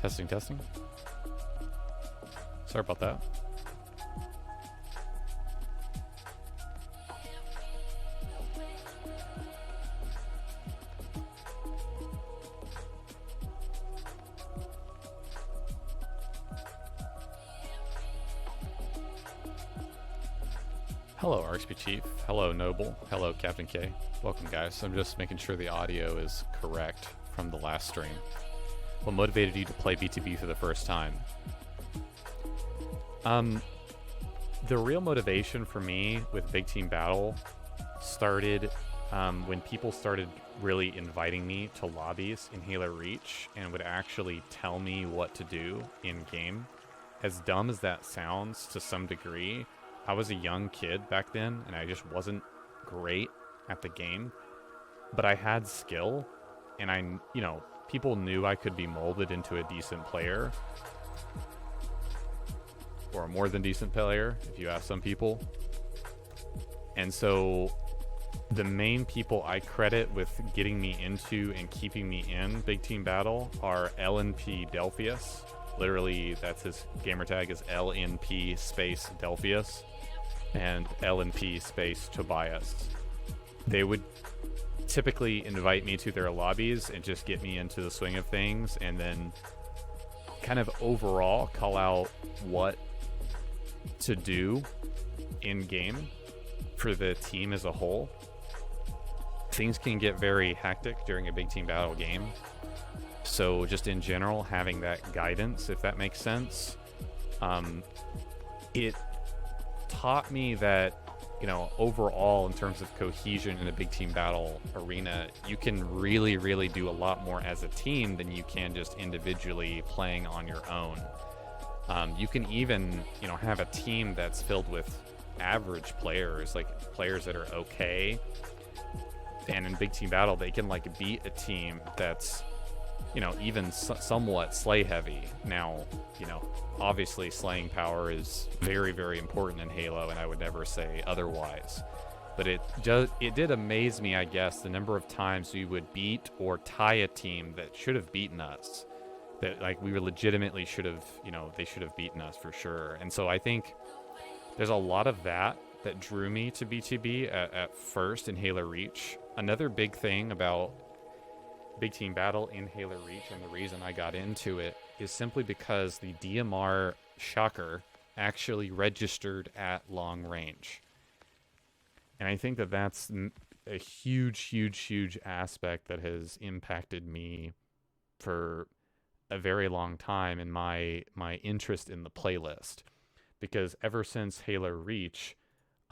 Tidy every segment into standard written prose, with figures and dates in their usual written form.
Testing, testing. Sorry about that. Hello, RXP Chief. Hello, Noble. Hello, Captain K. Welcome, guys. I'm just making sure the audio is correct from the last stream. What motivated you to play BTB for the first time? The real motivation for me with Big Team Battle started when people started really inviting me to lobbies in Halo Reach and would actually tell me what to do in game. As dumb as that sounds to some degree, I was a young kid back then and I just wasn't great at the game, but I had skill and people knew I could be molded into a decent player, or a more than decent player, if you ask some people. And so the main people I credit with getting me into and keeping me in Big Team Battle are LNP Delphius. Literally, that's his gamer tag is LNP space Delphius and LNP space Tobias. They would typically invite me to their lobbies and just get me into the swing of things, and then kind of overall call out what to do in game for the team as a whole. Things can get very hectic during a Big Team Battle game, so just in general having that guidance, if that makes sense, it taught me that overall, in terms of cohesion in a Big Team Battle arena, you can really do a lot more as a team than you can just individually playing on your own. You can even, have a team that's filled with average players, like players that are okay. And in Big Team Battle, they can beat a team that's, even somewhat slay heavy. Now, obviously slaying power is very important in Halo, and I would never say otherwise. But it did amaze me, I guess, the number of times we would beat or tie a team that should have beaten us. That we legitimately should have, they should have beaten us for sure. And so I think there's a lot of that drew me to BTB at first in Halo Reach. Another big thing about Big Team Battle in Halo Reach, and the reason I got into it, is simply because the DMR Shocker actually registered at long range. And I think that that's a huge aspect that has impacted me for a very long time in my interest in the playlist. Because ever since Halo Reach,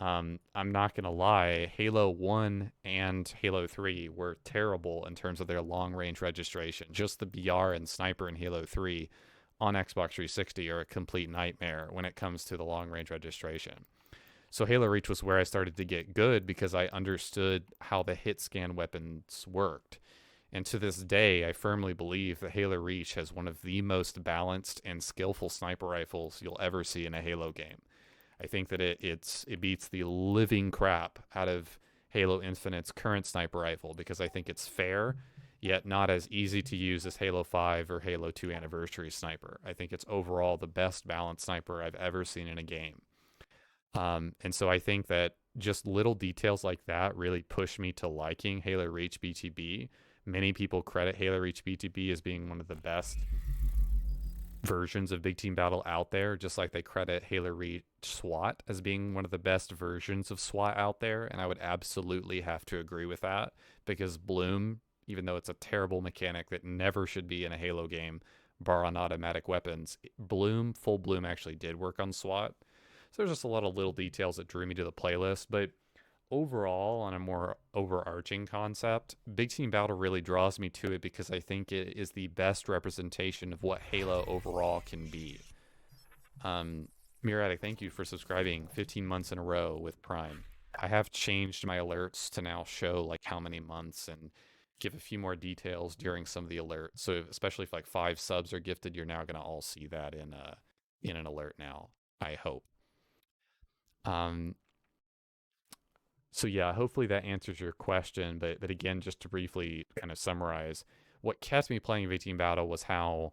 I'm not going to lie, Halo 1 and Halo 3 were terrible in terms of their long-range registration. Just the BR and Sniper in Halo 3 on Xbox 360 are a complete nightmare when it comes to the long-range registration. So Halo Reach was where I started to get good because I understood how the hit scan weapons worked. And to this day, I firmly believe that Halo Reach has one of the most balanced and skillful sniper rifles you'll ever see in a Halo game. I think that it beats the living crap out of Halo Infinite's current sniper rifle because I think it's fair, yet not as easy to use as Halo 5 or Halo 2 Anniversary sniper. I think it's overall the best balanced sniper I've ever seen in a game. And so I think that just little details like that really push me to liking Halo Reach BTB. Many people credit Halo Reach BTB as being one of the best versions of Big Team Battle out there, just like they credit Halo Reach SWAT as being one of the best versions of SWAT out there. And I would absolutely have to agree with that because Bloom, even though it's a terrible mechanic that never should be in a Halo game, bar on automatic weapons, full Bloom actually did work on SWAT. So there's just a lot of little details that drew me to the playlist, but overall, on a more overarching concept, Big Team Battle really draws me to it because I think it is the best representation of what Halo overall can be. Miratic, thank you for subscribing 15 months in a row with Prime. I have changed my alerts to now show like how many months and give a few more details during some of the alerts. So especially if like 5 subs are gifted, you're now going to all see that in an alert now, I hope. So yeah, hopefully that answers your question. But again, just to briefly kind of summarize, what kept me playing Big Team Battle was how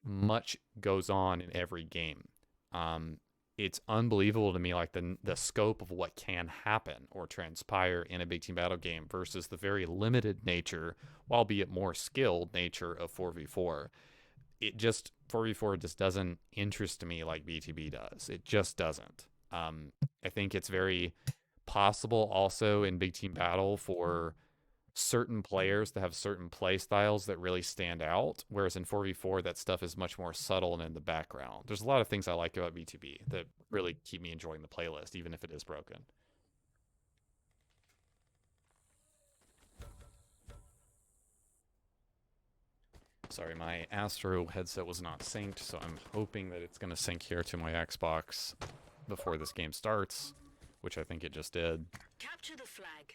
much goes on in every game. It's unbelievable to me, like the scope of what can happen or transpire in a Big Team Battle game versus the very limited nature, albeit more skilled nature of 4v4. 4v4 just doesn't interest me like BTB does. It just doesn't. I think it's very possible also in Big Team Battle for certain players to have certain play styles that really stand out, whereas in 4v4 that stuff is much more subtle and in the background. There's a lot of things I like about BTB that really keep me enjoying the playlist, even if it is broken. Sorry, my Astro headset was not synced, so I'm hoping that it's going to sync here to my Xbox before this game starts, which I think it just did. Capture the flag.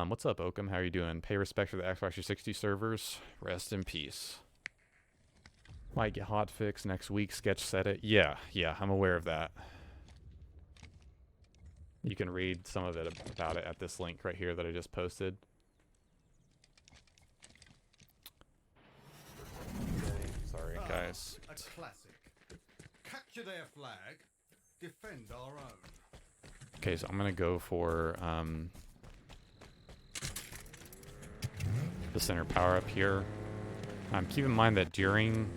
What's up, Oakham? How are you doing? Pay respect for the Xbox 360 servers. Rest in peace. Might get hotfix next week. Sketch set it. Yeah, I'm aware of that. You can read some of it about it at this link right here that I just posted. Sorry, guys. A classic. Capture their flag. Defend our own. Okay, so I'm gonna go for the center power up here. Keep in mind that during,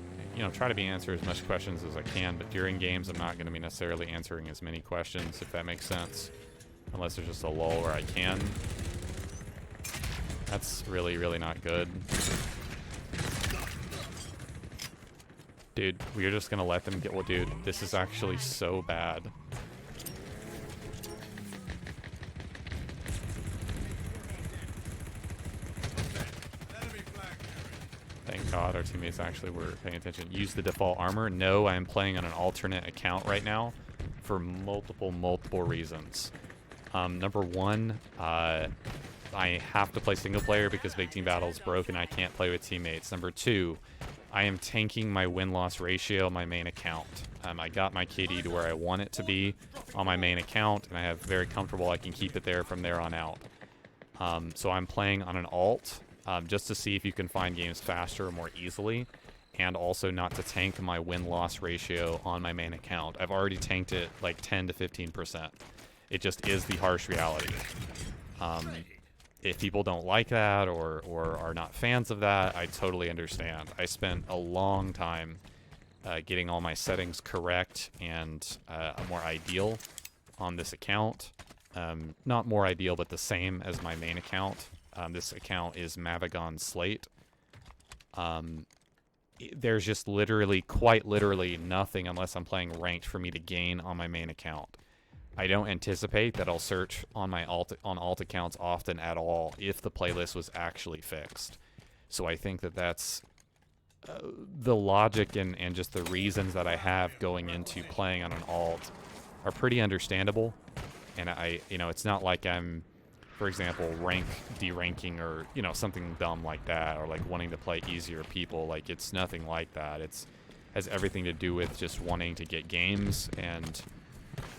try to answer as much questions as I can, but during games I'm not going to be necessarily answering as many questions, if that makes sense, unless there's just a lull where I can. That's really, really not good. Dude, we're just going to let them get, well, dude, this is actually so bad. Thank God our teammates actually were paying attention. Use the default armor. No, I am playing on an alternate account right now for multiple reasons. Number one, I have to play single player because Big Team Battle is broken. I can't play with teammates. Number two, I am tanking my win-loss ratio on my main account. I got my KD to where I want it to be on my main account, and I have very comfortable I can keep it there from there on out. So I'm playing on an alt. Just to see if you can find games faster or more easily, and also not to tank my win-loss ratio on my main account. I've already tanked it like 10 to 15%. It just is the harsh reality. If people don't like that or are not fans of that, I totally understand. I spent a long time getting all my settings correct and more ideal on this account. Not more ideal, but the same as my main account. This account is Mavigon Slate. There's just quite literally nothing unless I'm playing ranked for me to gain on my main account. I don't anticipate that I'll search on my alt accounts often at all if the playlist was actually fixed. So I think that that's the logic and just the reasons that I have going into playing on an alt are pretty understandable. And it's not like I'm for example, rank deranking or, you know, something dumb like that, or like wanting to play easier people. Like, it's nothing like that. It's has everything to do with just wanting to get games and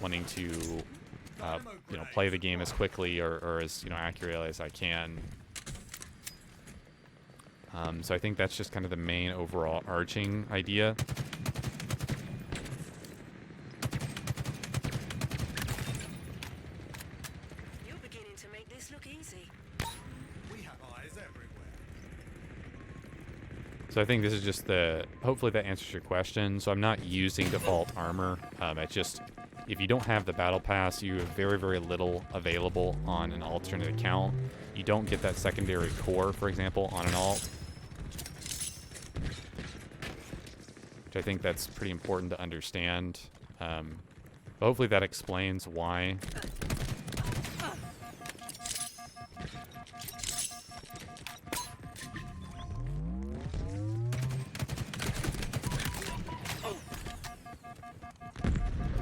wanting to, you know, play the game as quickly or as, you know, accurately as I can. So I think that's just kind of the main overall arching idea. You're beginning to make this look easy. We have eyes everywhere. So I think this is just the, hopefully that answers your question. So I'm not using default armor. It's just, if you don't have the battle pass, you have very, very little available on an alternate account. You don't get that secondary core, for example, on an alt. Which I think that's pretty important to understand. But hopefully that explains why.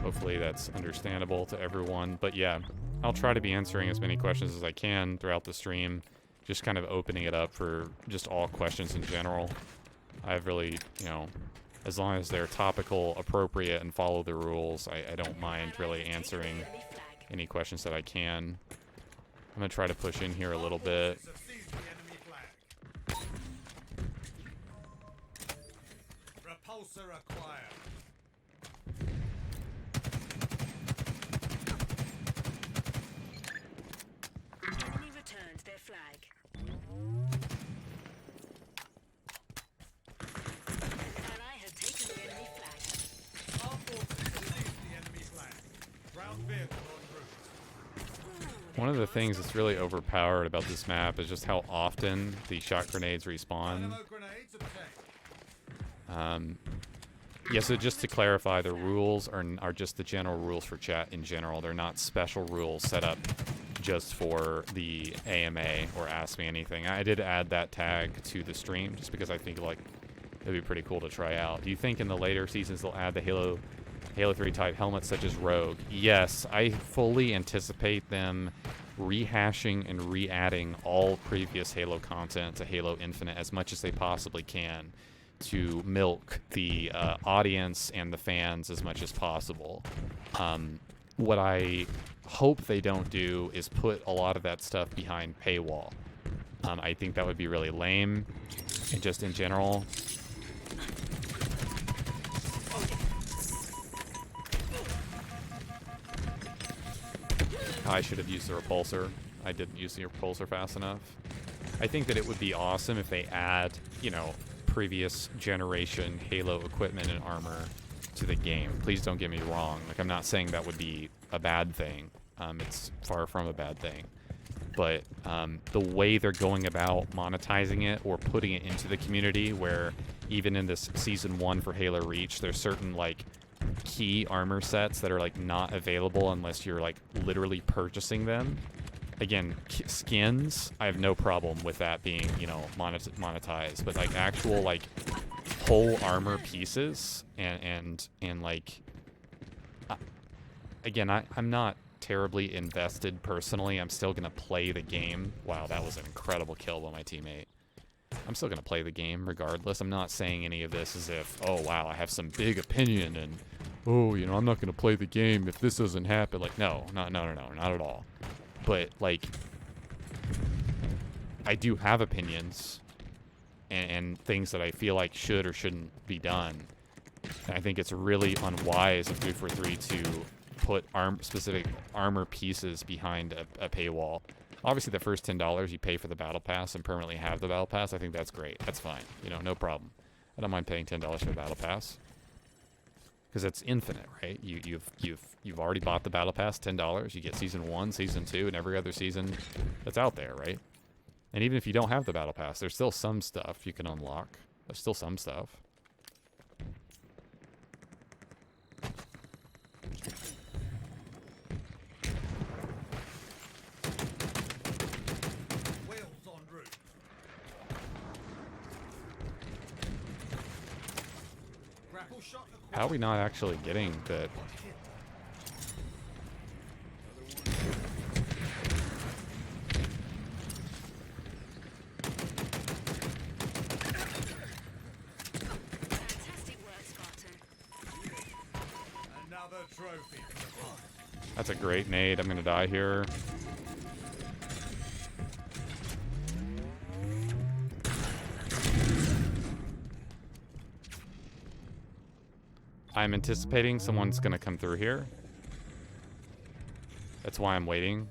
Hopefully that's understandable to everyone. But yeah, I'll try to be answering as many questions as I can throughout the stream. Just kind of opening it up for just all questions in general. I've really, you know, as long as they're topical, appropriate, and follow the rules, I don't mind really answering any questions that I can. I'm going to try to push in here a little bit. Have seized the enemy flag. Repulsor acquired. Enemy returned their flag. Ally has taken the enemy flag. Our forces have seized the enemy flag. Ground vehicle en route. One of the things that's really overpowered about this map is just how often the shot grenades respawn. Dynamo grenades obtained. Yeah, so just to clarify, the rules are just the general rules for chat in general. They're not special rules set up just for the AMA or Ask Me Anything. I did add that tag to the stream just because I think like it'd be pretty cool to try out. Do you think in the later seasons they'll add the Halo 3 type helmets such as Rogue? Yes, I fully anticipate them rehashing and re-adding all previous Halo content to Halo Infinite as much as they possibly can to milk the audience and the fans as much as possible. What I hope they don't do is put a lot of that stuff behind paywall. I think that would be really lame, and just in general. I should have used the repulsor. I didn't use the repulsor fast enough. I think that it would be awesome if they add, you know, previous generation Halo equipment and armor to the game. Please don't get me wrong. Like, I'm not saying that would be a bad thing. It's far from a bad thing. But the way they're going about monetizing it or putting it into the community, where even in this Season 1 for Halo Reach, there's certain, like, key armor sets that are, like, not available unless you're, like, literally purchasing them. Again, skins, I have no problem with that being, you know, monetized. But, like, actual, like, whole armor pieces and like... again, I'm not terribly invested personally. I'm still going to play the game. Wow, that was an incredible kill by my teammate. I'm still going to play the game regardless. I'm not saying any of this as if, oh, wow, I have some big opinion and, oh, you know, I'm not going to play the game if this doesn't happen. Like, no, not at all. But, like, I do have opinions and things that I feel like should or shouldn't be done. And I think it's really unwise of 343 to put specific armor pieces behind a paywall. Obviously, the first $10 you pay for the battle pass and permanently have the battle pass, I think that's great. That's fine. You know, no problem. I don't mind paying $10 for the battle pass because it's infinite, right? You've already bought the battle pass, $10. You get season 1, season 2, and every other season that's out there, right? And even if you don't have the battle pass, there's still some stuff you can unlock. There's still some stuff. How are we not actually getting the... trophy for the fight. That's a great nade. I'm gonna die here. I'm anticipating someone's gonna come through here. That's why I'm waiting.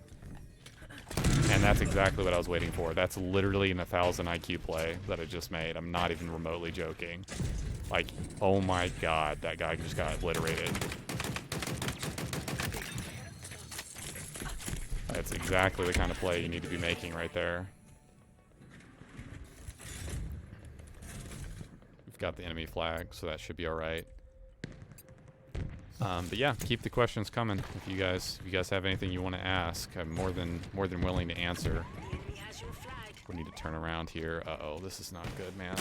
And that's exactly what I was waiting for. That's literally an 1,000 IQ play that I just made. I'm not even remotely joking. Like, oh my god, that guy just got obliterated. That's exactly the kind of play you need to be making right there. We've got the enemy flag, so that should be alright. But yeah, keep the questions coming. If you guys have anything you want to ask, I'm more than willing to answer. The enemy has your flag. We need to turn around here. Uh-oh, this is not good, man.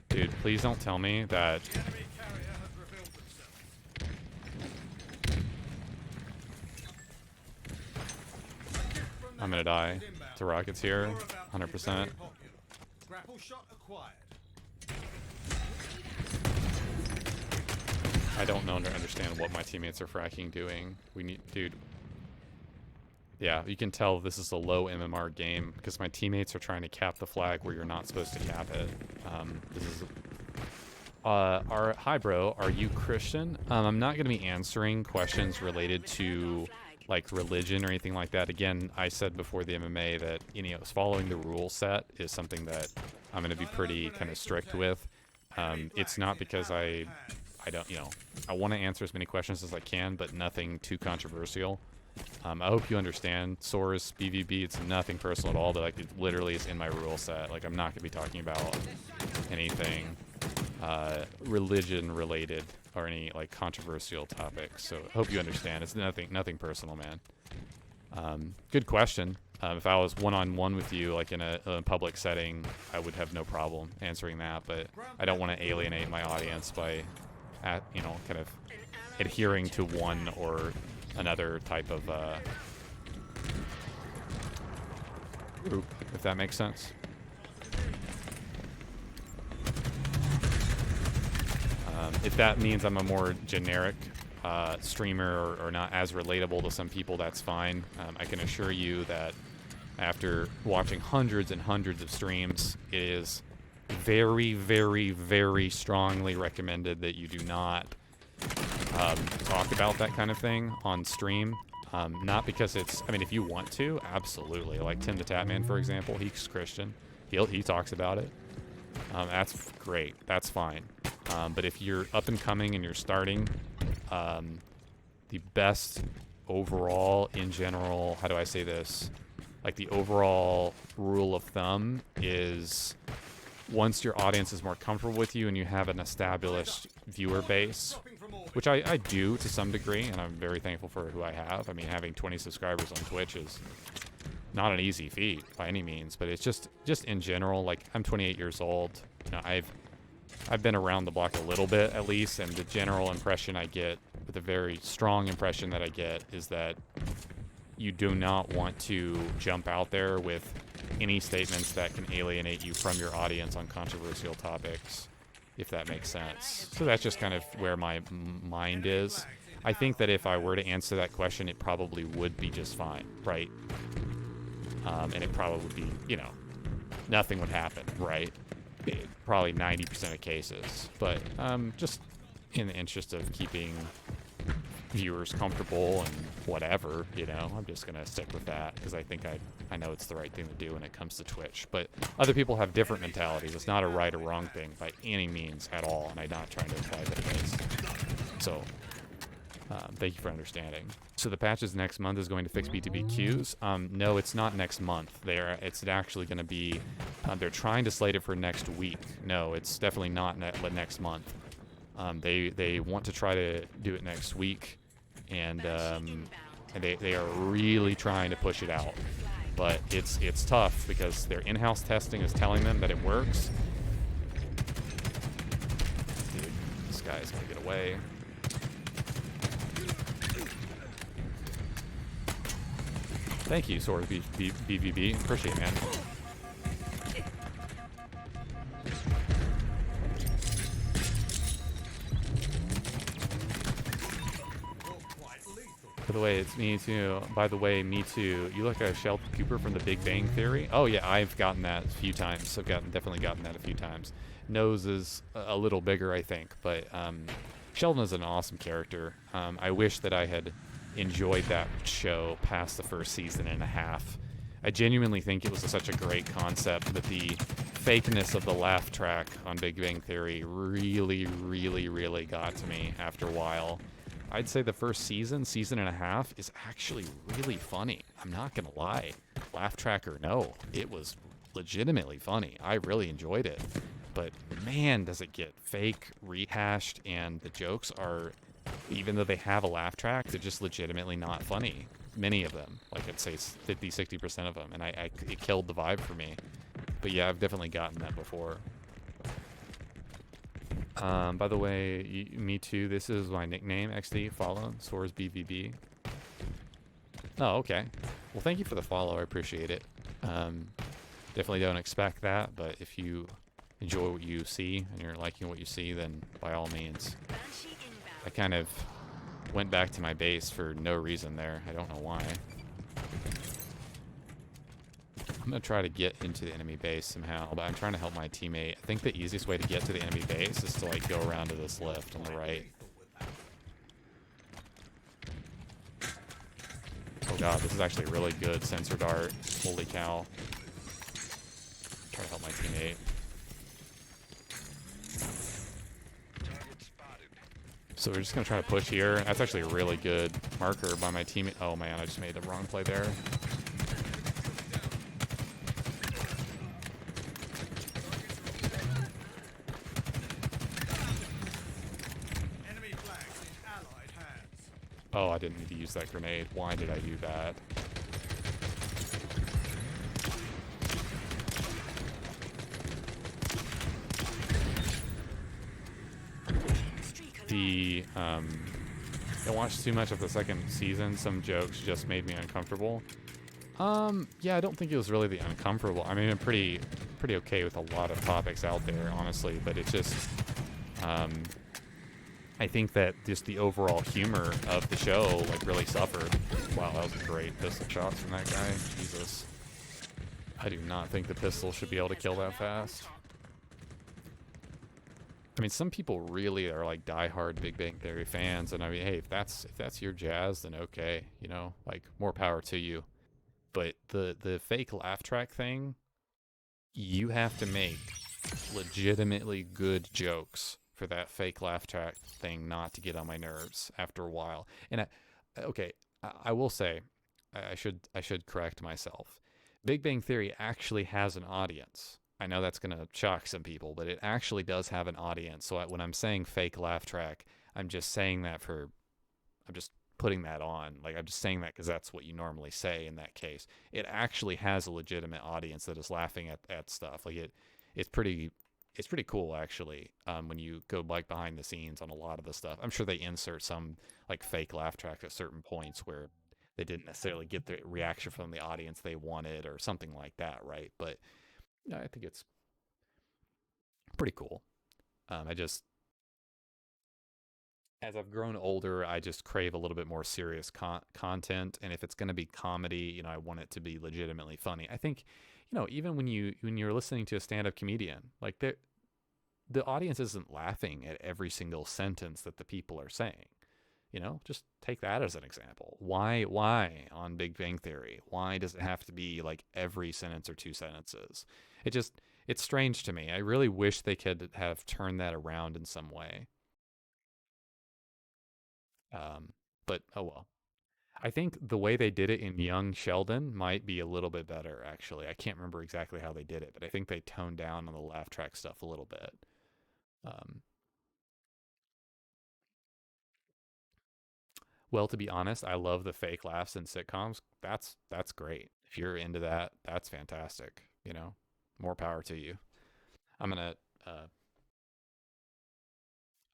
Dude, please don't tell me that. The enemy carrier has revealed themselves. I'm gonna die to rockets here, 100%. Grapple shot acquired. I don't understand what my teammates are fracking doing. We need, dude. Yeah, you can tell this is a low MMR game because my teammates are trying to cap the flag where you're not supposed to cap it. This is. Hi, bro. Are you Christian? I'm not gonna be answering questions related to like religion or anything like that. Again, I said before the MMA that following the rule set is something that I'm going to be pretty kind of strict with. It's not because I don't, I want to answer as many questions as I can, but nothing too controversial. I hope you understand, Source, BVB, it's nothing personal at all, but like it literally is in my rule set. Like I'm not going to be talking about anything religion related or any like controversial topics. So I hope you understand. It's nothing personal, man. Good question. If I was one-on-one with you, like in a public setting, I would have no problem answering that. But I don't want to alienate my audience by, kind of adhering to one or another type of group, if that makes sense. If that means I'm a more generic streamer or not as relatable to some people, that's fine. I can assure you that after watching hundreds and hundreds of streams, it is very, very, very strongly recommended that you do not talk about that kind of thing on stream. Not because it's, I mean, if you want to, absolutely. Like Tim the Tatman, for example, he's Christian. He talks about it. That's great. That's fine. But if you're up and coming and you're starting, the best overall, in general, how do I say this? Like the overall rule of thumb is once your audience is more comfortable with you and you have an established viewer base, which I do to some degree, and I'm very thankful for who I have. I mean, having 20 subscribers on Twitch is not an easy feat by any means, but it's just in general, like I'm 28 years old. I've been around the block a little bit at least, and the general impression I get, the very strong impression that I get, is that you do not want to jump out there with any statements that can alienate you from your audience on controversial topics, if that makes sense. So that's just kind of where my mind is. I think that if I were to answer that question, it probably would be just fine, right? And it probably would be, nothing would happen, right? Probably 90% of cases. But just in the interest of keeping viewers comfortable and whatever, I'm just going to stick with that because I think I know it's the right thing to do when it comes to Twitch. But other people have different mentalities. It's not a right or wrong thing by any means at all, and I'm not trying to imply that it is. So thank you for understanding. So the patches next month is going to fix BTB queues. No, it's not next month. It's actually going to be, they're trying to slate it for next week. No, it's definitely not next month. They want to try to do it next week, and they are really trying to push it out. But it's tough because their in-house testing is telling them that it works. Dude, this guy's gonna get away. Thank you, Sword BVB. Appreciate it, man. By the way, it's me too. By the way, me too. You look like Sheldon Cooper from The Big Bang Theory. Oh yeah, I've gotten that a few times. I've definitely gotten that a few times. Nose is a little bigger, I think, but Sheldon is an awesome character. I wish that I had enjoyed that show past the first season and a half. I genuinely think it was such a great concept, but the fakeness of the laugh track on Big Bang Theory really, really, really got to me after a while. I'd say the first season and a half, is actually really funny. I'm not gonna lie. Laugh track or no, it was legitimately funny. I really enjoyed it. But man, does it get fake, rehashed, and the jokes are, even though they have a laugh track, they're just legitimately not funny. Many of them, like I'd say 50-60% of them, and it killed the vibe for me. But yeah, I've definitely gotten that before. By the way, me too. This is my nickname, XD. Follow. Soars BVB. Oh, okay. Well, thank you for the follow. I appreciate it. Definitely don't expect that, but if you enjoy what you see and you're liking what you see, then by all means. I kind of went back to my base for no reason there. I don't know why. I'm going to try to get into the enemy base somehow, but I'm trying to help my teammate. I think the easiest way to get to the enemy base is to, like, go around to this lift on the right. Oh god, this is actually a really good sensor dart. Holy cow. Try to help my teammate. So we're just going to try to push here. That's actually a really good marker by my teammate. Oh man, I just made the wrong play there. Oh, I didn't need to use that grenade. Why did I do that? I watched too much of the second season. Some jokes just made me uncomfortable. Yeah, I don't think it was really the uncomfortable. I mean, I'm pretty okay with a lot of topics out there, honestly, but it's just, I think that just the overall humor of the show, like, really suffered. Wow, that was a great pistol shots from that guy. Jesus. I do not think the pistol should be able to kill that fast. I mean, some people really are, like, diehard Big Bang Theory fans, and I mean, hey, if that's your jazz, then okay, you know, like, more power to you. But the fake laugh track thing, you have to make legitimately good jokes for that fake laugh track thing not to get on my nerves after a while. And I will say, I should correct myself. Big Bang Theory actually has an audience. I know that's going to shock some people, but it actually does have an audience. So when I'm saying fake laugh track, I'm just saying that I'm just putting that on. Like, I'm just saying that because that's what you normally say in that case. It actually has a legitimate audience that is laughing at stuff. Like, it's pretty cool, actually, when you go, like, behind the scenes on a lot of the stuff. I'm sure they insert some, like, fake laugh track at certain points where they didn't necessarily get the reaction from the audience they wanted or something like that, right? But I think it's pretty cool. As I've grown older, I just crave a little bit more serious content, and if it's going to be comedy, you know, I want it to be legitimately funny. I think, you know, even when you're listening to a stand-up comedian, like, the audience isn't laughing at every single sentence that the people are saying. You know, just take that as an example. Why on Big Bang Theory? Why does it have to be like every sentence or two sentences? It's strange to me. I really wish they could have turned that around in some way. But oh well. I think the way they did it in Young Sheldon might be a little bit better, actually. I can't remember exactly how they did it, but I think they toned down on the laugh track stuff a little bit. Um, Well, to be honest, I love the fake laughs in sitcoms. That's great. If you're into that, that's fantastic. You know, more power to you. I'm gonna.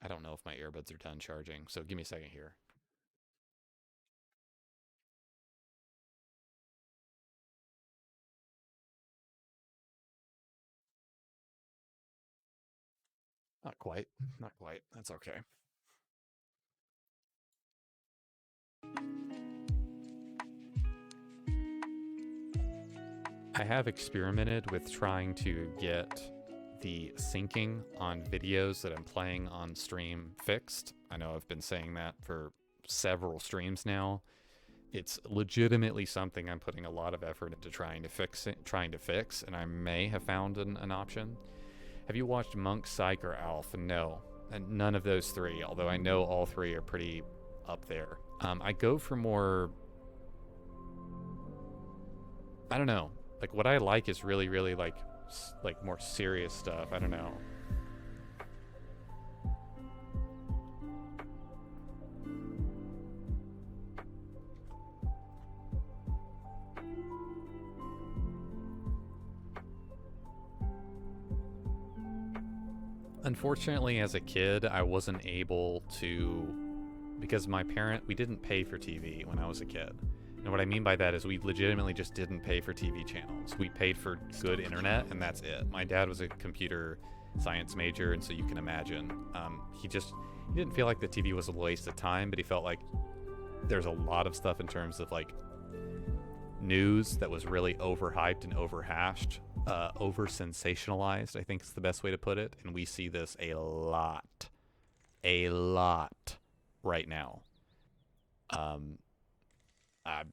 I don't know if my earbuds are done charging, so give me a second here. Not quite. Not quite. That's okay. I have experimented with trying to get the syncing on videos that I'm playing on stream fixed. I know I've been saying that for several streams now. It's legitimately something I'm putting a lot of effort into trying to fix, and I may have found an option. Have you watched Monk, Psych, or Alf? No, and none of those three, although I know all three are pretty up there. I go for more, I don't know, like what I like is really, really like more serious stuff. I don't know. Unfortunately, as a kid, I wasn't able to, because we didn't pay for TV when I was a kid. And what I mean by that is we legitimately just didn't pay for TV channels. We paid for good internet, and that's it. My dad was a computer science major, and so you can imagine. He didn't feel like the TV was a waste of time, but he felt like there's a lot of stuff in terms of like news that was really overhyped and overhashed, over sensationalized, I think is the best way to put it. And we see this a lot right now. I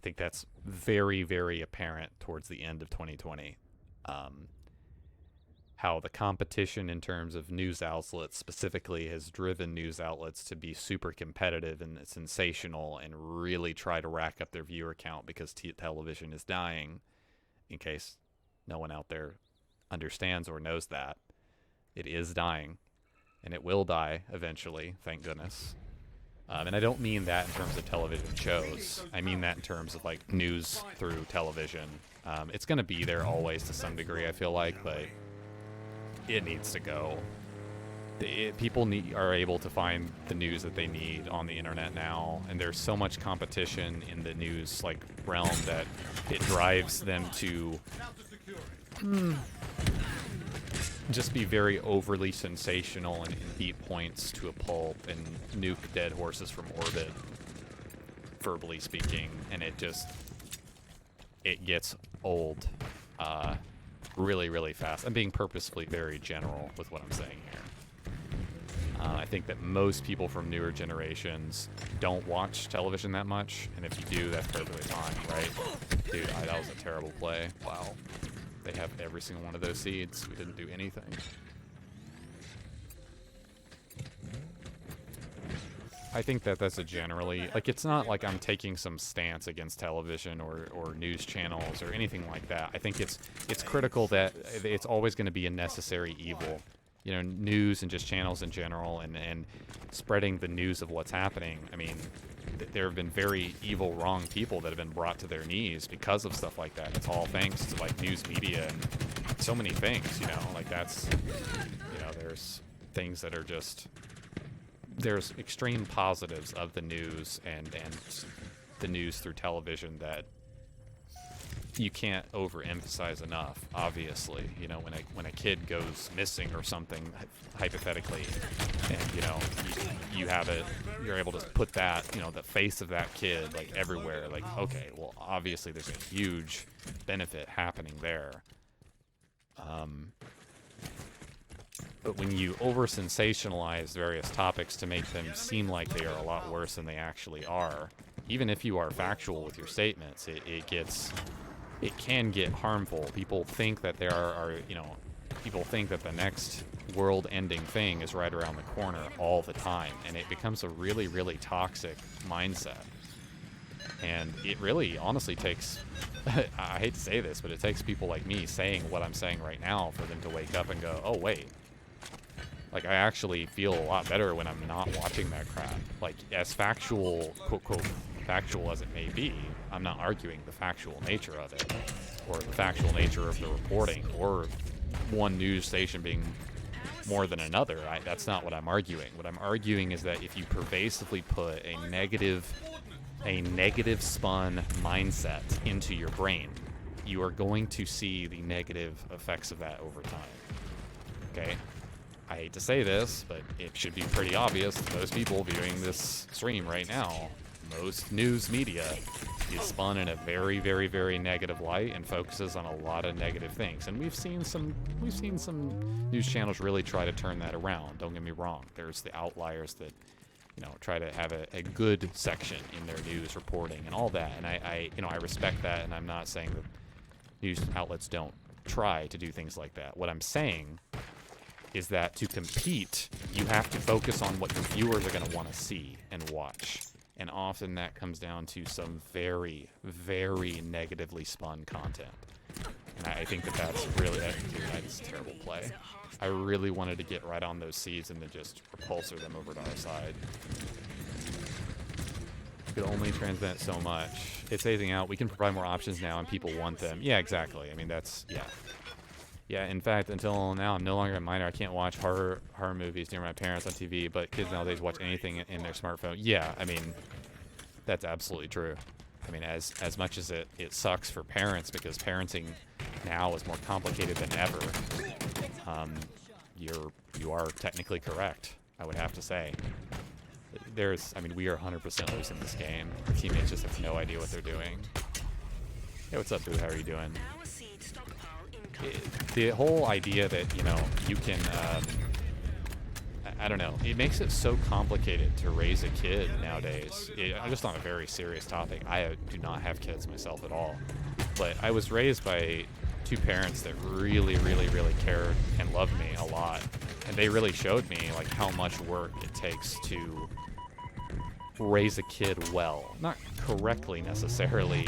think that's very, very apparent towards the end of 2020. How the competition in terms of news outlets specifically has driven news outlets to be super competitive and sensational and really try to rack up their viewer count because television is dying. In case no one out there understands or knows that, it is dying, and it will die eventually, thank goodness. And I don't mean that in terms of television shows. I mean that in terms of like news through television. It's going to be there always to some degree, I feel like, but it needs to go. People are able to find the news that they need on the internet now, and there's so much competition in the news like realm that it drives them to just be very overly sensational and beat points to a pulp and nuke dead horses from orbit, verbally speaking, and it gets old really, really fast. I'm being purposefully very general with what I'm saying here. I think that most people from newer generations don't watch television that much, and if you do, that's perfectly fine, right? Dude, that was a terrible play. Wow. They have every single one of those seeds. We didn't do anything. I think that that's a generally, like, it's not like I'm taking some stance against television or news channels or anything like that. I think it's critical that it's always going to be a necessary evil. You know, news and just channels in general, and spreading the news of what's happening. I mean, there have been very evil, wrong people that have been brought to their knees because of stuff like that. It's all thanks to like news media and so many things, you know, like that's, you know, there's things that are just, there's extreme positives of the news and the news through television that you can't overemphasize enough. Obviously, you know, when a kid goes missing or something, hypothetically, and you know you're able to put that, you know, the face of that kid like everywhere. Like, okay, well, obviously there's a huge benefit happening there. But when you over sensationalize various topics to make them seem like they are a lot worse than they actually are, even if you are factual with your statements, it can get harmful. People think that people think that the next world-ending thing is right around the corner all the time, and it becomes a really, really toxic mindset. And it really, honestly, takes, I hate to say this, but it takes people like me saying what I'm saying right now for them to wake up and go, oh, wait. Like, I actually feel a lot better when I'm not watching that crap. Like, as factual, quote, factual as it may be, I'm not arguing the factual nature of it, or the factual nature of the reporting, or one news station being more than another. That's not what I'm arguing. What I'm arguing is that if you pervasively put a negative spun mindset into your brain, you are going to see the negative effects of that over time. Okay? I hate to say this, but it should be pretty obvious to those people viewing this stream right now. most news media is spun in a very, very, very negative light and focuses on a lot of negative things. And we've seen some news channels really try to turn that around. Don't get me wrong. There's the outliers that, you know, try to have a good section in their news reporting and all that. And I respect that, and I'm not saying that news outlets don't try to do things like that. What I'm saying is that to compete, you have to focus on what your viewers are going to want to see and watch. And often that comes down to some very, very negatively spun content. And I think that that's really, that's a terrible play. I really wanted to get right on those seeds and then just repulsor them over to our side. You could only transmit so much. It's phasing out. We can provide more options now and people want them. Yeah, exactly. I mean, that's, yeah. Yeah, in fact, until now, I'm no longer a minor. I can't watch horror movies near my parents on TV, but kids nowadays watch anything in their smartphone. Yeah, I mean, that's absolutely true. I mean, as much as it sucks for parents, because parenting now is more complicated than ever, you are technically correct, I would have to say. I mean, we are 100% losing this game. Our teammates just have no idea what they're doing. Hey, what's up, Boo? How are you doing? Our seed stockpile incoming. The whole idea that, you know, you can, I don't know, it makes it so complicated to raise a kid nowadays. Just on a very serious topic, I do not have kids myself at all, but I was raised by two parents that really, really, really cared and loved me a lot, and they really showed me, like, how much work it takes to raise a kid well. Not correctly necessarily,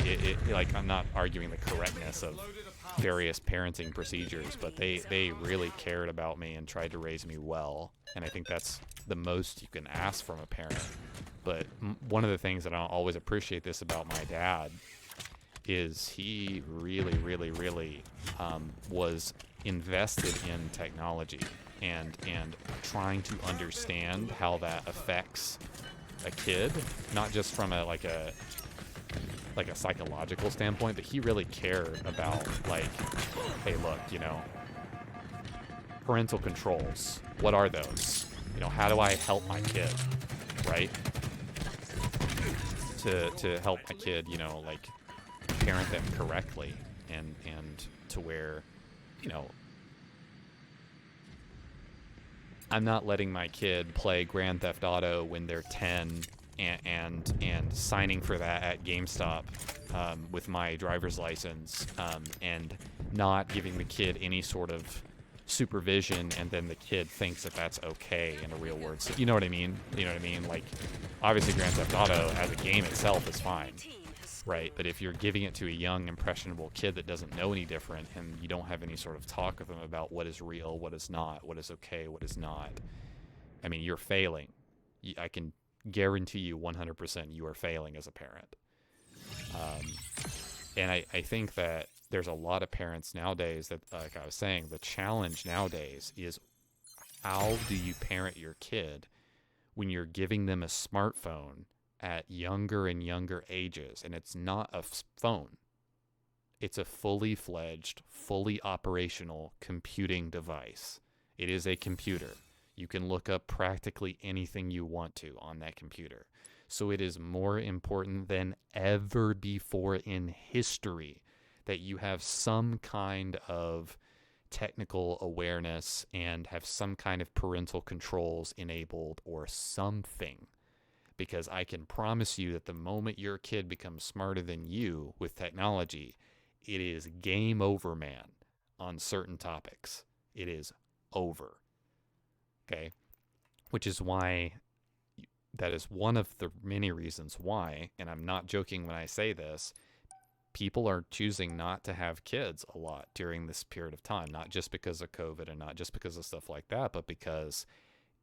like, I'm not arguing the correctness of various parenting procedures, but they really cared about me and tried to raise me well, and I think that's the most you can ask from a parent. But one of the things that I always appreciate this about my dad is he really, really, really was invested in technology and trying to understand how that affects a kid, not just from a psychological standpoint, but he really cared about, like, hey, look, you know, parental controls, what are those? You know, how do I help my kid, right? To help my kid, you know, like, parent them correctly and to where, you know, I'm not letting my kid play Grand Theft Auto when they're 10 and signing for that at GameStop with my driver's license, and not giving the kid any sort of supervision, and then the kid thinks that that's okay in a real world. So, you know what I mean? You know what I mean? Like, obviously Grand Theft Auto as a game itself is fine, right? But if you're giving it to a young, impressionable kid that doesn't know any different, and you don't have any sort of talk with them about what is real, what is not, what is okay, what is not, I mean, you're failing. I can guarantee you 100% you are failing as a parent. And I think that there's a lot of parents nowadays that, like I was saying, the challenge nowadays is how do you parent your kid when you're giving them a smartphone at younger and younger ages, and it's not a phone. It's a fully fledged, fully operational computing device. It is a computer. You can look up practically anything you want to on that computer. So it is more important than ever before in history that you have some kind of technical awareness and have some kind of parental controls enabled or something. Because I can promise you that the moment your kid becomes smarter than you with technology, it is game over, man, on certain topics. It is over. Okay? Which is why, that is one of the many reasons why, and I'm not joking when I say this, people are choosing not to have kids a lot during this period of time. Not just because of COVID and not just because of stuff like that, but because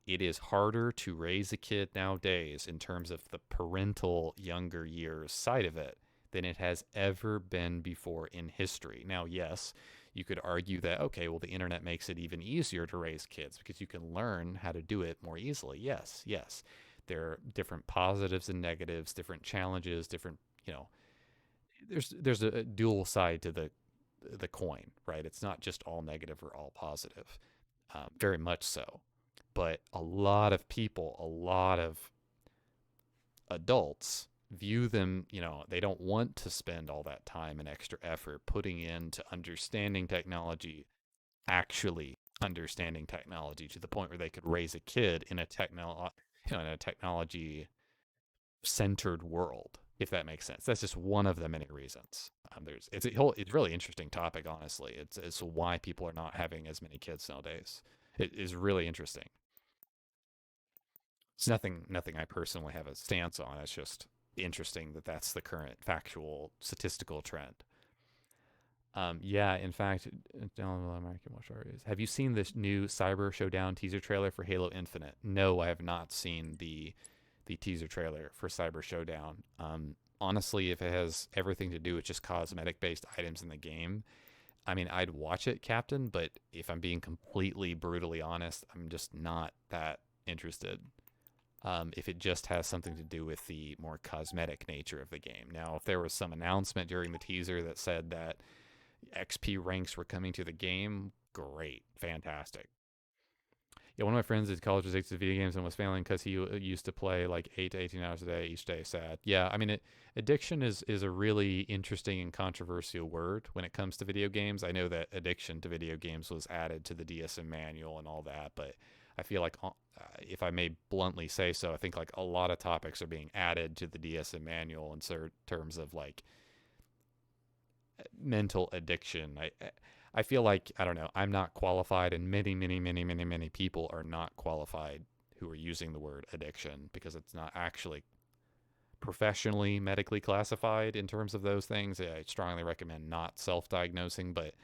it is harder to raise a kid nowadays in terms of the parental younger years side of it than it has ever been before in history. Now, yes, you could argue that, okay, well, the internet makes it even easier to raise kids because you can learn how to do it more easily. Yes. There are different positives and negatives, different challenges, different, you know, there's a dual side to the coin, right? It's not just all negative or all positive, very much so. But a lot of people, a lot of adults view them, you know, they don't want to spend all that time and extra effort putting into understanding technology, actually understanding technology to the point where they could raise a kid in a technology centered world, if that makes sense. That's just one of the many reasons. It's really interesting topic, honestly. It's why people are not having as many kids nowadays. It is really interesting. It's nothing I personally have a stance on. It's just interesting that that's the current factual statistical trend. Yeah, in fact, American Watch Artists. Have you seen this new Cyber Showdown teaser trailer for Halo Infinite? No, I have not seen the teaser trailer for Cyber Showdown. Honestly, if it has everything to do with just cosmetic-based items in the game, I mean, I'd watch it, Captain, but if I'm being completely brutally honest, I'm just not that interested. If it just has something to do with the more cosmetic nature of the game. Now, if there was some announcement during the teaser that said that XP ranks were coming to the game, great, fantastic. Yeah, one of my friends did college was addicted to video games and was failing because he used to play like 8 to 18 hours a day each day. Sad. Yeah, I mean, addiction is a really interesting and controversial word when it comes to video games. I know that addiction to video games was added to the DSM manual and all that, but I feel like, if I may bluntly say so, I think like a lot of topics are being added to the DSM manual in terms of like mental addiction. I feel like, I don't know, I'm not qualified, and many people are not qualified who are using the word addiction because it's not actually professionally medically classified in terms of those things. I strongly recommend not self-diagnosing, but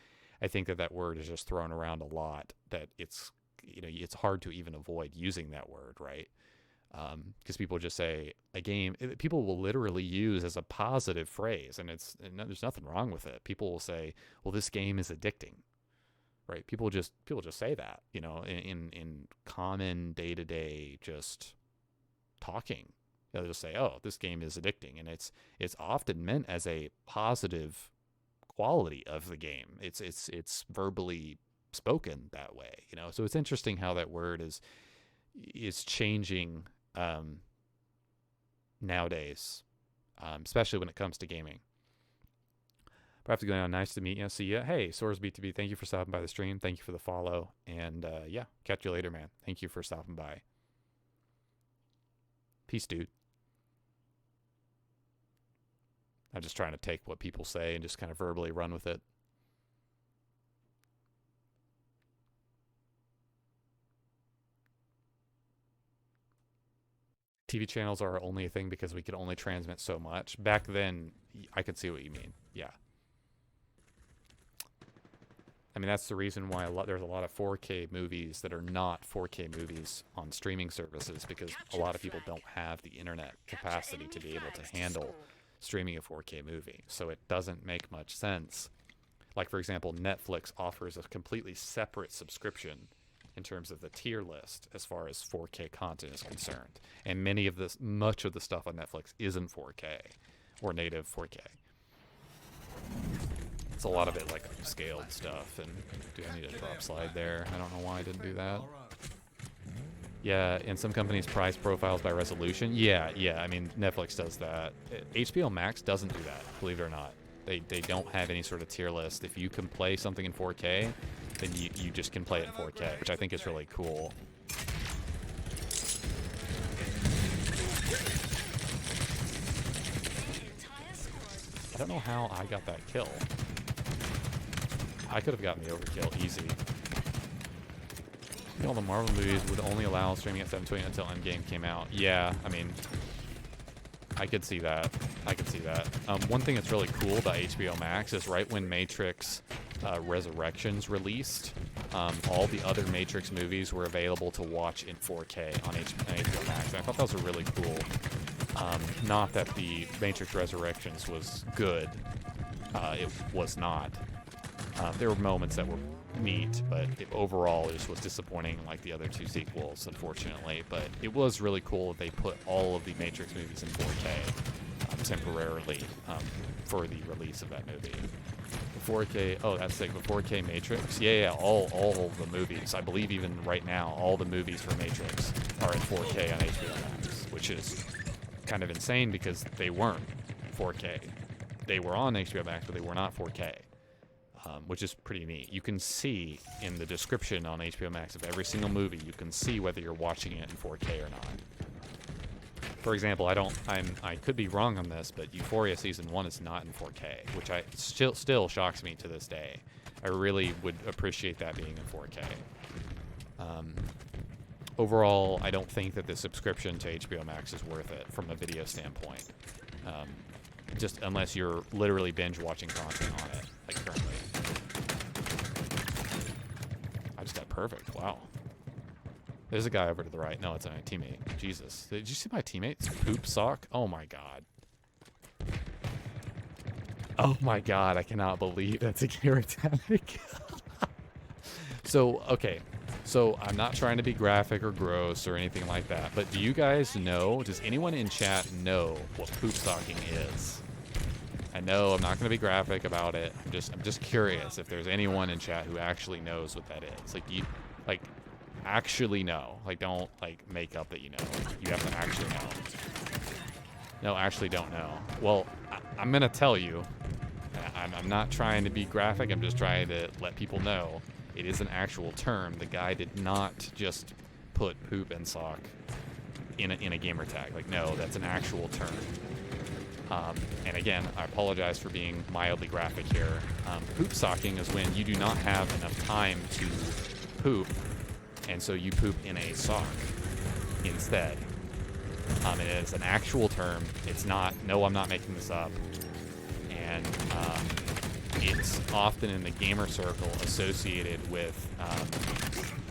I think that word is just thrown around a lot, that it's, you know, it's hard to even avoid using that word, right? Because people just say a game, people will literally use as a positive phrase, and there's nothing wrong with it. People will say, well, this game is addicting, right? People just say that, you know, in common day-to-day just talking. They'll just say, oh, this game is addicting, and it's often meant as a positive quality of the game. It's verbally spoken that way, you know. So it's interesting how that word is changing nowadays, especially when it comes to gaming. Perhaps going on. Nice to meet you. See ya. Hey, Soars BTB, thank you for stopping by the stream. Thank you for the follow. And yeah, catch you later, man. Thank you for stopping by. Peace, dude. I'm just trying to take what people say and just kind of verbally run with it. TV channels are only a thing because we could only transmit so much. Back then, I could see what you mean. Yeah. I mean, that's the reason why there's a lot of 4K movies that are not 4K movies on streaming services, because a lot of people don't have the internet capacity to be able to handle streaming a 4K movie. So it doesn't make much sense. Like, for example, Netflix offers a completely separate subscription in terms of the tier list as far as 4K content is concerned. And much of the stuff on Netflix isn't 4K or native 4K. It's a lot of it like scaled stuff. And do I need a drop slide there? I don't know why I didn't do that. Yeah, and some companies price profiles by resolution. Yeah, I mean, Netflix does that. HBO Max doesn't do that, believe it or not. They don't have any sort of tier list. If you can play something in 4K, then you just can play it in 4K, which I think is really cool. I don't know how I got that kill. I could have gotten the overkill easy. All the Marvel movies would only allow streaming at 720 until Endgame came out. Yeah, I mean, I could see that. One thing that's really cool about HBO Max is right when Matrix Resurrections released, all the other Matrix movies were available to watch in 4K on HBO Max. And I thought that was really cool. Not that the Matrix Resurrections was good. It was not. There were moments that were neat, but overall it just was disappointing like the other two sequels, unfortunately. But it was really cool that they put all of the Matrix movies in 4K temporarily for the release of that movie. The 4K, oh, that's sick. The 4K Matrix, yeah, all of the movies. I believe even right now, all the movies for Matrix are in 4K on HBO Max, which is kind of insane because they weren't 4K. They were on HBO Max, but they were not 4K, which is pretty neat. You can see in the description on HBO Max of every single movie, you can see whether you're watching it in 4K or not. For example, I could be wrong on this, but Euphoria Season 1 is not in 4K, which still shocks me to this day. I really would appreciate that being in 4K. Overall, I don't think that the subscription to HBO Max is worth it from a video standpoint. Just unless you're literally binge watching content on it, like currently. I just got perfect. Wow. There's a guy over to the right. No, it's my teammate. Jesus. Did you see my teammate's poop sock? Oh my god. Oh my god, I cannot believe that's a gear attack. So, okay. So, I'm not trying to be graphic or gross or anything like that, but do you guys know, does anyone in chat know what poop socking is? I know I'm not going to be graphic about it. I'm just curious if there's anyone in chat who actually knows what that is. Like actually know. Like, don't like make up that you know. You have to actually know. No, actually don't know. Well, I'm gonna tell you. I'm not trying to be graphic. I'm just trying to let people know it is an actual term. The guy did not just put poop and sock in a gamer tag. Like, no, that's an actual term. And again, I apologize for being mildly graphic here. Poop socking is when you do not have enough time to poop, and so you poop in a sock instead. It is an actual term. It's not, no, I'm not making this up. And it's often in the gamer circle associated with,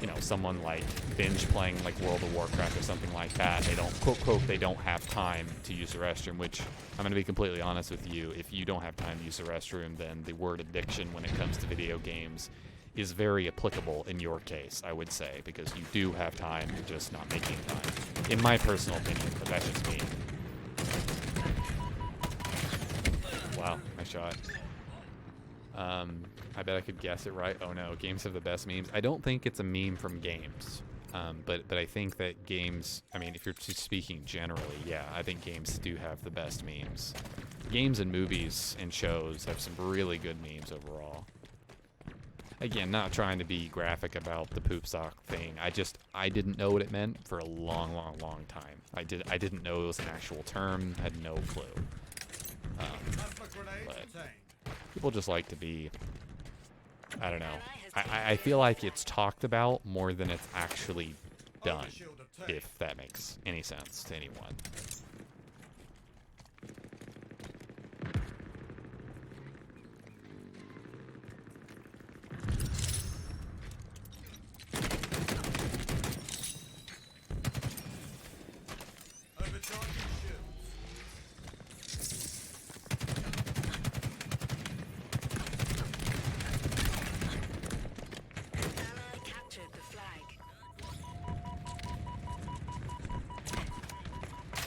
you know, someone like binge playing like World of Warcraft or something like that. They don't, quote, they don't have time to use the restroom, which I'm going to be completely honest with you. If you don't have time to use the restroom, then the word addiction when it comes to video games is very applicable in your case, I would say, because you do have time, you're just not making time. In my personal opinion, but that's just me. Wow, nice shot. I bet I could guess it right. Oh no, games have the best memes. I don't think it's a meme from games. But I think that games, I mean, if you're just speaking generally, yeah, I think games do have the best memes. Games and movies and shows have some really good memes overall. Again, not trying to be graphic about the poop sock thing. I didn't know what it meant for a long time. I didn't know it was an actual term. Had no clue. But people just like to be, I don't know. I feel like it's talked about more than it's actually done, if that makes any sense to anyone.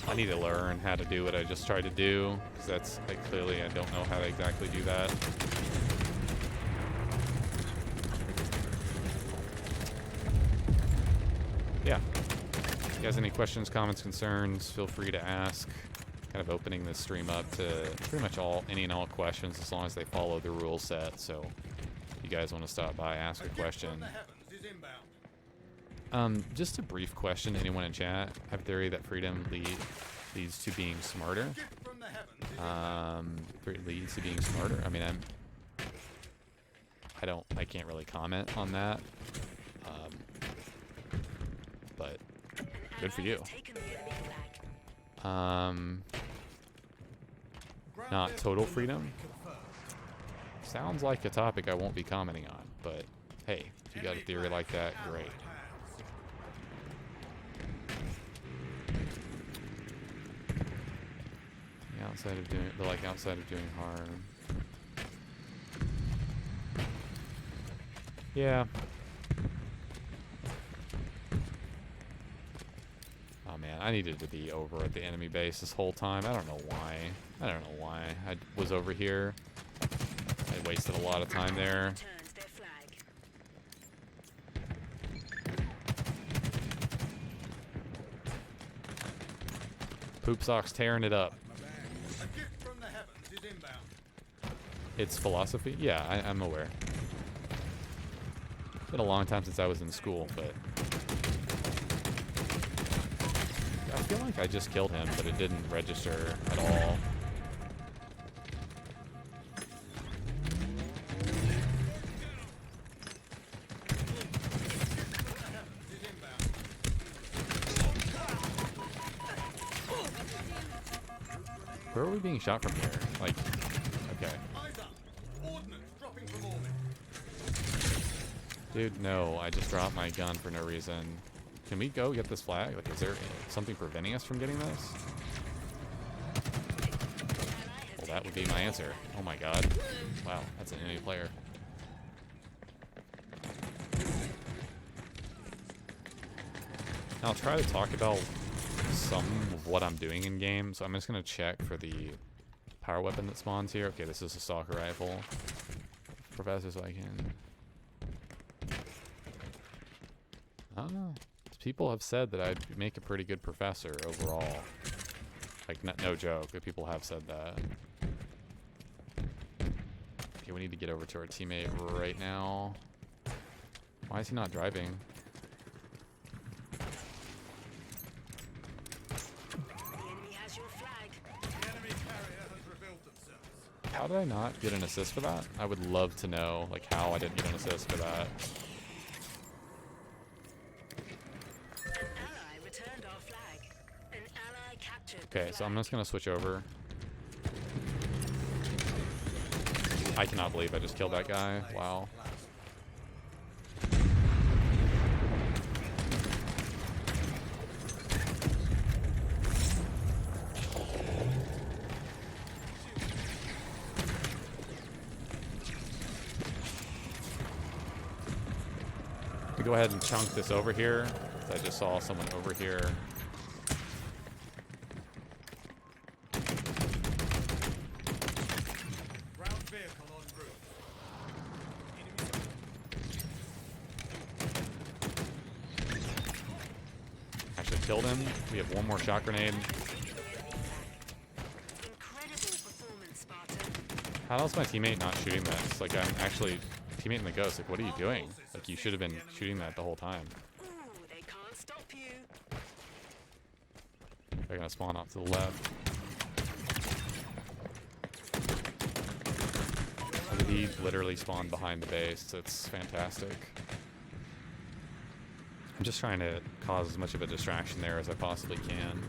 I need to learn how to do what I just tried to do, because that's, like, clearly I don't know how to exactly do that. Yeah. If you guys have any questions, comments, concerns, feel free to ask. Kind of opening this stream up to pretty much any and all questions, as long as they follow the rule set. So if you guys want to stop by, ask a question. Just a brief question to anyone in chat. I have a theory that freedom leads to being smarter. Leads to being smarter. I mean, I can't really comment on that. But good for you. Not total freedom. Sounds like a topic I won't be commenting on, but hey, if you got a theory like that, great. Outside of doing harm. Yeah. Oh man, I needed to be over at the enemy base this whole time. I don't know why. I was over here. I wasted a lot of time there. Poop Sock's tearing it up. My bag. A gift from the heavens is inbound. It's philosophy? Yeah, I'm aware. It's been a long time since I was in school, but... I feel like I just killed him, but it didn't register at all. Where are we being shot from here? Like, okay. Eyes up. Ordnance dropping from orbit. Dude, no, I just dropped my gun for no reason. Can we go get this flag? Like, is there something preventing us from getting this? Well, that would be my answer. Oh my god. Wow, that's an enemy player. I'll try to talk about some of what I'm doing in game. So I'm just going to check for the power weapon that spawns here. Okay, this is a stalker rifle. Professor, so I can... I don't know. People have said that I'd make a pretty good professor overall. Like, no joke, but people have said that. Okay, we need to get over to our teammate right now. Why is he not driving? How did I not get an assist for that? I would love to know, like, how I didn't get an assist for that. Okay, so I'm just gonna switch over. I cannot believe I just killed that guy. Wow. Go ahead and chunk this over here. I just saw someone over here. Ground vehicle en route. Actually killed him. We have one more shot grenade. How else is my teammate not shooting this? Like, I'm actually teammate in the ghost. Like, what are you doing? Like, you should have been shooting that the whole time. They can't stop you. They're gonna spawn off to the left. He literally spawned behind the base. It's fantastic. I'm just trying to cause as much of a distraction there as I possibly can.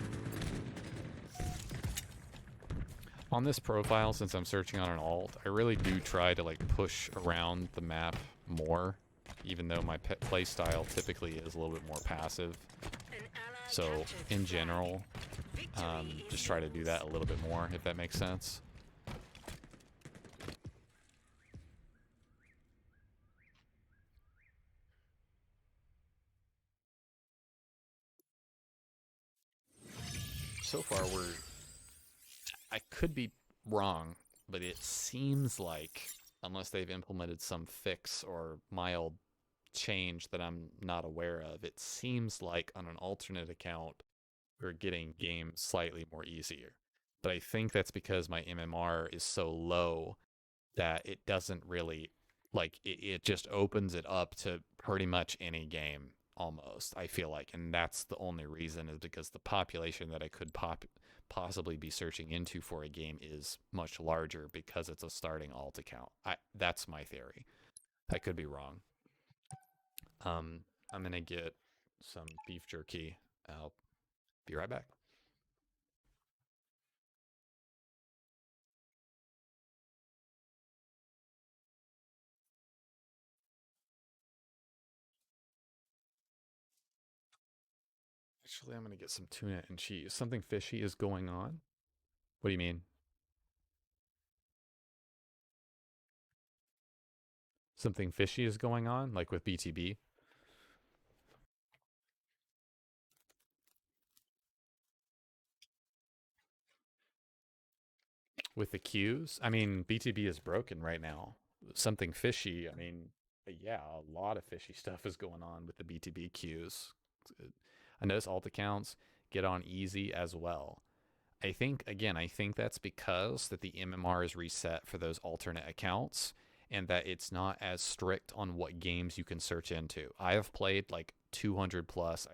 On this profile, since I'm searching on an alt, I really do try to like push around the map more, even though my play style typically is a little bit more passive. So in general, just try to do that a little bit more, if that makes sense. So far, I could be wrong, but it seems like, unless they've implemented some fix or mild change that I'm not aware of, it seems like on an alternate account, we're getting games slightly more easier. But I think that's because my MMR is so low that it doesn't really, like, it just opens it up to pretty much any game, almost, I feel like. And that's the only reason, is because the population that I could possibly be searching into for a game is much larger because it's a starting alt account. That's my theory. I could be wrong. I'm gonna get some beef jerky. I'll be right back. Actually, I'm gonna get some tuna and cheese. Something fishy is going on. What do you mean? Something fishy is going on, like with BTB? With the queues? I mean, BTB is broken right now. Something fishy, I mean, yeah, a lot of fishy stuff is going on with the BTB queues. I notice alt accounts get on easy as well. I think again, I think that's because that the MMR is reset for those alternate accounts, and that it's not as strict on what games you can search into. I have played like 200 plus.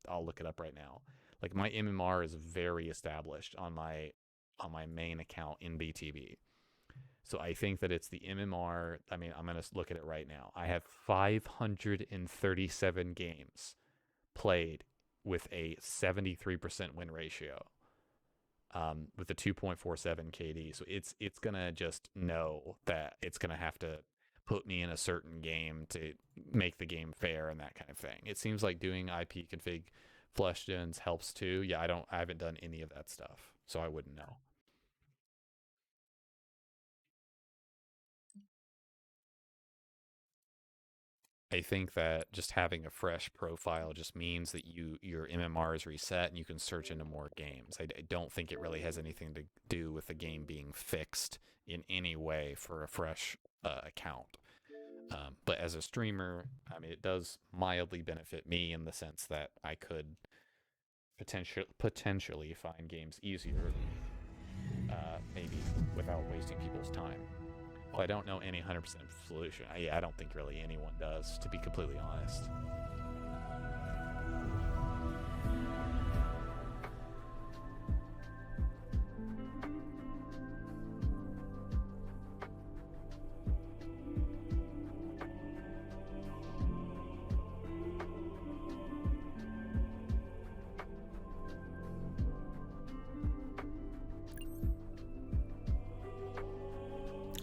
I'll look it up right now. Like my MMR is very established on my main account in BTB. So I think that it's the MMR. I mean, I'm gonna look at it right now. I have 537 games played with a 73% win ratio, with a 2.47 KD. So it's gonna just know that it's gonna have to put me in a certain game to make the game fair and that kind of thing. It seems like doing IP config flush gens helps too. Yeah, I haven't done any of that stuff, so I wouldn't know. I think that just having a fresh profile just means that your MMR is reset and you can search into more games. I don't think it really has anything to do with the game being fixed in any way for a fresh account. But as a streamer, I mean, it does mildly benefit me in the sense that I could potentially find games easier, maybe without wasting people's time. Well, I don't know any 100% solution. I don't think really anyone does, to be completely honest.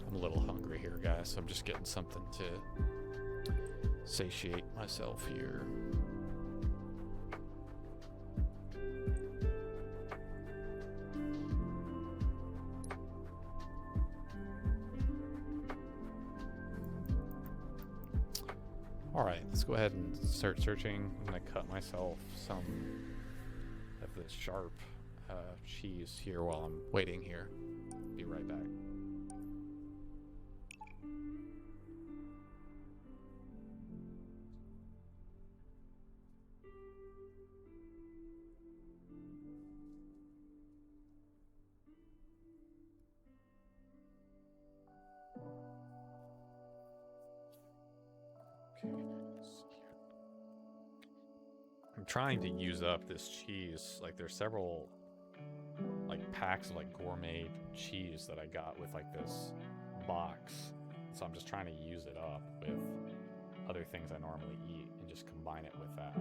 I'm a little hungry here, guys, so I'm just getting something to satiate myself here. All right, let's go ahead and start searching. I'm gonna cut myself some of this sharp cheese here while I'm waiting here. Be right back. I'm trying to use up this cheese. Like, there's several like packs of like gourmet cheese that I got with like this box, so I'm just trying to use it up with other things I normally eat and just combine it with that.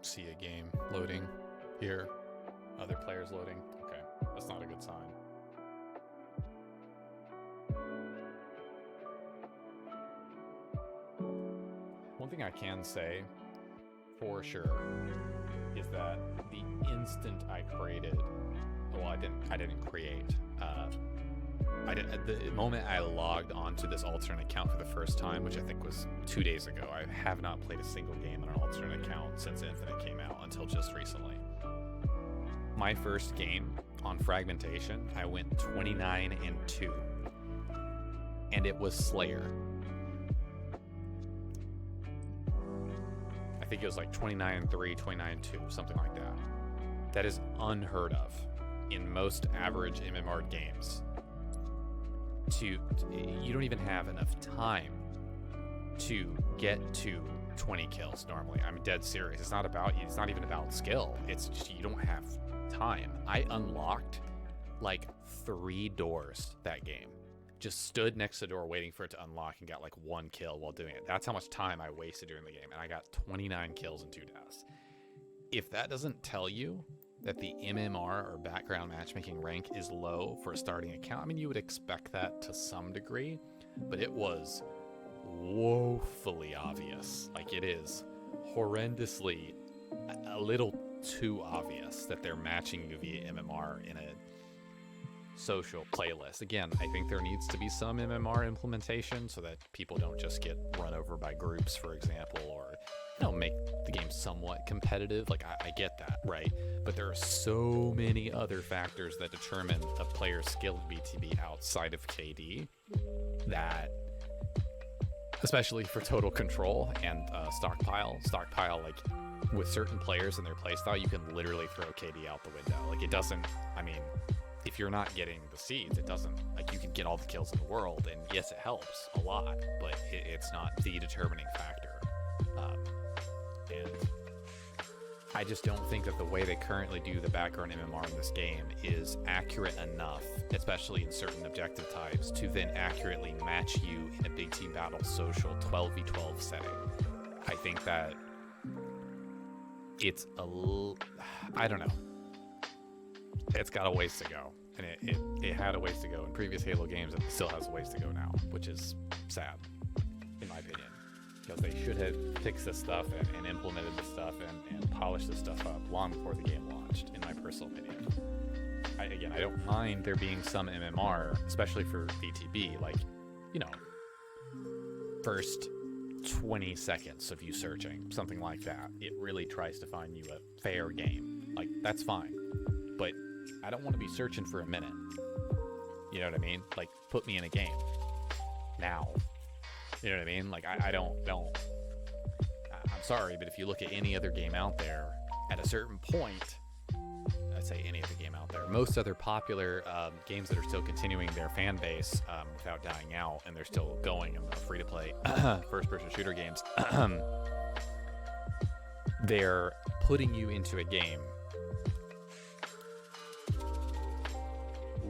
See a game loading here. Other players loading. Okay, that's not a good sign. One thing I can say for sure is that the instant I created, well, I didn't create. At the moment I logged onto this alternate account for the first time, which I think was 2 days ago. I have not played a single game on an alternate account since Infinite came out until just recently. My first game on fragmentation, I went 29-2, and it was Slayer. I think it was like 29-3, 29-2, something like that. That is unheard of in most average MMR games. You don't even have enough time to get to 20 kills normally. I'm dead serious. It's not even about skill. It's just you don't have time. I unlocked like 3 doors that game. Just stood next to the door waiting for it to unlock and got like 1 kill while doing it. That's how much time I wasted during the game, and I got 29 kills and 2 deaths. If that doesn't tell you that the MMR or background matchmaking rank is low for a starting account. I mean, you would expect that to some degree, but it was woefully obvious. Like, it is horrendously a little too obvious that they're matching you via MMR in a social playlist. Again, I think there needs to be some MMR implementation so that people don't just get run over by groups, for example, or, you know, make the game somewhat competitive. Like, I get that, right? But there are so many other factors that determine a player's skill in BTB outside of KD that, especially for total control and stockpile, like, with certain players and their playstyle, you can literally throw KD out the window. Like, it doesn't, I mean, if you're not getting the seeds, it doesn't, like, you can get all the kills in the world, and yes, it helps a lot, but it's not the determining factor. And I just don't think that the way they currently do the background MMR in this game is accurate enough, especially in certain objective types, to then accurately match you in a big team battle social 12v12 setting. I think that it's I don't know. It's got a ways to go, and it had a ways to go in previous Halo games, and it still has a ways to go now, which is sad, in my opinion, because they should have fixed this stuff and implemented this stuff and polished this stuff up long before the game launched, in my personal opinion. I don't mind there being some MMR, especially for BTB, like, you know, first 20 seconds of you searching, something like that. It really tries to find you a fair game. Like, that's fine. But I don't want to be searching for a minute. You know what I mean? Like, put me in a game. Now. You know what I mean? Like, I don't. I'm sorry, but if you look at any other game out there, at a certain point, I'd say any other game out there, most other popular games that are still continuing their fan base without dying out, and they're still going and free-to-play first-person shooter games, they're putting you into a game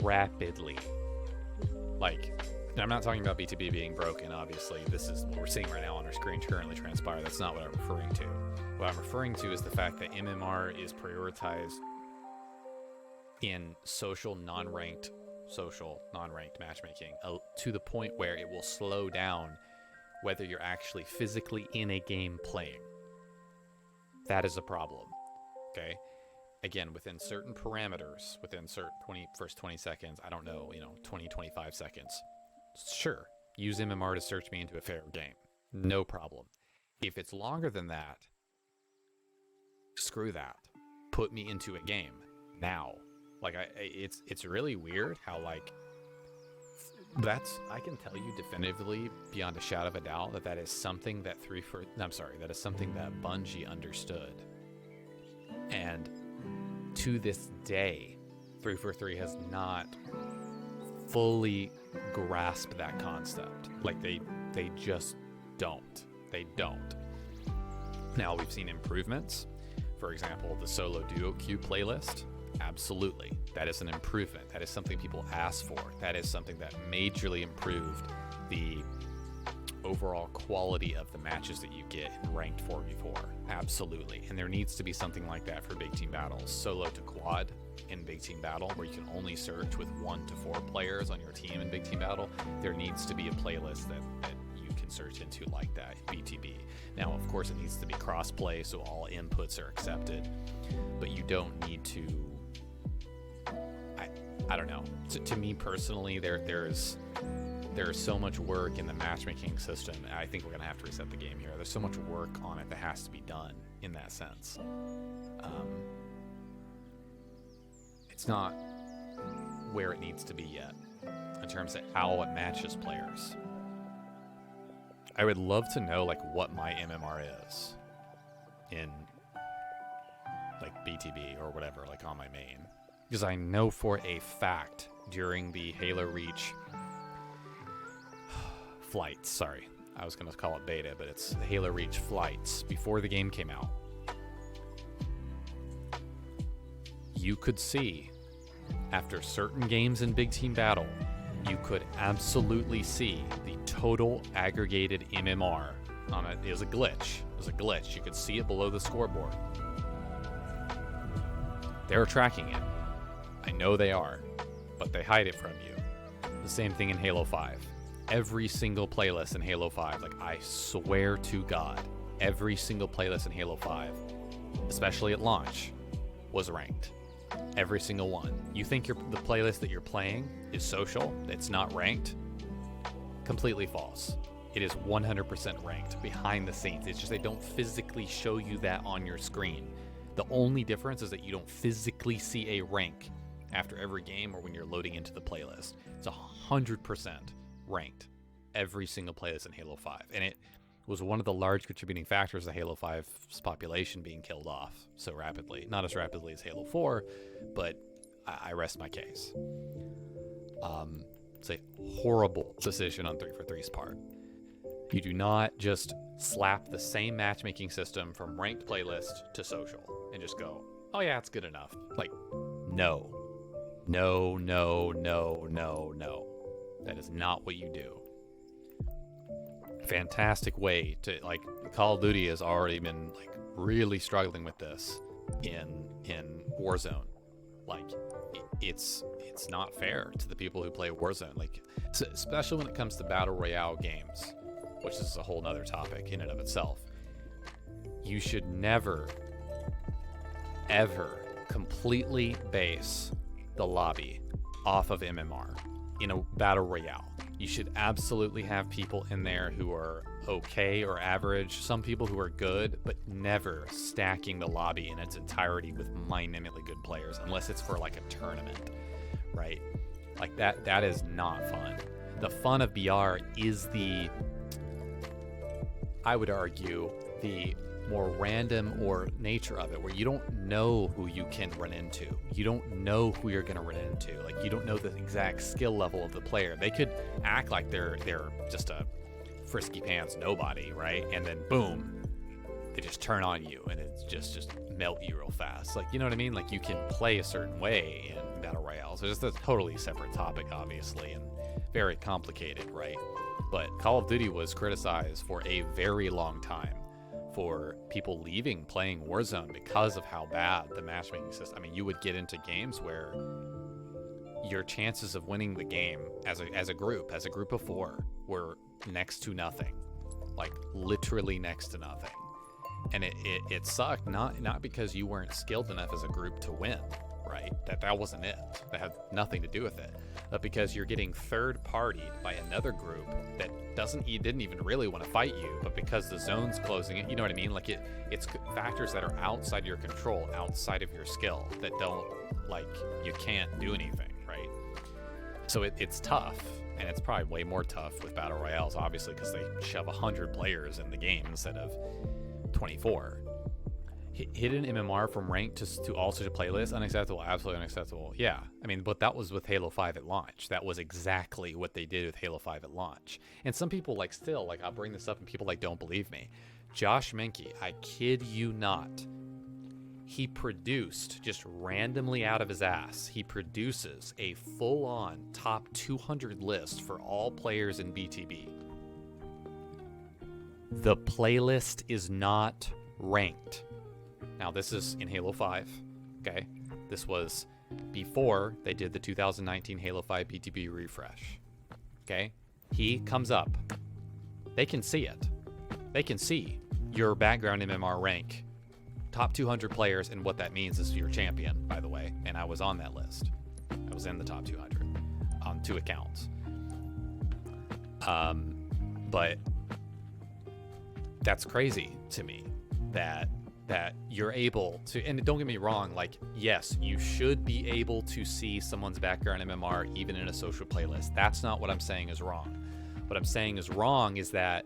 rapidly. Like, and I'm not talking about BTB being broken, obviously. This is what we're seeing right now on our screen currently transpire. That's not what I'm referring to. What I'm referring to is the fact that MMR is prioritized in social non-ranked matchmaking to the point where it will slow down whether you're actually physically in a game playing. That is a problem. Okay? Again, within certain parameters, within certain first 20 seconds, I don't know, 20, 25 seconds. Sure, use MMR to search me into a fair game. No problem. If it's longer than that, screw that. Put me into a game now. Like, it's really weird how, like, I can tell you definitively beyond a shadow of a doubt that is something that that is something that Bungie understood. And to this day, 343 has not fully grasped that concept. Like, they just don't. They don't. Now, we've seen improvements. For example, the solo duo queue playlist. Absolutely. That is an improvement. That is something people ask for. That is something that majorly improved the overall quality of the matches that you get in ranked 4v4. Absolutely. And there needs to be something like that for big team battles. Solo to quad in big team battle, where you can only search with 1 to 4 players on your team in big team battle. There needs to be a playlist that you can search into like that in BTB. Now, of course, it needs to be cross-play, so all inputs are accepted. But you don't need to... I don't know. To me personally, there's so much work in the matchmaking system. I think we're going to have to reset the game here. There's so much work on it that has to be done in that sense. It's not where it needs to be yet in terms of how it matches players. I would love to know, like, what my MMR is in, like, BTB or whatever, like, on my main. Because I know for a fact during the Halo Reach flights, sorry, I was going to call it beta, but it's the Halo Reach flights before the game came out. You could see, after certain games in big team battle, you could absolutely see the total aggregated MMR on it. It was a glitch. You could see it below the scoreboard. They're tracking it. I know they are, but they hide it from you. The same thing in Halo 5. Every single playlist in Halo 5, like I swear to God, every single playlist in Halo 5, especially at launch, was ranked. Every single one. You think the playlist that you're playing is social, it's not ranked? Completely false. It is 100% ranked behind the scenes. It's just they don't physically show you that on your screen. The only difference is that you don't physically see a rank after every game or when you're loading into the playlist. It's 100% ranked. Every single playlist in Halo 5. And it was one of the large contributing factors of Halo 5's population being killed off so rapidly. Not as rapidly as Halo 4, but I rest my case. It's a horrible decision on 343's part. You do not just slap the same matchmaking system from ranked playlist to social and just go, oh yeah, it's good enough. Like, no. No, no, no, no, no. That is not what you do. Fantastic way to, like, Call of Duty has already been, like, really struggling with this in Warzone. Like, it's not fair to the people who play Warzone. Like, especially when it comes to Battle Royale games, which is a whole nother topic in and of itself. You should never, ever completely base the lobby off of MMR in a Battle Royale. You should absolutely have people in there who are okay or average, some people who are good, but never stacking the lobby in its entirety with mind-numbingly good players, unless it's for like a tournament, right? Like that is not fun. The fun of BR is I would argue, the more random or nature of it, where you don't know who you can run into. You don't know who you're going to run into. Like, you don't know the exact skill level of the player. They could act like they're just a frisky pants nobody, right? And then boom, they just turn on you and it's just melt you real fast. Like, you know what I mean? Like, you can play a certain way in Battle Royale. So just a totally separate topic, obviously, and very complicated, right? But Call of Duty was criticized for a very long time for people leaving playing Warzone because of how bad the matchmaking system. I mean, you would get into games where your chances of winning the game as a group of 4 were next to nothing, like literally next to nothing. And it sucked, not because you weren't skilled enough as a group to win, right? That wasn't it. That had nothing to do with it. But because you're getting third-partied by another group that didn't even really want to fight you, but because the zone's closing it, you know what I mean? Like, it's factors that are outside your control, outside of your skill, that don't, like, you can't do anything, right? So it's tough, and it's probably way more tough with Battle Royales, obviously, because they shove 100 players in the game instead of 24. Hidden MMR from ranked to all such a playlist, unacceptable, absolutely unacceptable. Yeah, I mean, but that was with Halo 5 at launch. That was exactly what they did with Halo 5 at launch. And some people, like, still, like, I'll bring this up and people, like, don't believe me. Josh Menke, I kid you not, he produced, just randomly out of his ass, he produces a full-on top 200 list for all players in BTB. The playlist is not ranked. Now, this is in Halo 5, okay? This was before they did the 2019 Halo 5 BTB refresh, okay? He comes up. They can see it. They can see your background MMR rank, top 200 players, and what that means is your champion, by the way. And I was on that list. I was in the top 200 on 2 accounts. But that's crazy to me that you're able to, and don't get me wrong, like, yes, you should be able to see someone's background MMR even in a social playlist. That's not what I'm saying is wrong. What I'm saying is wrong is that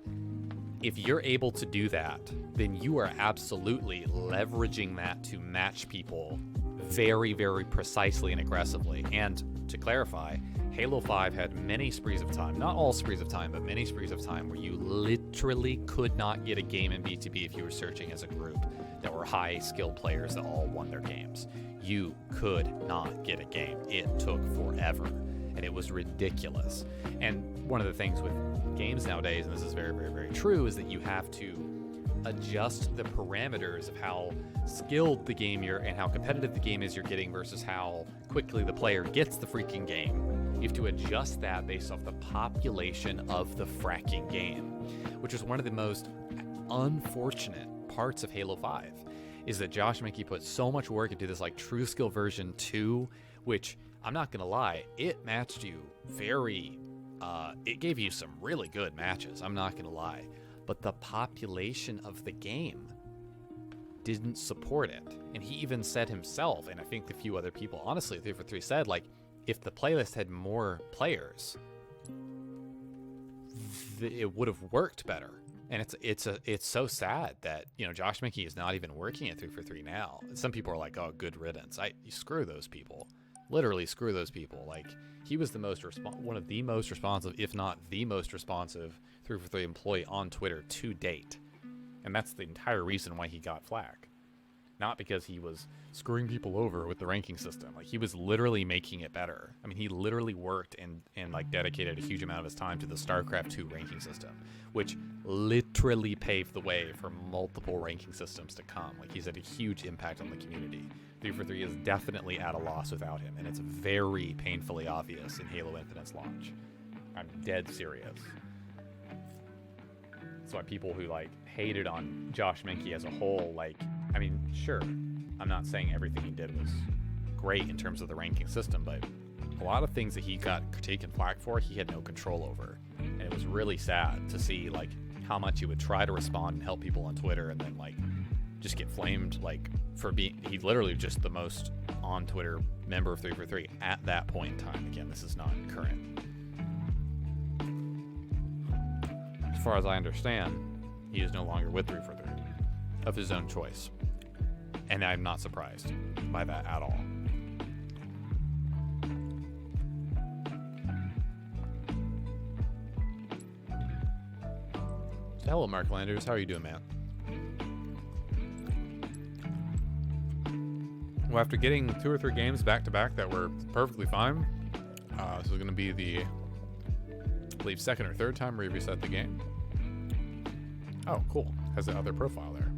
if you're able to do that, then you are absolutely leveraging that to match people very, very precisely and aggressively. And to clarify, Halo 5 had many sprees of time, not all sprees of time, but many sprees of time where you literally could not get a game in BTB if you were searching as a group that were high-skilled players that all won their games. You could not get a game. It took forever, and it was ridiculous. And one of the things with games nowadays, and this is very, very, very true, is that you have to adjust the parameters of how skilled the game you're and how competitive the game is you're getting versus how quickly the player gets the freaking game. You have to adjust that based off the population of the fracking game, which is one of the most unfortunate parts of Halo 5, is that Josh Menke put so much work into this like True Skill version 2, which I'm not gonna lie, it matched you very, it gave you some really good matches, I'm not gonna lie, but the population of the game didn't support it. And he even said himself, and I think a few other people, honestly, 343 said, like, if the playlist had more players, it would have worked better. And it's so sad that, you know, Josh Menke is not even working at 343 now. Some people are like, oh, good riddance. You screw those people. Literally screw those people. Like, he was the one of the most responsive, if not the most responsive 343 employee on Twitter to date. And that's the entire reason why he got flack. Not because he was screwing people over with the ranking system. Like, he was literally making it better. I mean, he literally worked and like dedicated a huge amount of his time to the StarCraft 2 ranking system, which literally paved the way for multiple ranking systems to come. Like, he's had a huge impact on the community. 343 is definitely at a loss without him, and it's very painfully obvious in Halo Infinite's launch. I'm dead serious. That's why people who like hated on Josh Menke as a whole, like, I mean, sure, I'm not saying everything he did was great in terms of the ranking system, but a lot of things that he got critique and flack for, he had no control over. And it was really sad to see like how much he would try to respond and help people on Twitter and then like just get flamed like for being, he literally just the most on Twitter member of 343 at that point in time. Again, this is not current. As far as I understand, he is no longer with 343 of his own choice. And I'm not surprised by that at all. So hello, Mark Landers. How are you doing, man? Well, after getting 2 or 3 games back to back that were perfectly fine, this is going to be the, I believe, second or third time we reset the game. Oh, cool. Has the other profile there.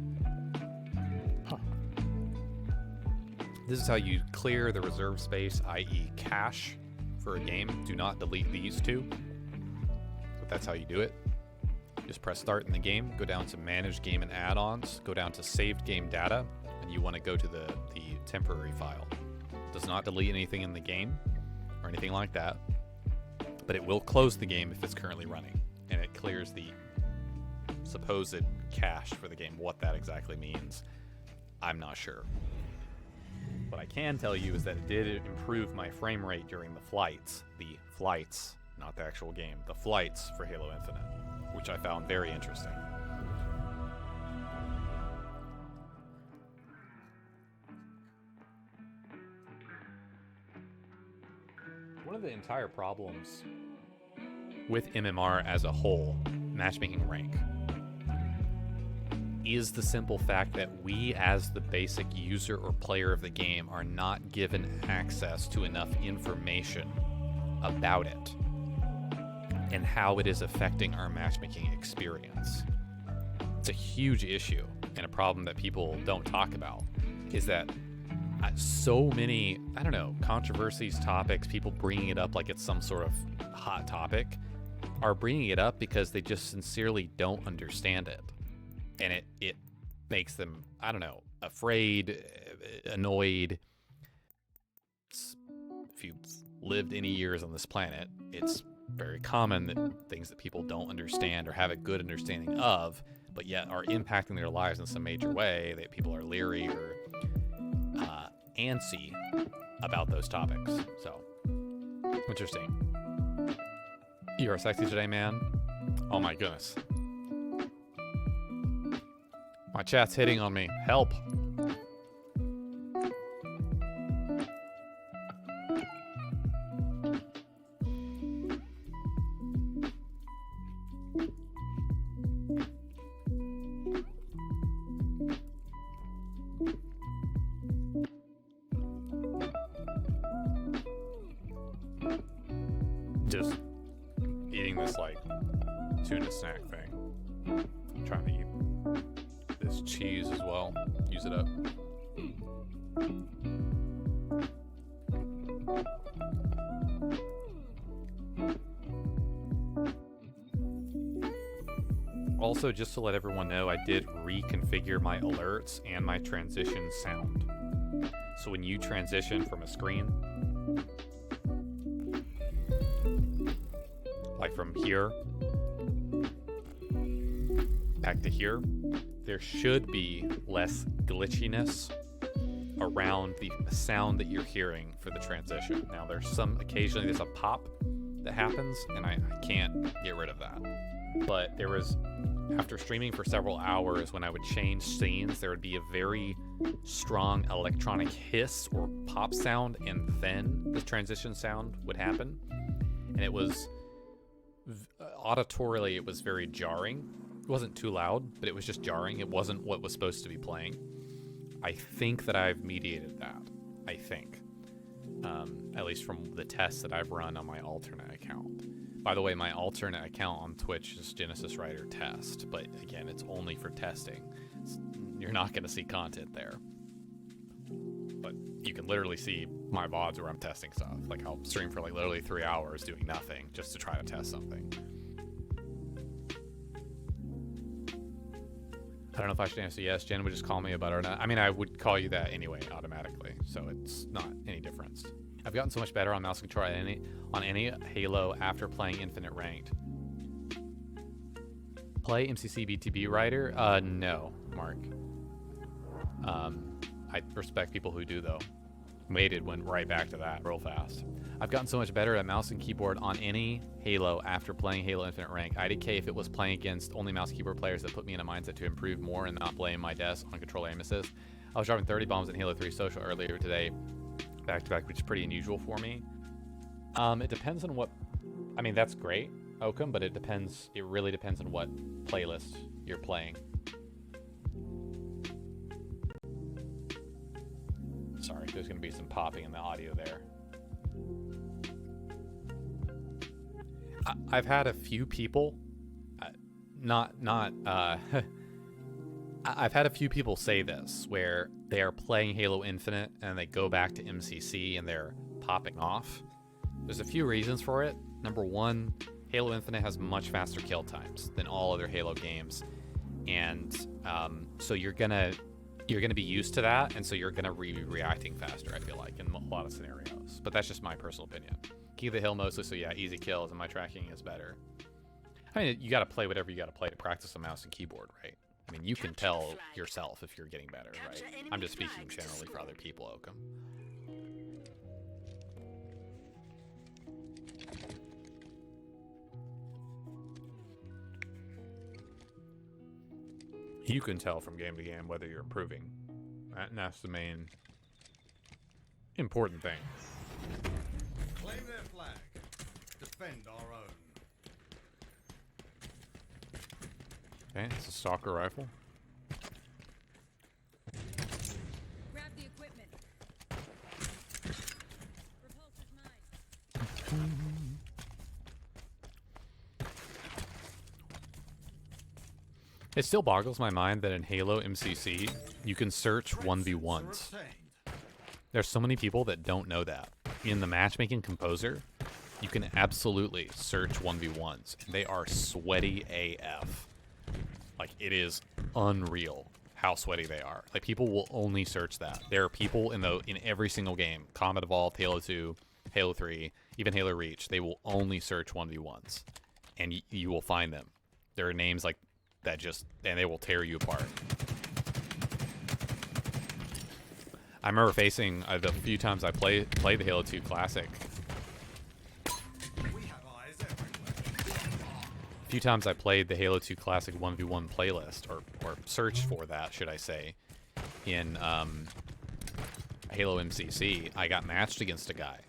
Huh. This is how you clear the reserve space, i.e. cache, for a game. Do not delete these two. But that's how you do it. Just press start in the game, go down to manage game and add-ons, go down to saved game data, and you want to go to the temporary file. It does not delete anything in the game or anything like that, but it will close the game if it's currently running, and it clears the supposed cache for the game. What that exactly means, I'm not sure. What I can tell you is that it did improve my frame rate during the flights, not the actual game, the flights for Halo Infinite, which I found very interesting. One of the entire problems with MMR as a whole, matchmaking rank, is the simple fact that we as the basic user or player of the game are not given access to enough information about it and how it is affecting our matchmaking experience. It's a huge issue and a problem that people don't talk about, is that so many, I don't know, controversies, topics, people bringing it up like it's some sort of hot topic, are bringing it up because they just sincerely don't understand it. And it makes them, I don't know, afraid, annoyed. If you've lived any years on this planet, it's very common that things that people don't understand or have a good understanding of, but yet are impacting their lives in some major way, that people are leery or antsy about those topics. So, interesting. You are sexy today, man. Oh my goodness. My chat's hitting on me. Help. Just eating this like tuna snack thing. I'm trying to eat cheese as well. Use it up. Also, just to let everyone know, I did reconfigure my alerts and my transition sound. So when you transition from a screen, like from here back to here, there should be less glitchiness around the sound that you're hearing for the transition. Now occasionally there's a pop that happens, and I can't get rid of that. But there was, after streaming for several hours, when I would change scenes, there would be a very strong electronic hiss or pop sound, and then the transition sound would happen. And it was, auditorily, it was very jarring. It wasn't too loud, but it was just jarring. It wasn't what was supposed to be playing. I think that I've mediated that. I think. At least from the tests that I've run on my alternate account. By the way, my alternate account on Twitch is Genesis Writer Test, but again, it's only for testing. You're not going to see content there. But you can literally see my VODs where I'm testing stuff. Like, I'll stream for like literally 3 hours doing nothing just to try to test something. I don't know if I should answer yes. Jen would just call me about it or not. I mean, I would call you that anyway, automatically, so it's not any difference. I've gotten so much better on mouse control on any Halo after playing Infinite Ranked. Play MCC BTB Writer? No, Mark. I respect people who do, though. Went right back to that real fast. I've gotten so much better at mouse and keyboard on any Halo after playing Halo Infinite Rank. IDK if it was playing against only mouse keyboard players that put me in a mindset to improve more and not blame my desk on controller aim assist. I was dropping 30 bombs in Halo 3 Social earlier today, back to back, which is pretty unusual for me. It depends on what, I mean, that's great, Oakham, but it really depends on what playlist you're playing. Sorry, there's going to be some popping in the audio there. I've had a few people, I've had a few people say this, where they are playing Halo Infinite and they go back to MCC and they're popping off. There's a few reasons for it. Number one, Halo Infinite has much faster kill times than all other Halo games, and so you're gonna be used to that, and so you're gonna be reacting faster, I feel like, in a lot of scenarios. But that's just my personal opinion. Keep the hill mostly, so yeah, easy kills, and my tracking is better. I mean, you gotta play whatever you gotta play to practice a mouse and keyboard, right? I mean, you can tell yourself if you're getting better, right? I'm just speaking generally for other people, Oakham. You can tell from game to game whether you're improving. And that's the main important thing. Claim their flag. Defend our own. Okay, it's a stalker rifle. Grab the equipment. Repulsor's mine. It still boggles my mind that in Halo MCC, you can search 1v1s. There's so many people that don't know that. In the matchmaking composer, you can absolutely search 1v1s. And they are sweaty AF. Like, it is unreal how sweaty they are. Like, people will only search that. There are people in every single game, Combat Evolved, Halo 2, Halo 3, even Halo Reach, they will only search 1v1s. And you will find them. There are names like that and they will tear you apart. I remember facing the few times I played the Halo 2 Classic. We have eyes everywhere. A few times I played the Halo 2 Classic 1v1 playlist, or searched for that, should I say, in Halo MCC. I got matched against a guy.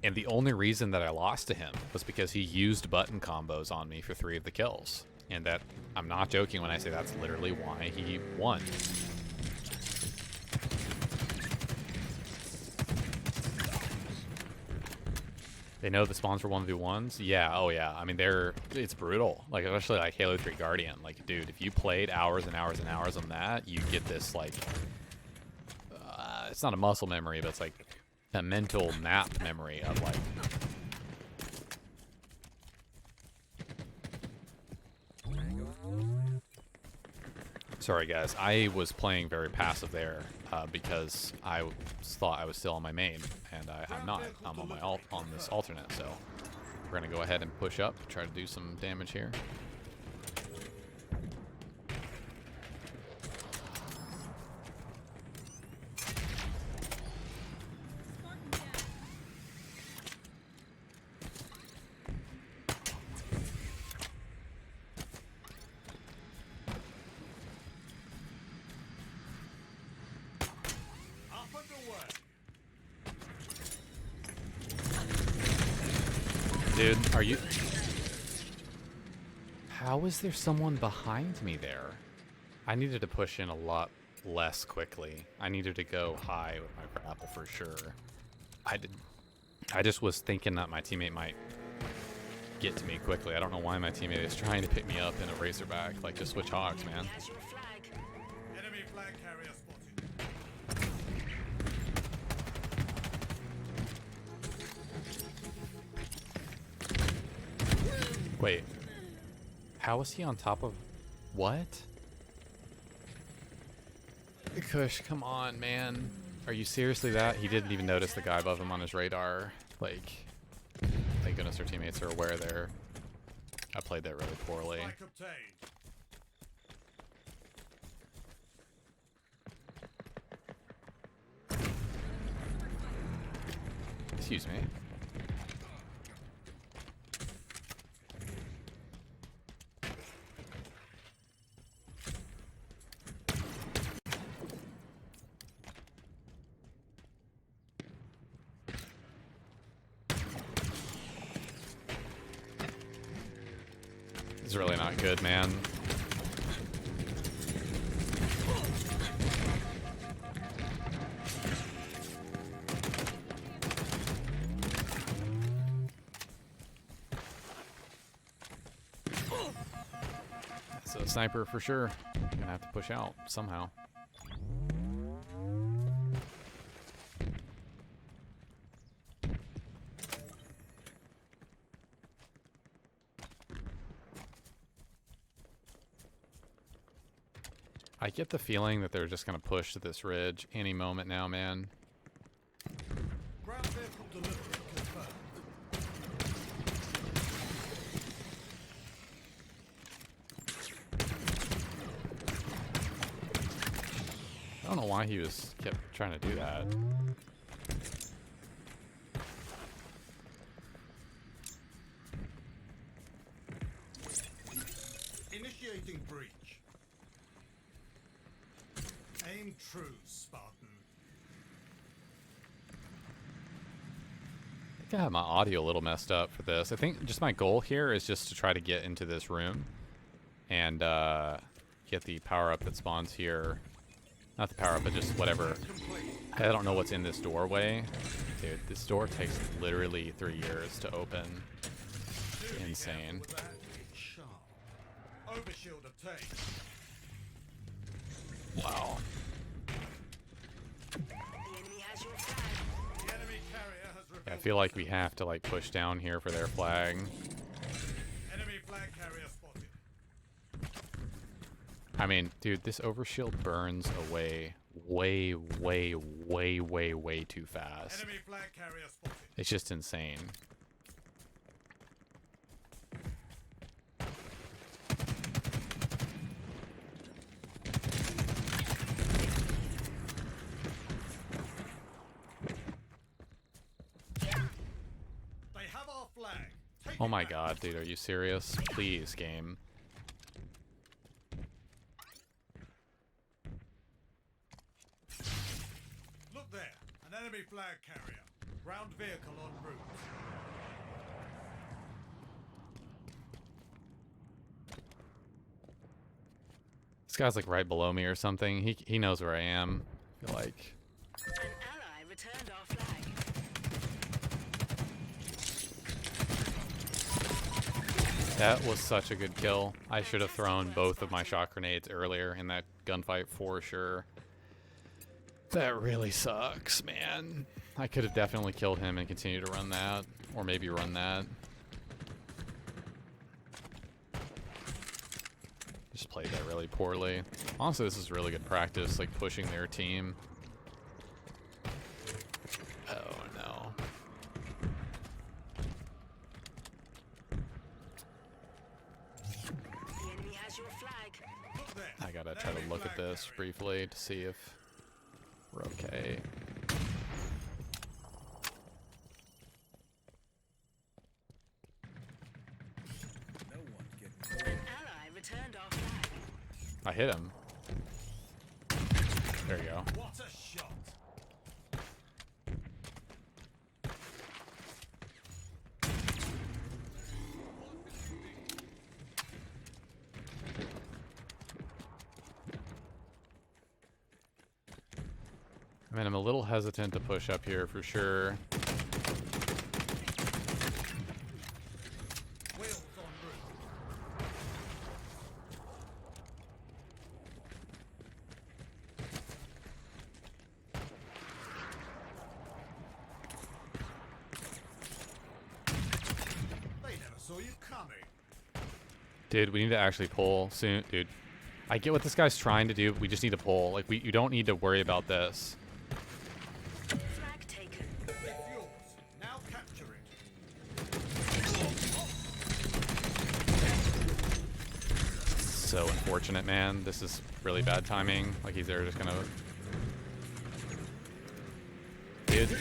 And the only reason that I lost to him was because he used button combos on me for 3 of the kills. And that, I'm not joking when I say that's literally why he won. They know the spawns for 1v1s? Yeah, oh yeah. I mean, it's brutal. Like, especially like Halo 3 Guardian. Like, dude, if you played hours and hours and hours on that, you get this, like, it's not a muscle memory, but it's like a mental map memory of, like, sorry guys, I was playing very passive there because I thought I was still on my main, and I'm not. I'm on my on this alternate, so we're gonna go ahead and push up, try to do some damage here. Up and away. Dude, are you... How is there someone behind me there? I needed to push in a lot less quickly. I needed to go high with my grapple for sure. I just was thinking that my teammate might get to me quickly. I don't know why my teammate is trying to pick me up in a Razorback. Like, just switch hogs, man. Has your flag. Enemy flag carrier spotted. Wait. How is he on top of... What? Kush, come on, man. Are you seriously that? He didn't even notice the guy above him on his radar. Like, thank goodness our teammates are aware there. I played that really poorly. Strike obtained. Excuse me. This is really not good, man. That's a sniper for sure. Gonna have to push out somehow. I get the feeling that they're just gonna push to this ridge any moment now, man. Ground vehicle delivery confirmed. I don't know why he kept trying to do that. Initiating breach. Aim true, Spartan. I think I have my audio a little messed up for this. I think just my goal here is just to try to get into this room and get the power-up that spawns here. Not the power-up, but just whatever. I don't know what's in this doorway. Dude, this door takes literally 3 years to open. Insane. With that, it's sharp. Overshield obtained. Wow. The enemy has your flag. The enemy carrier has revealed. Yeah, I feel like we have to like push down here for their flag. Enemy flag carrier spotted. I mean, dude, this overshield burns away way, way, way, way, way too fast. Enemy flag carrier spotted. It's just insane. They have our flag. Take Oh it my back. god, dude, are you serious? Please, game. Look there, an enemy flag carrier. Ground vehicle en route. This guy's like right below me or something. He knows where I am. I feel like. An ally returned our flag. That was such a good kill. I should have thrown both of my shock grenades earlier in that gunfight for sure. That really sucks, man. I could have definitely killed him and continued to run that. Or maybe run that. Just played that really poorly. Honestly, this is really good practice, like pushing their team. Oh no. The enemy has your flag. Look there. I gotta try to look at this briefly to see if we're okay. No one's getting An ally returned our flag. I hit him. There you go. What a shot! I mean, I'm a little hesitant to push up here for sure. Wheels en route. They never saw you coming. Dude, we need to actually pull soon. Dude, I get what this guy's trying to do. We just need to pull. Like, you don't need to worry about this. Flag taken. It's yours. Now capture it. So unfortunate, man. This is really bad timing. Like, he's there just gonna... Dude,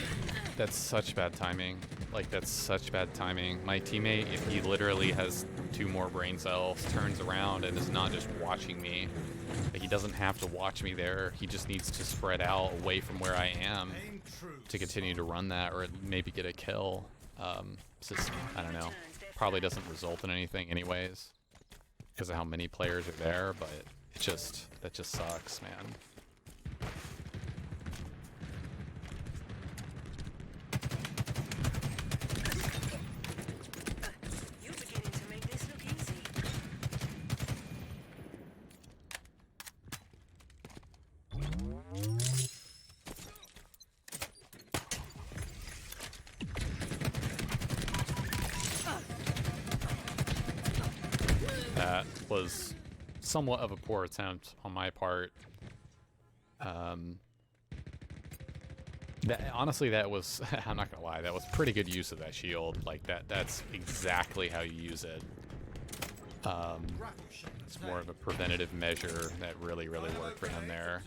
that's such bad timing. Like, that's such bad timing. My teammate, if he literally has 2 more brain cells, turns around and is not just watching me. Like, he doesn't have to watch me there. He just needs to spread out away from where I am Aim true. to continue to run that, or maybe get a kill. It's just, I don't know. Probably doesn't result in anything anyways, because of how many players are there, but it just, that just sucks, man. You're beginning to make this look easy. That was somewhat of a poor attempt on my part. Honestly, that was, I'm not gonna lie, that was pretty good use of that shield. Like, that's exactly how you use it. Grapple shot. It's more of a preventative measure that really worked for him there.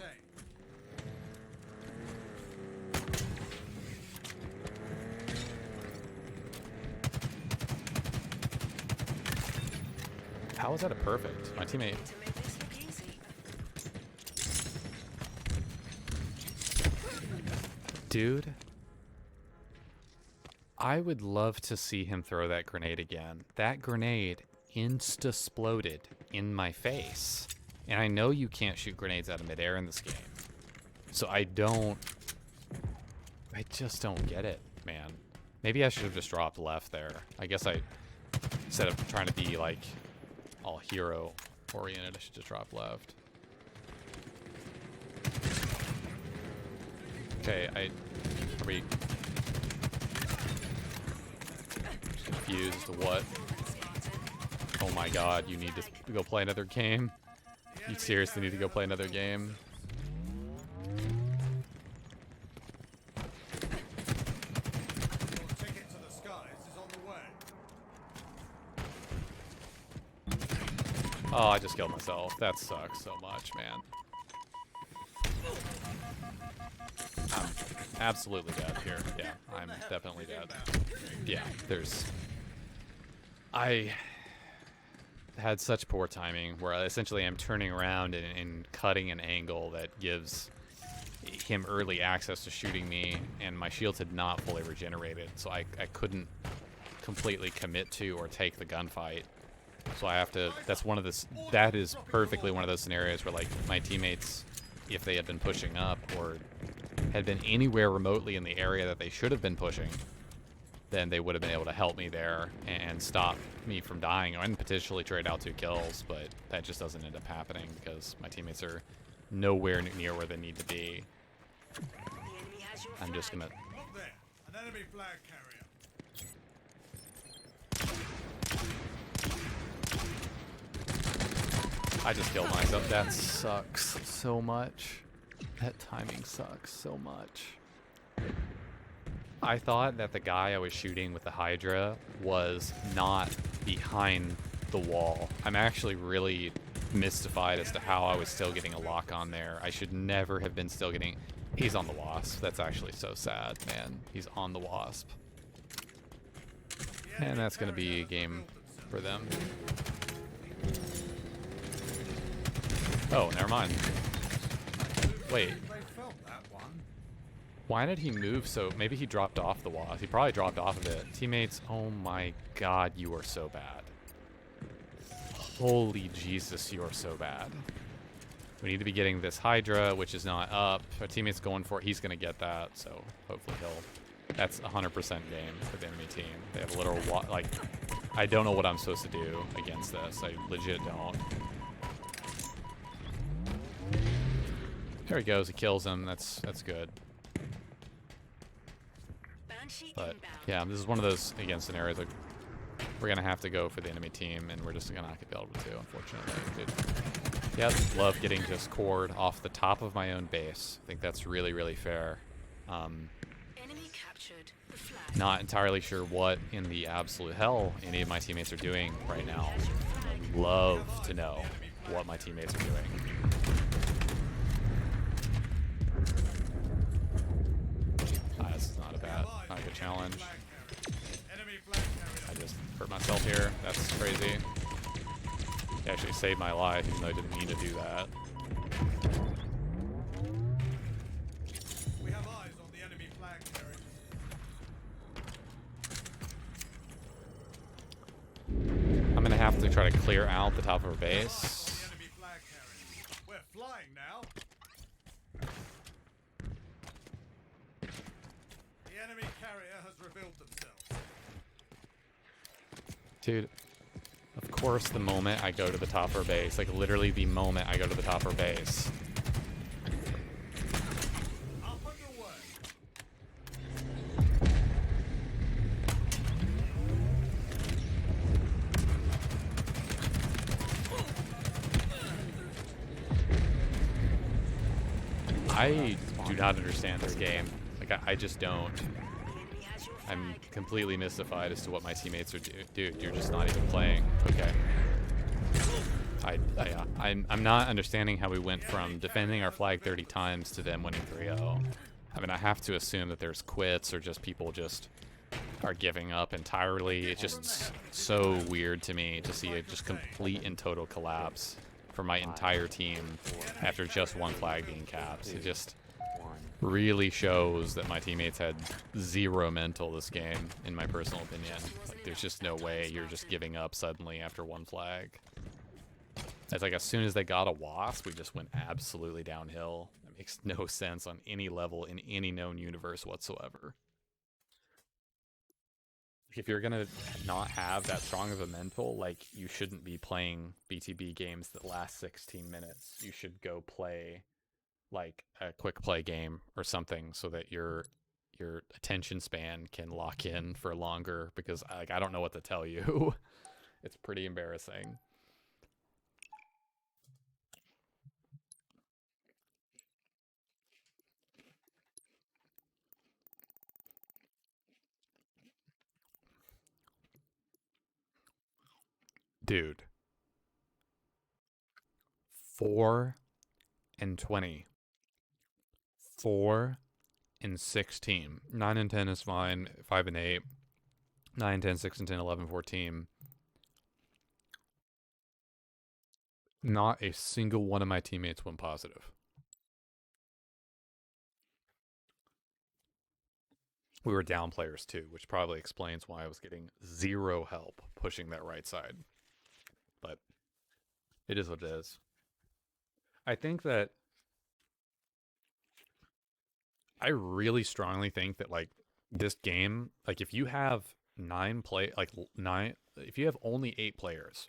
How was that a perfect? My teammate. To make this look easy. Dude, I would love to see him throw that grenade again. That grenade insta-sploded in my face. And I know you can't shoot grenades out of midair in this game. So I just don't get it, man. Maybe I should have just dropped left there. I guess instead of trying to be like all hero oriented, I should just drop left. Okay, are we confused as to what? Oh my god, you need to go play another game? You seriously need to go play another game? Your ticket to the skies is on the way. Oh, I just killed myself. That sucks so much, man. I'm absolutely dead here. Yeah, I'm definitely dead. Yeah, I had such poor timing where essentially I'm turning around and cutting an angle that gives him early access to shooting me, and my shields had not fully regenerated, so I couldn't completely commit to or take the gunfight. So I have to, that is perfectly one of those scenarios where, like, my teammates, if they had been pushing up or had been anywhere remotely in the area that they should have been pushing, then they would have been able to help me there and stop me from dying and potentially trade out 2 kills, but that just doesn't end up happening because my teammates are nowhere near where they need to be. The enemy has your I'm just flag. gonna... Look there, an enemy flag carrier. I just killed myself. That sucks so much. That timing sucks so much. I thought that the guy I was shooting with the Hydra was not behind the wall. I'm actually really mystified as to how I was still getting a lock on there. I should never have been still getting... He's on the Wasp. That's actually so sad, man. He's on the Wasp. And that's going to be a game for them. Oh, never mind. Wait. They felt that one. Why did he move so... Maybe he dropped off the Wasp. He probably dropped off of it. Teammates, oh my god, you are so bad. Holy Jesus, you are so bad. We need to be getting this Hydra, which is not up. Our teammate's going for it. He's going to get that, so hopefully he'll... That's 100% game for the enemy team. They have a literal... Like, I don't know what I'm supposed to do against this. I legit don't. There he goes. He kills him. That's good. Banshee But inbound. yeah, this is one of those again scenarios like we're gonna have to go for the enemy team, and we're just gonna not be able to, unfortunately. Dude. Yeah, love getting just cored off the top of my own base. I think that's really, really fair. Enemy captured the flag. Not entirely sure what in the absolute hell any of my teammates are doing right now. I'd love to know what my teammates are doing. This is not a good challenge. Enemy flag carrier. I just hurt myself here. That's crazy. He actually saved my life, even though I didn't mean to do that. We have eyes on the enemy flag carrier. I'm gonna have to try to clear out the top of her base. The enemy flag carrier. We're flying now. The enemy carrier has revealed themselves. Dude, of course the moment I go to the top of her base, like literally the moment I go to the top of her base. Up and away. I do not understand this game. Like, I just don't. The enemy has your flag. I'm completely mystified as to what my teammates are doing. Dude, you're just not even playing. Okay. I'm not understanding how we went from defending our flag 30 times to them winning 3-0. I mean, I have to assume that there's quits or just people just are giving up entirely. It's just so weird to me to see a just complete and total collapse for my entire team after just one flag being capped. It just really shows that my teammates had zero mental this game, in my personal opinion. Like, there's just no way you're just giving up suddenly after one flag. It's like as soon as they got a Wasp, we just went absolutely downhill. It makes no sense on any level in any known universe whatsoever. If you're gonna not have that strong of a mental, like, you shouldn't be playing BTB games that last 16 minutes. You should go play like a quick play game or something so that your attention span can lock in for longer, because like I don't know what to tell you. It's pretty embarrassing. Dude. 4-20. 4-16. 9 and 10 is fine. 5 and 8. 9, 10, 6 and 10, 11, 14. Not a single one of my teammates went positive. We were down players too, which probably explains why I was getting zero help pushing that right side. But it is what it is. I think that I really strongly think that, like, this game, like if you have if you have only 8 players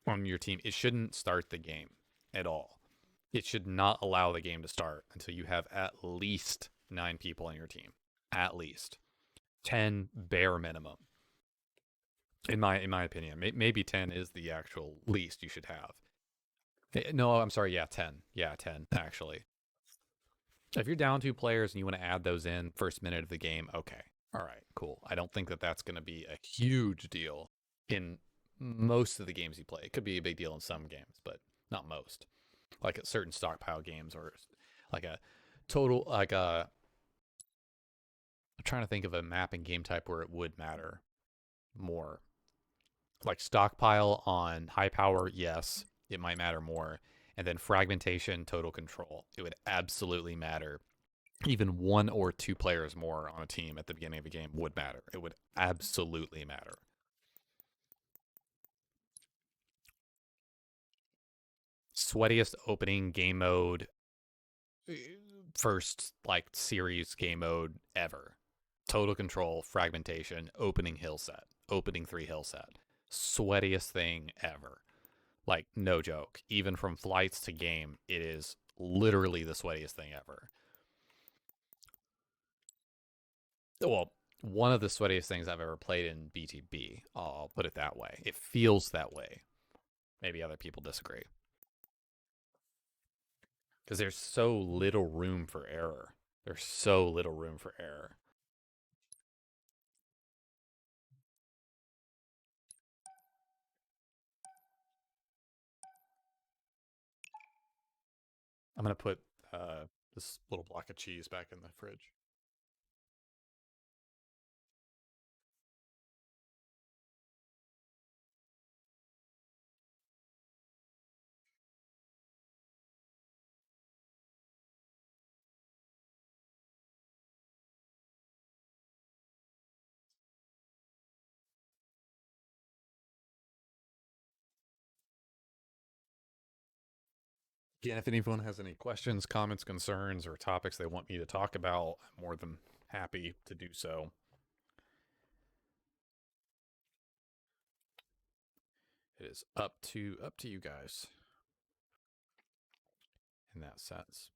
on your team, it shouldn't start the game at all. It should not allow the game to start until you have at least 9 people on your team. At least 10 bare minimum. In my opinion, maybe 10 is the actual least you should have. No, I'm sorry. Yeah, 10. Yeah, 10 actually. If you're down 2 players and you want to add those in first minute of the game, okay. All right, cool. I don't think that that's going to be a huge deal in most of the games you play. It could be a big deal in some games, but not most. Like at certain stockpile games or like a total, like a, I'm trying to think of a map and game type where it would matter more. Like stockpile on high power, yes, it might matter more. And then fragmentation, total control, it would absolutely matter. Even 1 or 2 players more on a team at the beginning of a game would matter. It would absolutely matter. Sweatiest opening game mode, first like series game mode ever. Total control, fragmentation, opening hill set, opening 3 hill set. Sweatiest thing ever. Like, no joke. Even from flights to game, it is literally the sweatiest thing ever. Well, one of the sweatiest things I've ever played in BTB. I'll put it that way. It feels that way. Maybe other people disagree. Because there's so little room for error. There's so little room for error. I'm going to put this little block of cheese back in the fridge. Again, if anyone has any questions, comments, concerns, or topics they want me to talk about, I'm more than happy to do so. It is up to you guys in that sense.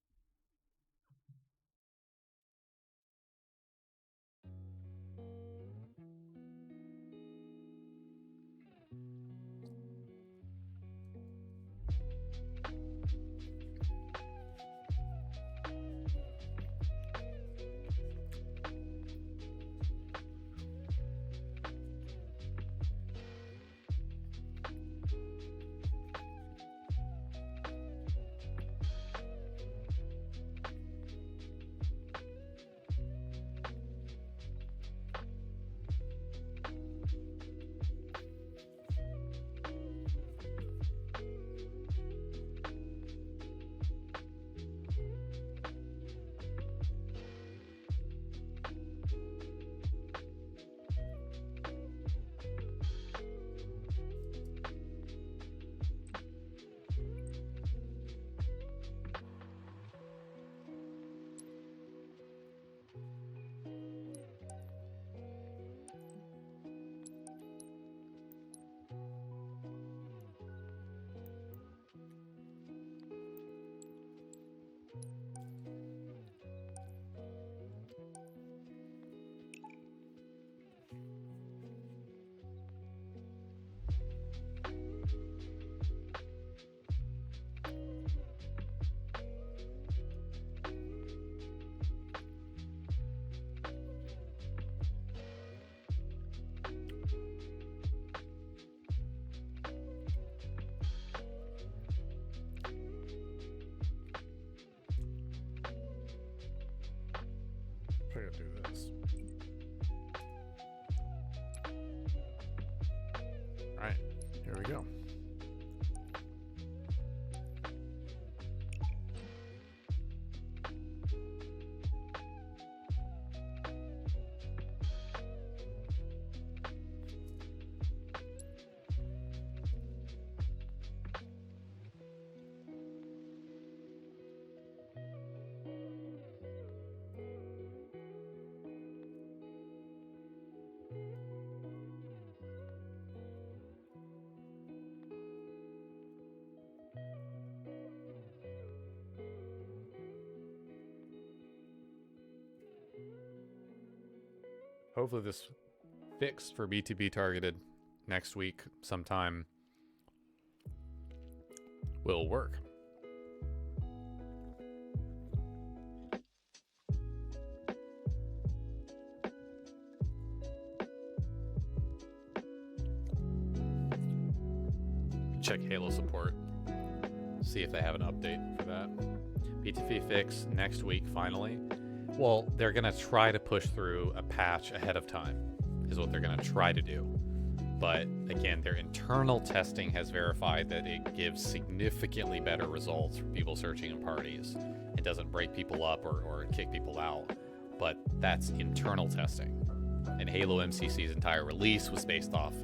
hopefully this fix for BTB targeted next week sometime will work. Check Halo support, see if they have an update for that. BTB fix next week finally. Well, they're gonna try to push through a patch ahead of time, is what they're gonna try to do. But again, their internal testing has verified that it gives significantly better results for people searching in parties. It doesn't break people up or kick people out, but that's internal testing. And Halo MCC's entire release was based off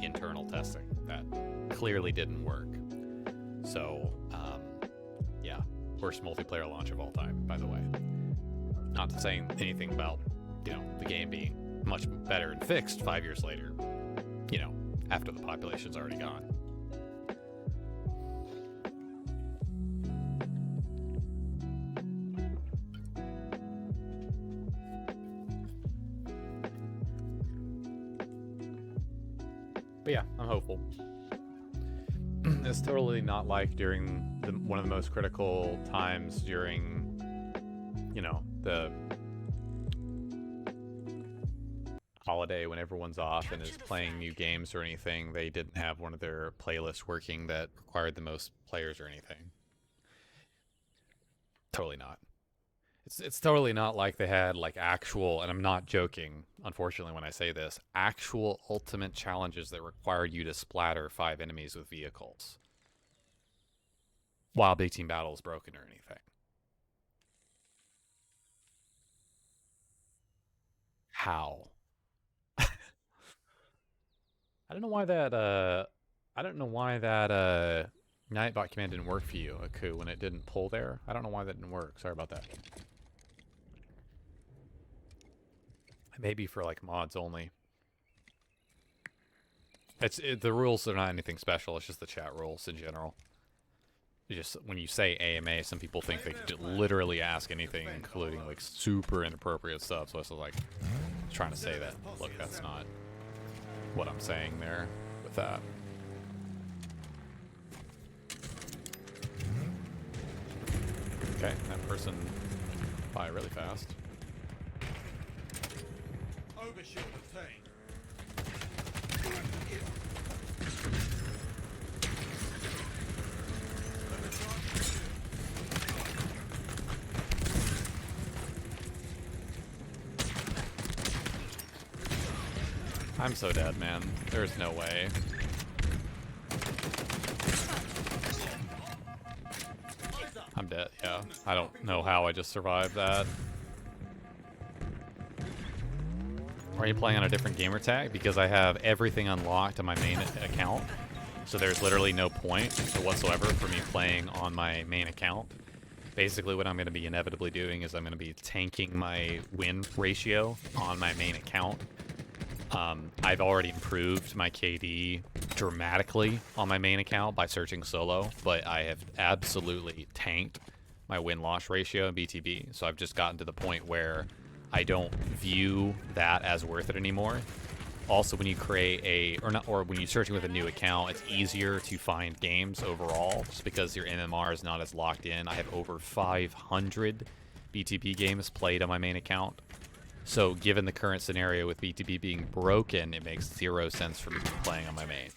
internal testing. That clearly didn't work. So, yeah, worst multiplayer launch of all time, by the way. Not to say anything about, you know, the game being much better and fixed 5 years later, you know, after the population's already gone. But yeah, I'm hopeful. It's totally not like during one of the most critical times during, you know, the holiday when everyone's off and is playing new games or anything. They didn't have one of their playlists working that required the most players or anything. Totally not. It's totally not like they had like actual, and I'm not joking, unfortunately, when I say this, actual ultimate challenges that required you to splatter 5 enemies with vehicles while Big Team Battle is broken or anything. How? I don't know why that Nightbot command didn't work for you, Aku, when it didn't pull there. I don't know why that didn't work. Sorry about that. Maybe for like mods only. The rules are not anything special. It's just the chat rules in general. Just when you say AMA, some people think they could literally ask anything, including like super inappropriate stuff. So I was like trying to say that. Look, that's not what I'm saying there with that. Okay, that person by really fast. Overshield obtained. I'm so dead, man. There's no way. I'm dead, yeah. I don't know how I just survived that. Are you playing on a different gamer tag? Because I have everything unlocked on my main account. So there's literally no point whatsoever for me playing on my main account. Basically what I'm going to be inevitably doing is I'm going to be tanking my win ratio on my main account. I've already improved my KD dramatically on my main account by searching solo, but I have absolutely tanked my win-loss ratio in BTB. So I've just gotten to the point where I don't view that as worth it anymore. Also, when you create when you're searching with a new account, it's easier to find games overall, just because your MMR is not as locked in. I have over 500 BTB games played on my main account. So given the current scenario with BTB being broken, it makes 0 sense for me to be playing on my main.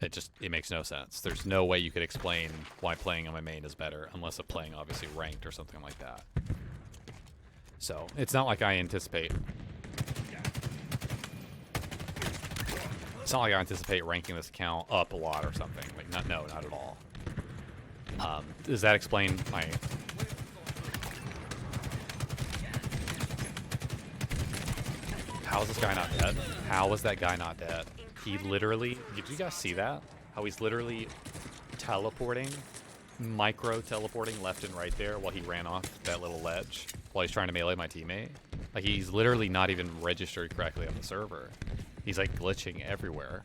It makes no sense. There's no way you could explain why playing on my main is better, unless I'm playing obviously ranked or something like that. So it's not like I anticipate. It's not like I anticipate ranking this account up a lot or something. Like, no, not at all. Does that explain my? How is this guy not dead? How was that guy not dead? He literally, did you guys see that? How he's literally teleporting, micro-teleporting left and right there while he ran off that little ledge while he's trying to melee my teammate? Like, he's literally not even registered correctly on the server. He's like glitching everywhere.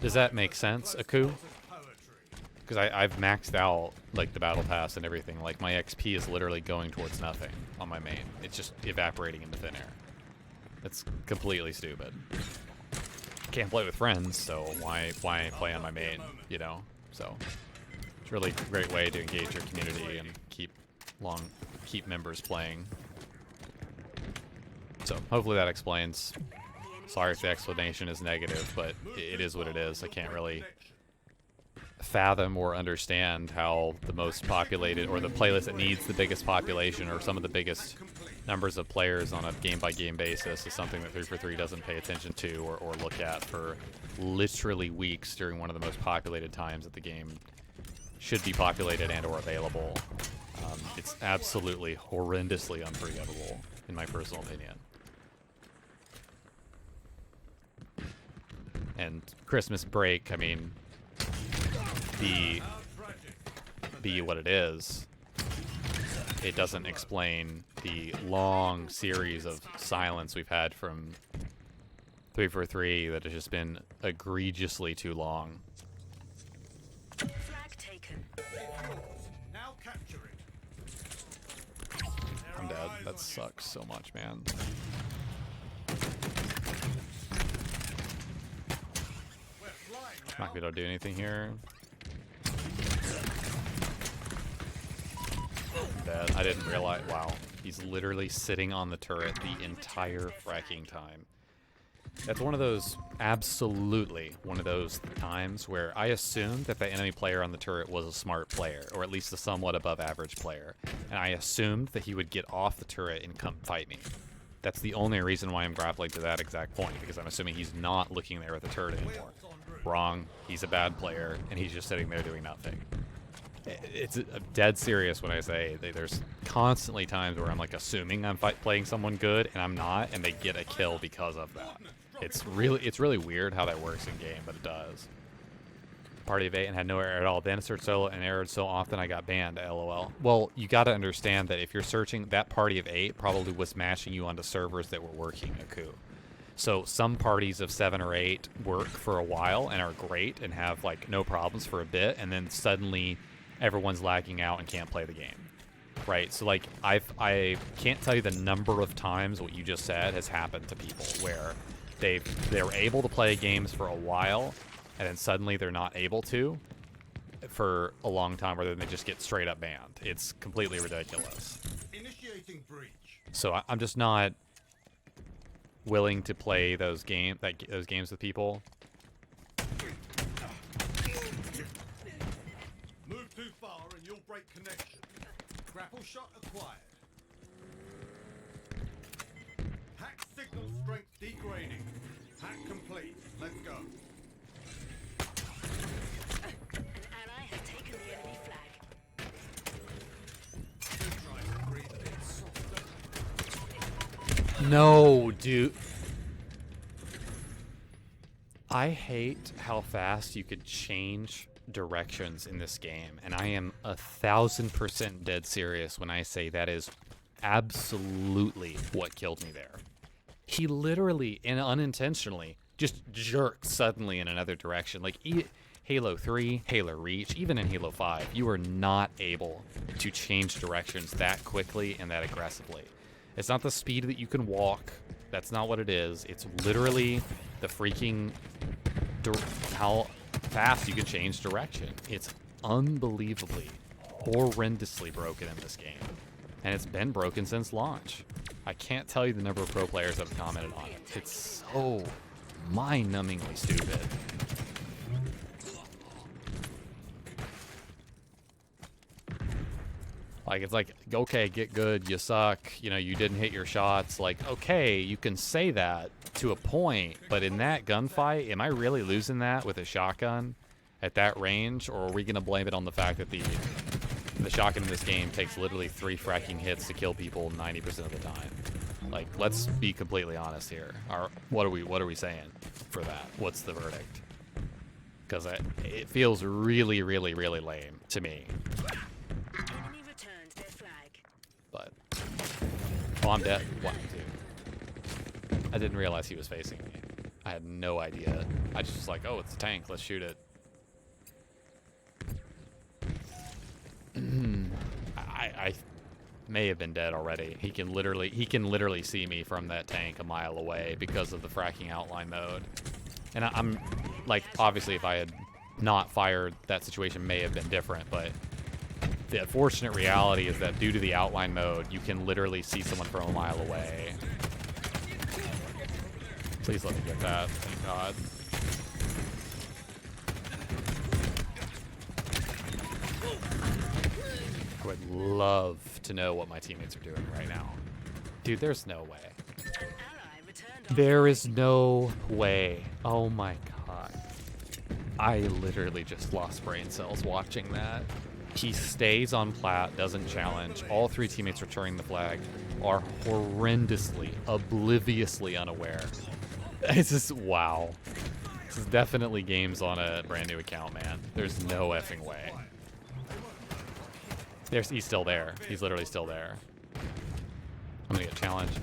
Does that make sense, Aku? because I've maxed out like the battle pass and everything. Like my XP is literally going towards nothing on my main. It's just evaporating into thin air. It's completely stupid. Can't play with friends, so why play on my main? You know. So it's really a great way to engage your community and keep members playing. So hopefully that explains. Sorry if the explanation is negative, but it is what it is. I can't really fathom or understand how the most populated, or the playlist that needs the biggest population or some of the biggest numbers of players on a game-by-game basis is something that 343 doesn't pay attention to or look at for literally weeks during one of the most populated times that the game should be populated and or available. It's absolutely horrendously unforgivable, in my personal opinion. And Christmas break, I mean, be what it is. It doesn't explain the long series of silence we've had from 343 that has just been egregiously too long. Flag taken. Now capture it. I'm dead. That sucks so much, man. We're flying now. Not gonna be able to do anything here. Dead. I didn't realize. Wow. He's literally sitting on the turret the entire fracking time. That's one of those, absolutely one of those times where I assumed that the enemy player on the turret was a smart player, or at least a somewhat above average player. And I assumed that he would get off the turret and come fight me. That's the only reason why I'm grappling to that exact point, because I'm assuming he's not looking there at the turret anymore. Wrong. He's a bad player, and he's just sitting there doing nothing. It's dead serious when I say there's constantly times where I'm like assuming I'm playing someone good, and I'm not, and they get a kill because of that. It's really weird how that works in game, but it does. Party of 8 and had no error at all. Then searched solo and errored so often I got banned. LOL. Well, you got to understand that if you're searching, that party of 8 probably was matching you onto servers that were working a coup. So some parties of 7 or 8 work for a while and are great and have like no problems for a bit, and then suddenly everyone's lagging out and can't play the game, right? So like I can't tell you the number of times what you just said has happened to people where they're able to play games for a while and then suddenly they're not able to for a long time, or then they just get straight up banned. It's completely ridiculous. Initiating breach. So I'm just not willing to play those games with people. Move too far and you'll break connection. Grapple shot acquired. Hack signal strength degrading. Hack complete. Let's go. An ally has taken the enemy flag. Try to breathe a bit softer. No, dude. I hate how fast you could change directions in this game, and I am 1000% dead serious when I say that is absolutely what killed me there. He literally and unintentionally just jerked suddenly in another direction. Like Halo 3, Halo Reach, even in Halo 5, you are not able to change directions that quickly and that aggressively. It's not the speed that you can walk. That's not what it is. It's literally the freaking how fast you can change direction. It's unbelievably, horrendously broken in this game. And it's been broken since launch. I can't tell you the number of pro players that have commented on it. It's so mind-numbingly stupid. Like, it's like, okay, get good, you suck, you know, you didn't hit your shots. Like, okay, you can say that to a point, but in that gunfight, am I really losing that with a shotgun at that range? Or are we going to blame it on the fact that the shotgun in this game takes literally 3 fracking hits to kill people 90% of the time? Like, let's be completely honest here. What are we saying for that? What's the verdict? Because it feels really, really, really lame to me. Enemy returned their flag. But oh, I'm dead. What, dude? I didn't realize he was facing me. I had no idea. I just was like, oh, it's a tank. Let's shoot it. I may have been dead already. He can literally see me from that tank a mile away because of the fracking outline mode. And I'm like, obviously, if I had not fired, that situation may have been different, but the unfortunate reality is that due to the outline mode, you can literally see someone from a mile away. Please let me get that. Thank God. I would love to know what my teammates are doing right now. Dude, there's no way. Ally returned on There is no way. Oh my God. I literally just lost brain cells watching that. He stays on plat, doesn't challenge. All three teammates returning the flag are horrendously, obliviously unaware. It's just, wow. This is definitely games on a brand new account, man. There's no effing way. He's still there. He's literally still there. I'm gonna get challenged.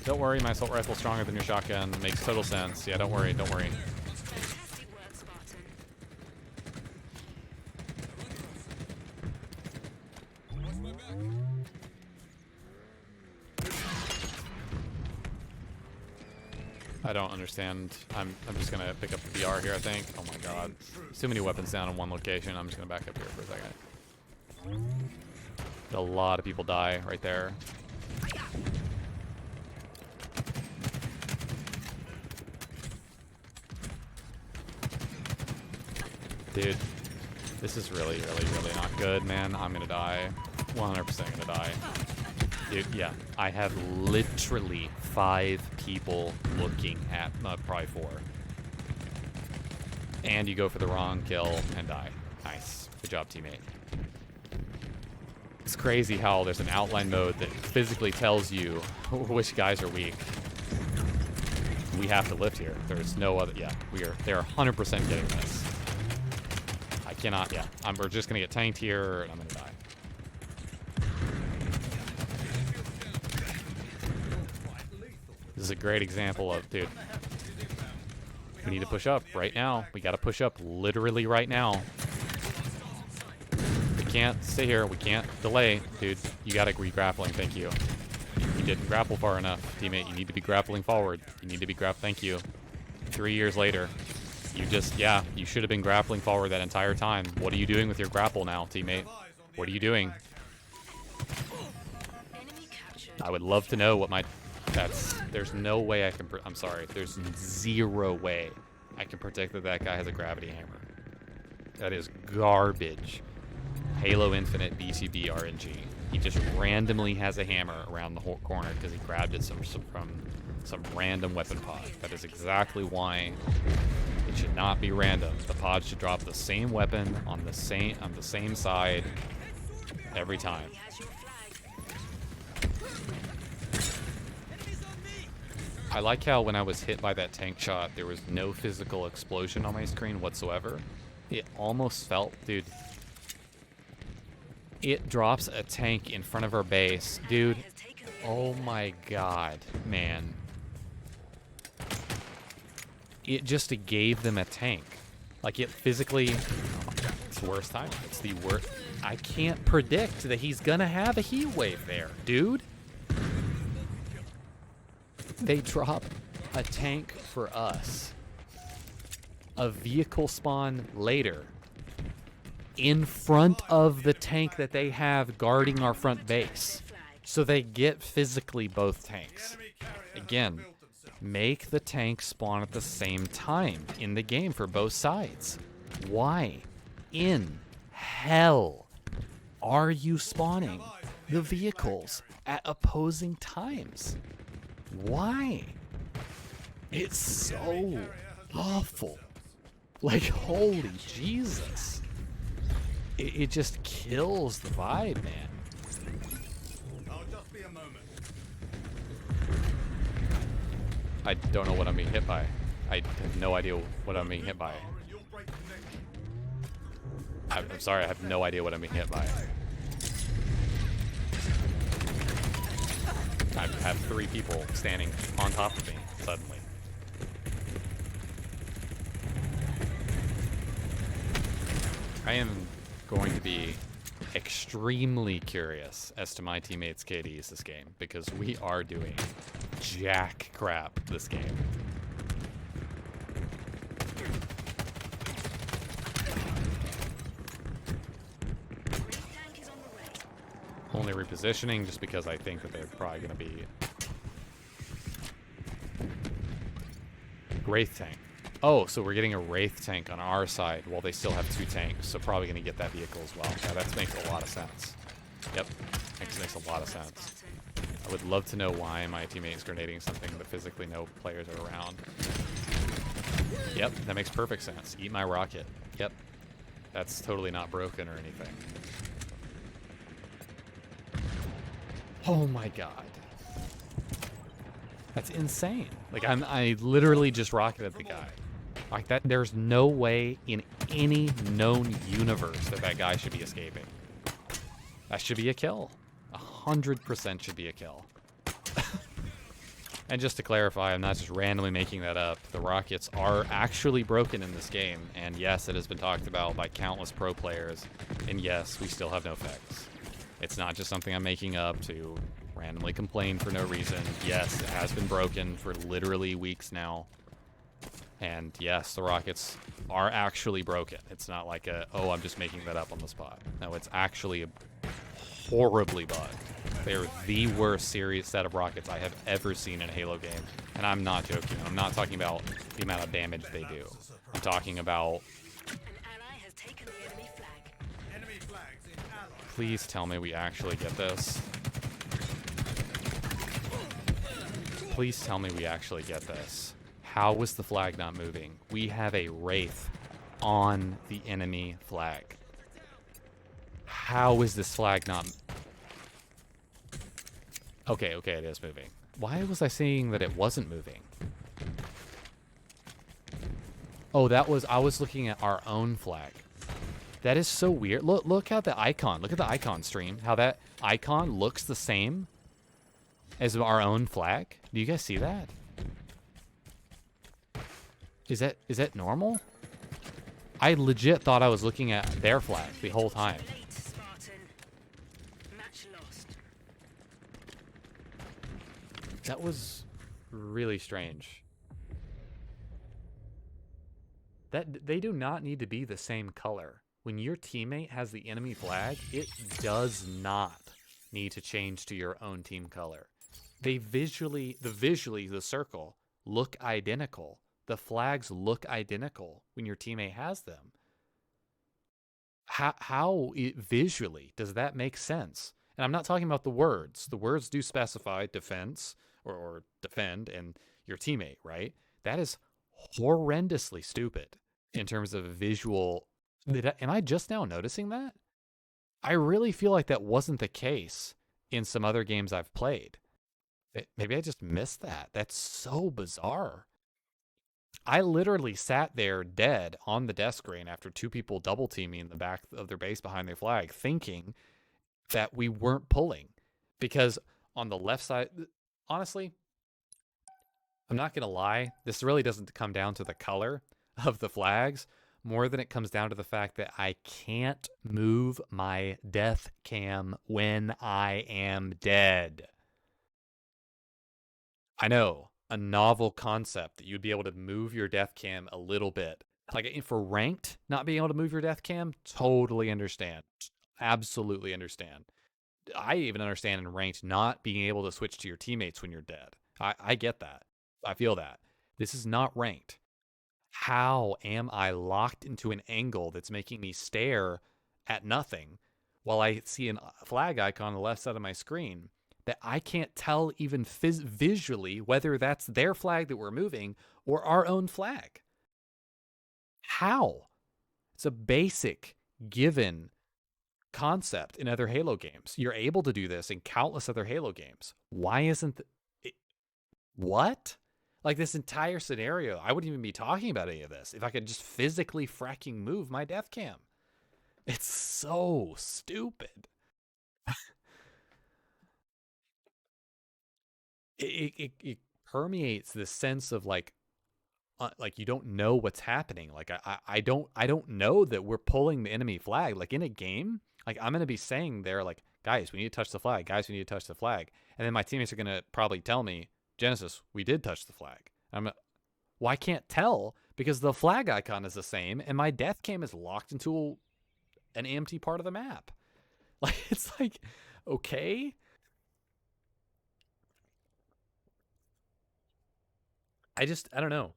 Don't worry, my assault rifle's stronger than your shotgun. Makes total sense. Yeah, don't worry, don't worry. fantastic work, Spartan. I don't understand. I'm just gonna pick up the VR here, I think. Oh my God. Too many weapons down in one location. I'm just gonna back up here for a second. A lot of people die right there. Dude, this is really not good, man. I'm gonna die. 100% gonna die. Dude, yeah. I have literally 5 people looking at, probably 4. And you go for the wrong kill and die. Nice. Good job, teammate. It's crazy how there's an outline mode that physically tells you which guys are weak. We have to lift here. There's no other, yeah. They're 100% getting this. I cannot, yeah. We're just gonna get tanked here and I'm gonna die. This is a great example of, dude, we need to push up right now. We gotta push up literally right now. We can't stay here. We can't delay. Dude, you gotta be grappling. Thank you. You didn't grapple far enough, teammate. You need to be grappling forward. You need to be thank you. 3 years later. You just, yeah, you should have been grappling forward that entire time. What are you doing with your grapple now, teammate? What are you doing? Enemy captured. I would love to know what my... There's no way I can... I'm sorry. There's 0 way I can predict that that guy has a gravity hammer. That is garbage. Halo Infinite BTB RNG. He just randomly has a hammer around the whole corner because he grabbed it from some random weapon pod. That is exactly why it should not be random. The pod should drop the same weapon on the same side every time. He has your flag. I like how when I was hit by that tank shot, there was no physical explosion on my screen whatsoever. It almost felt, dude. It drops a tank in front of our base. Dude, Has taken the oh my God, man. It just gave them a tank. Like it physically, it's the worst time. It's the worst. I can't predict that he's gonna have a heat wave there, dude. They drop a tank for us. A vehicle spawn later. In front of the tank that they have guarding our front base. So they get physically both tanks. Again, make the tank spawn at the same time in the game for both sides. Why in hell are you spawning the vehicles at opposing times? Why? It's so awful. Like, holy Jesus. It just kills the vibe, man. I'll just be a moment. I don't know what I'm being hit by. I have no idea what I'm being hit by. You'll break the neck. I'm sorry, I have no idea what I'm being hit by. I have 3 people standing on top of me suddenly. I am going to be extremely curious as to my teammates' KDs this game, because we are doing jack crap this game. Tank is on the way. Only repositioning just because I think that they're probably going to be... Wraith tank. Oh, so we're getting a Wraith tank on our side while they still have 2 tanks, so probably going to get that vehicle as well. Yeah, that makes a lot of sense. Yep, makes a lot of sense. I would love to know why my teammate is grenading something but physically no players are around. Yep, that makes perfect sense. Eat my rocket. Yep. That's totally not broken or anything. Oh my god. That's insane. Like, I literally just rocketed the guy. Like, that, there's no way in any known universe that that guy should be escaping. That should be a kill. 100% should be a kill. And just to clarify, I'm not just randomly making that up. The rockets are actually broken in this game. And yes, it has been talked about by countless pro players. And yes, we still have no effects. It's not just something I'm making up to randomly complain for no reason. Yes, it has been broken for literally weeks now. And yes, the rockets are actually broken. It's not like a, oh, I'm just making that up on the spot. No, it's actually horribly bugged. They're the worst serious set of rockets I have ever seen in a Halo game. And I'm not joking. I'm not talking about the amount of damage they do. I'm talking about... An ally has taken the enemy flag. Enemy flags in ally. Please tell me we actually get this. Please tell me we actually get this. How was the flag not moving? We have a Wraith on the enemy flag. How is this flag not... Okay, it is moving. Why was I saying that it wasn't moving? Oh, that was... I was looking at our own flag. That is so weird. Look at the icon. Look at the icon stream. How that icon looks the same as our own flag. Do you guys see that? Is that normal? I legit thought I was looking at their flag the whole time. Late, Spartan. Match lost. That was really strange. That they do not need to be the same color. When your teammate has the enemy flag, it does not need to change to your own team color. They visually, the circle look identical. The flags look identical when your teammate has them. How visually does that make sense? And I'm not talking about the words. The words do specify defense or defend and your teammate, right? That is horrendously stupid in terms of visual. Am I just now noticing that? I really feel like that wasn't the case in some other games I've played. Maybe I just missed that. That's so bizarre. I literally sat there dead on the desk screen after 2 people double teaming in the back of their base behind their flag, thinking that we weren't pulling. Because on the left side, honestly, I'm not going to lie, this really doesn't come down to the color of the flags more than it comes down to the fact that I can't move my death cam when I am dead. I know, a novel concept that you'd be able to move your death cam a little bit. Like for ranked, not being able to move your death cam, totally understand. Absolutely understand. I even understand in ranked not being able to switch to your teammates when you're dead. I get that. I feel that. This is not ranked. How am I locked into an angle that's making me stare at nothing while I see a flag icon on the left side of my screen that I can't tell even visually whether that's their flag that we're moving or our own flag? How? It's a basic given concept in other Halo games. You're able to do this in countless other Halo games. Why isn't it? What? Like this entire scenario, I wouldn't even be talking about any of this if I could just physically fracking move my death cam. It's so stupid. It permeates this sense of like like you don't know what's happening. Like I don't know that we're pulling the enemy flag. Like in a game, like I'm gonna be saying there, like, guys, we need to touch the flag. Guys, we need to touch the flag. And then my teammates are gonna probably tell me, Genesis, we did touch the flag. Well, I can't tell because the flag icon is the same and my death cam is locked into an empty part of the map. Like, it's like, okay. I don't know.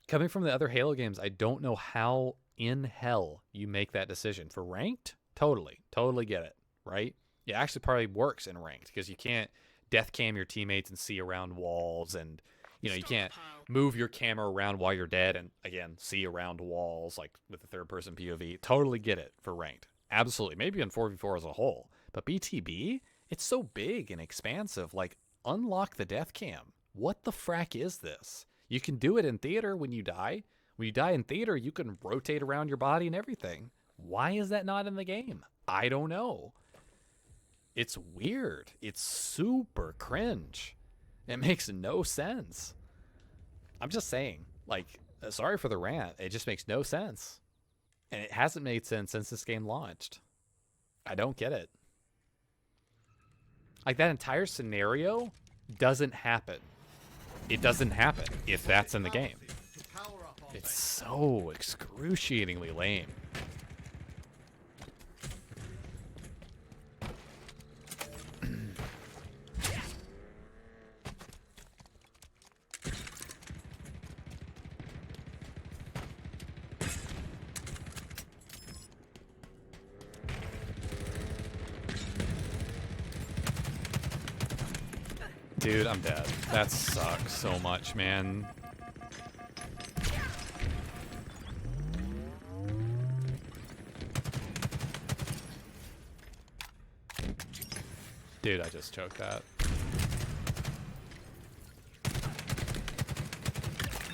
Coming from the other Halo games, I don't know how in hell you make that decision. For ranked, totally get it, right? It actually probably works in ranked because you can't death cam your teammates and see around walls, and you can't move your camera around while you're dead and again see around walls like with the third person POV. Totally get it for ranked. Absolutely. Maybe in 4v4 as a whole. But BTB, it's so big and expansive. Like, unlock the death cam. What the frack is this? You can do it in theater when you die. When you die in theater, you can rotate around your body and everything. Why is that not in the game? I don't know. It's weird. It's super cringe. It makes no sense. I'm just saying, like, sorry for the rant. It just makes no sense. And it hasn't made sense since this game launched. I don't get it. Like, that entire scenario doesn't happen. It doesn't happen if that's in the game. It's so excruciatingly lame. Dude, I'm dead. That sucks so much, man. Dude, I just choked that.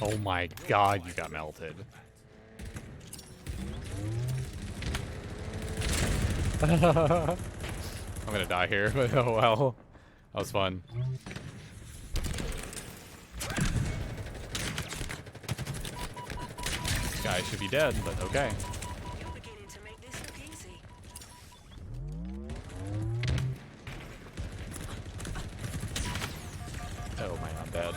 Oh my god, you got melted. I'm gonna die here, but oh well. That was fun. Guy should be dead, but okay. You're beginning to make this look easy. Oh my, I'm dead.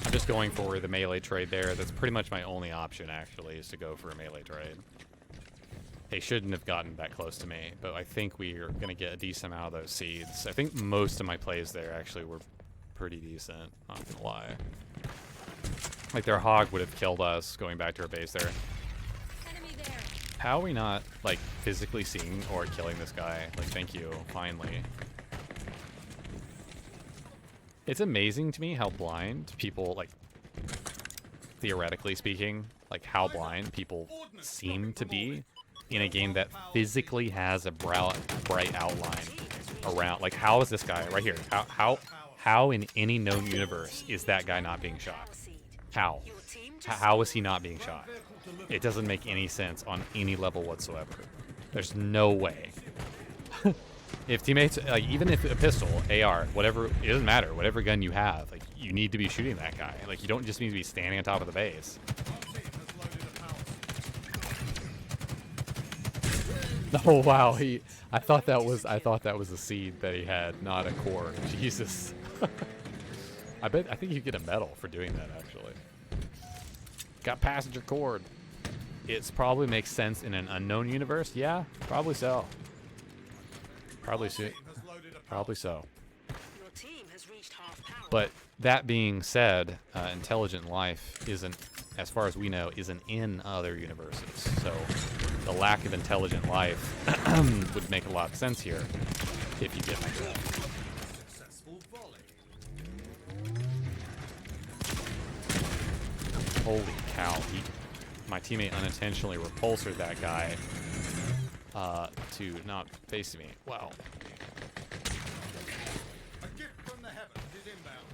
I'm just going for the melee trade there. That's pretty much my only option, actually, is to go for a melee trade. They shouldn't have gotten that close to me, but I think we are going to get a decent amount of those seeds. I think most of my plays there actually were pretty decent, not going to lie. Like, their hog would have killed us going back to our base there. Enemy there. How are we not, like, physically seeing or killing this guy? Like, thank you, finally. It's amazing to me how blind people, like, theoretically speaking, like, how blind people seem to be in a game that physically has a bright outline around. Like, how is this guy right here? How in any known universe is that guy not being shot? How? How is he not being shot? It doesn't make any sense on any level whatsoever. There's no way. If teammates, like, even if a pistol, AR, whatever, it doesn't matter. Whatever gun you have, like, you need to be shooting that guy. Like, you don't just need to be standing on top of the base. Oh wow, I thought that was a seed that he had, not a core. Jesus. I think you get a medal for doing that, actually. Got passenger cord. It's probably makes sense in an unknown universe. Yeah, probably so. Probably so. Probably so. Your team has reached half power. But that being said, intelligent life isn't, as far as we know, isn't in other universes. So the lack of intelligent life would make a lot of sense here, if you get my drift. Successful volley. Holy cow! My teammate unintentionally repulsored that guy to not face me. Wow. A gift from the heavens is inbound.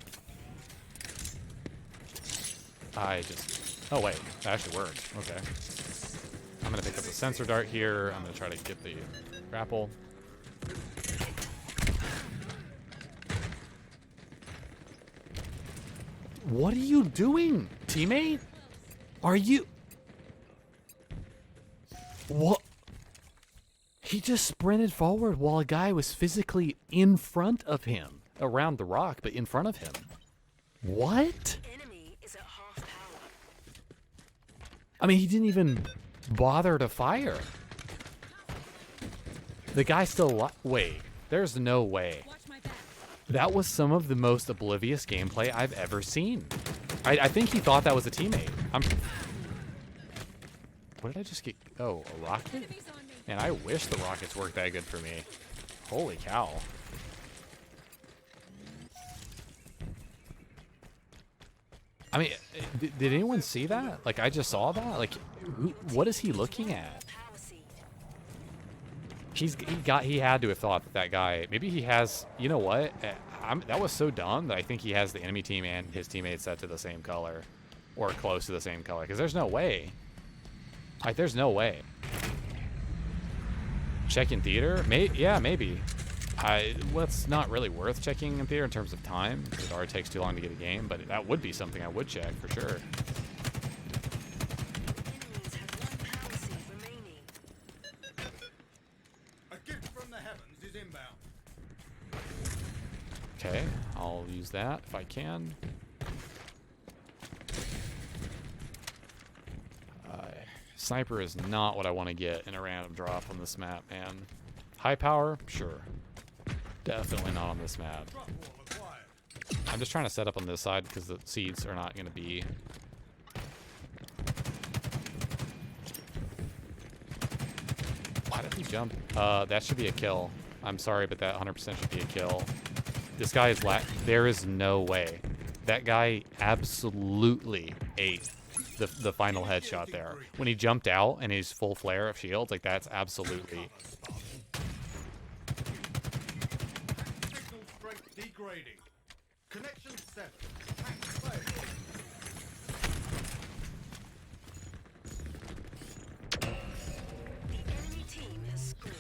Oh wait, that actually worked. Okay. I'm gonna pick up the sensor dart here. I'm gonna try to get the grapple. What are you doing, teammate? Are you... What? He just sprinted forward while a guy was physically in front of him. Around the rock, but in front of him. What? Enemy is at half power. I mean, he didn't even bother to fire. The guy still... Wait, there's no way. Watch my back. That was some of the most oblivious gameplay I've ever seen. I think he thought that was a teammate. What did I just get? Oh, a rocket? Enemies on me. Man, I wish the rockets worked that good for me. Holy cow. I mean, did anyone see that? Like, I just saw that? Like, what is he looking at? Power seed. He had to have thought that guy, maybe he has, you know what? That was so dumb that I think he has the enemy team and his teammates set to the same color. Or close to the same color, because there's no way. Like, there's no way. Check in theater? Yeah, maybe. Well, it's not really worth checking in theater in terms of time. It already takes too long to get a game, but that would be something I would check for sure. Enemies have one power seed remaining. A gift from the heavens is inbound. Okay, I'll use that if I can. Sniper is not what I want to get in a random drop on this map, man. High power? Sure. Definitely not on this map. Drop wall acquired. I'm just trying to set up on this side because the seeds are not going to be... Why did he jump? That should be a kill. I'm sorry, but that 100% should be a kill. This guy is there is no way. That guy absolutely ate the final headshot there. When he jumped out and his full flare of shields, like, that's absolutely... Signal strength degrading. Connection 7. Tank failed. The enemy team has scored.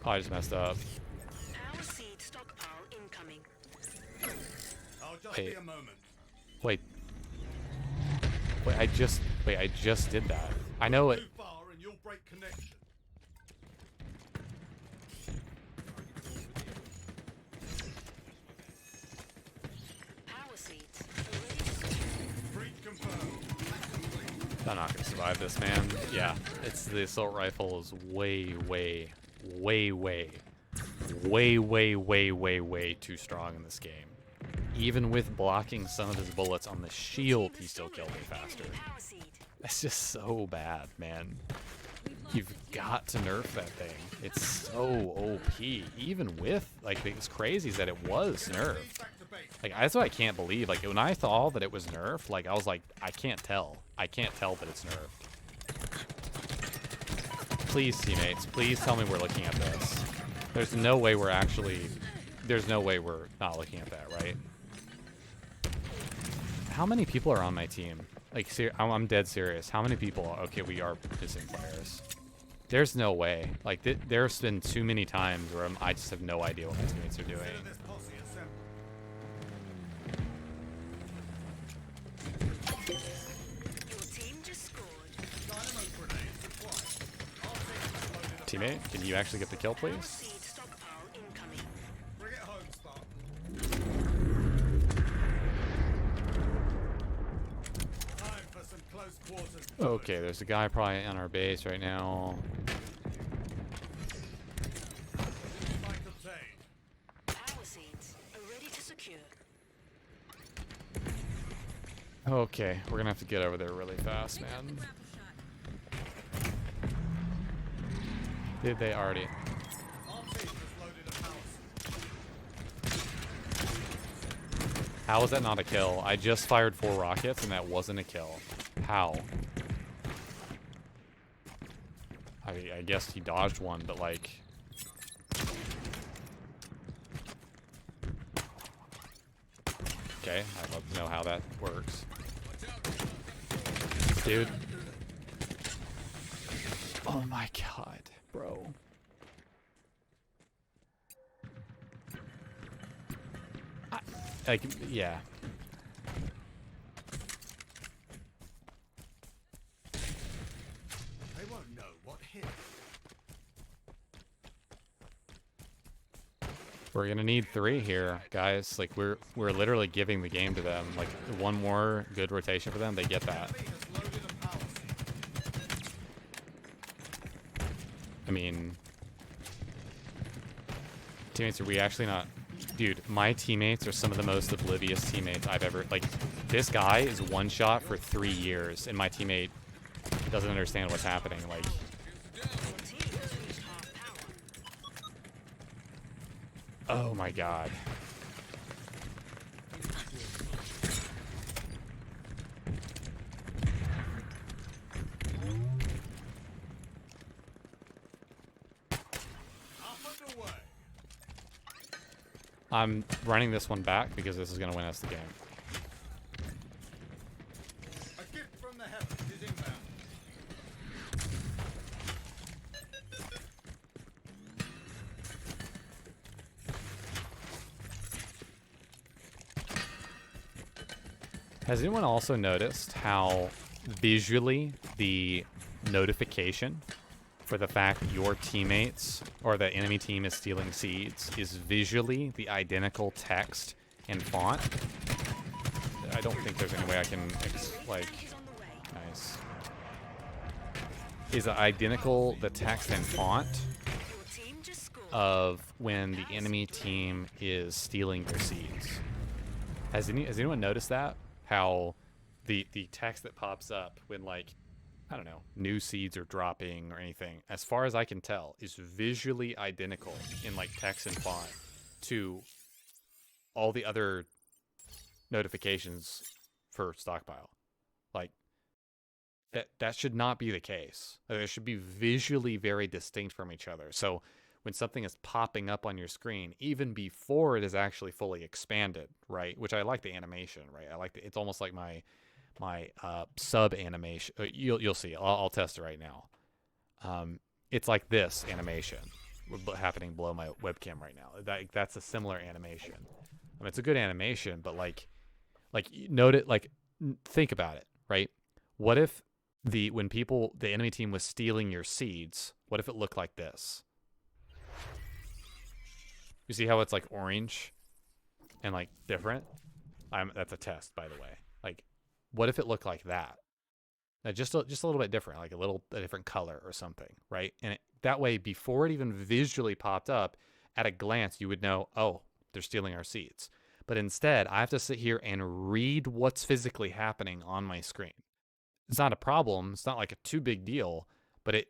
Oh, I just messed up. Power seed stockpile incoming. I'll just Wait. be a moment. Wait, I just did that. I know it. Too far and you'll break connection. Power seeds already secured. Breach confirmed. I'm not gonna survive this, man. Yeah, it's the assault rifle is way too strong in this game. Even with blocking some of his bullets on the shield, he still killed me faster. Power seed. That's just so bad, man. You've got to nerf that thing. It's so OP. Even with, like, it's crazy is that it was nerfed. Back to base. Like, that's what I can't believe. Like, when I saw that it was nerfed, like, I was like, I can't tell. I can't tell that it's nerfed. Please, teammates, please tell me we're looking at this. There's no way we're actually... There's no way we're not looking at that, right? How many people are on my team? Like, I'm dead serious. How many people? Okay, we are missing players. There's no way. Like, there's been too many times where I just have no idea what my teammates are doing. Consider this posse assembled. Your team just scored. Dynamo grenades acquired. Our team has loaded a Teammate, can you actually get the kill, Power please? seed stockpile incoming. Bring it home, Spark. Time for some close quarters. Okay, there's a guy probably on our base right now. Fight obtained. Power seeds are ready to secure. Okay, we're gonna have to get over there really fast, Pick up the man. grapple shot. Did they already? Our team has loaded a power seed. How is that not a kill? I just fired 4 rockets and that wasn't a kill. How? I guess he dodged one, but like... Okay, I'd love to know how that works. Dude. Oh my god, bro. Like, yeah. We're gonna need 3 here, guys. Like we're literally giving the game to them. Like one more good rotation for them, they get that. Enemy has loaded a power source. I mean, teammates, are we actually not? Dude, my teammates are some of the most oblivious teammates I've ever. Like, this guy is one shot for 3 years, and my teammate doesn't understand what's happening. Like, Your team has reached half power. oh my god. Up and away. I'm running this one back because this is gonna win us the game. A gift from the heavens is inbound. Has anyone also noticed how visually the notification for the fact that your teammates or the enemy team is stealing seeds is visually the identical text and font? I don't think there's any way I can like, Is on the way. nice. Is identical the text and font Your team just scored. of when the enemy team is stealing their seeds. Has anyone noticed that? How the text that pops up when, like, I don't know, new seeds are dropping or anything, as far as I can tell, is visually identical in like text and font to all the other notifications for Stockpile. Like, that should not be the case. They should be visually very distinct from each other. So when something is popping up on your screen, even before it is actually fully expanded, right? Which I like the animation, right? I like it's almost like my sub animation. You'll see. I'll test it right now. It's like this animation happening below my webcam right now. That's a similar animation. I mean, it's a good animation, but like note it. Like, think about it, right? What if the enemy team was stealing your seeds? What if it looked like this? You see how it's like orange and like different? That's a test, by the way. Like, what if it looked like that? Just a little bit different, like a different color or something, right? And that way, before it even visually popped up, at a glance, you would know, oh, they're stealing our seeds. But instead, I have to sit here and read what's physically happening on my screen. It's not a problem. It's not like a too big deal, but it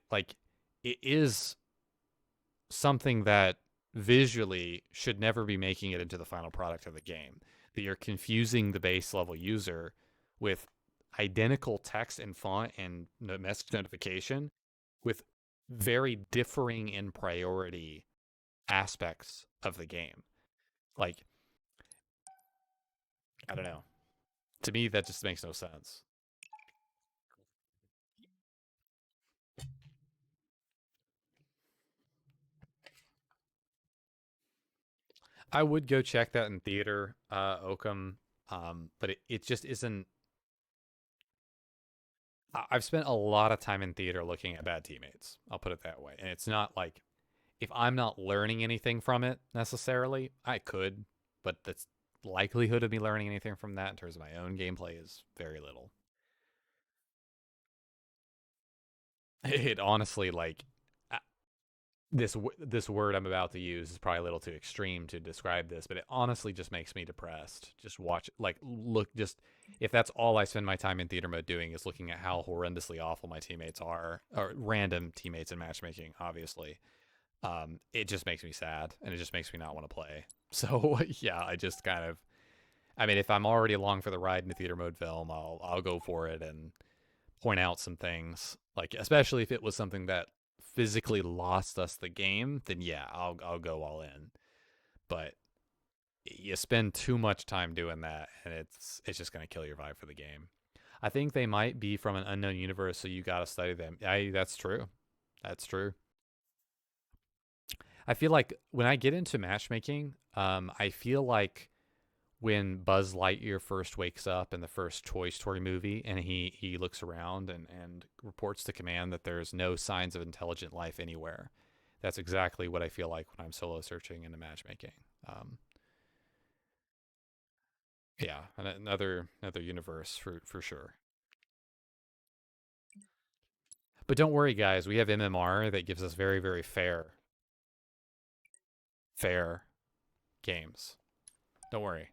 is something that visually should never be making it into the final product of the game. That you're confusing the base level user with identical text and font and message notification with very differing in priority aspects of the game. Like, I don't know. To me, that just makes no sense. I would go check that in theater, Oakham, but it just isn't. I've spent a lot of time in theater looking at bad teammates. I'll put it that way. And it's not like, if I'm not learning anything from it necessarily, I could, but the likelihood of me learning anything from that in terms of my own gameplay is very little. It honestly, like, this word I'm about to use is probably a little too extreme to describe this, but it honestly just makes me depressed. Just watch, like, look, just if that's all I spend my time in theater mode doing is looking at how horrendously awful my teammates are, or random teammates in matchmaking, obviously, it just makes me sad, and it just makes me not want to play. So yeah, I just kind of, I mean, if I'm already along for the ride in the theater mode film, I'll go for it and point out some things, like, especially if it was something that physically lost us the game, then yeah, I'll go all in. But you spend too much time doing that, and it's just gonna kill your vibe for the game. I think they might be from an unknown universe, so you gotta study them. That's true. That's true. I feel like when I get into matchmaking, I feel like when Buzz Lightyear first wakes up in the first Toy Story movie, and he looks around and reports to command that there's no signs of intelligent life anywhere. That's exactly what I feel like when I'm solo searching into matchmaking. Yeah, another universe for sure. But don't worry, guys. We have MMR that gives us very, very fair games. Don't worry.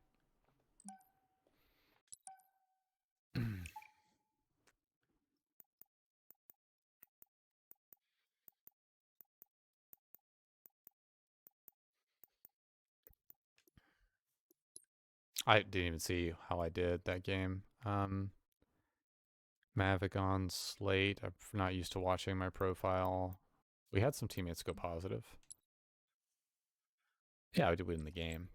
I didn't even see how I did that game. Mavic on Slate. I'm not used to watching my profile. We had some teammates go positive. Yeah, we did win the game.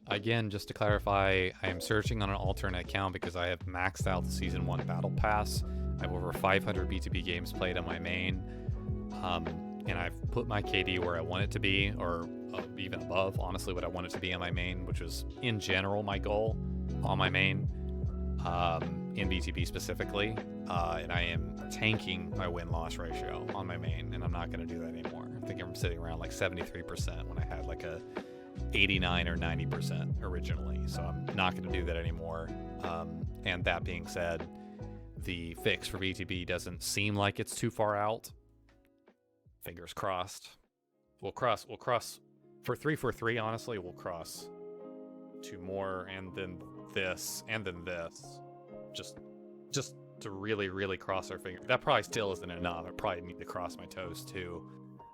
Again, just to clarify, I am searching on an alternate account because I have maxed out the Season 1 Battle Pass. I have over 500 BTB games played on my main, and I've put my KD where I want it to be, or even above, honestly, what I want it to be on my main, which was, in general, my goal on my main, in BTB specifically, and I am tanking my win-loss ratio on my main, and I'm not going to do that anymore. I think I'm sitting around like 73% when I had like a 89 or 90% originally, so I'm not going to do that anymore. And that being said, the fix for BTB doesn't seem like it's too far out. Fingers crossed. We'll cross for 343. Honestly, we'll cross 2 more, and then this, and then this, just to really cross our fingers. That probably still isn't enough. I probably need to cross my toes too,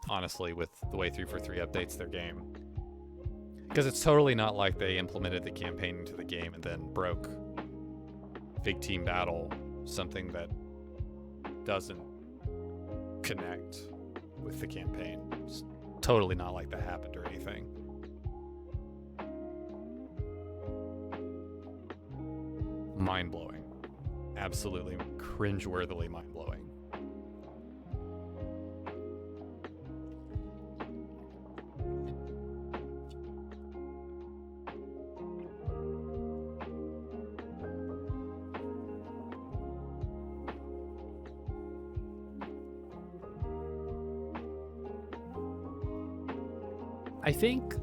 honestly, with the way 343 updates their game. Because it's totally not like they implemented the campaign into the game and then broke big team battle, something that doesn't connect with the campaign. It's totally not like that happened or anything. Mind-blowing. Absolutely cringe-worthily mind-blowing. I think,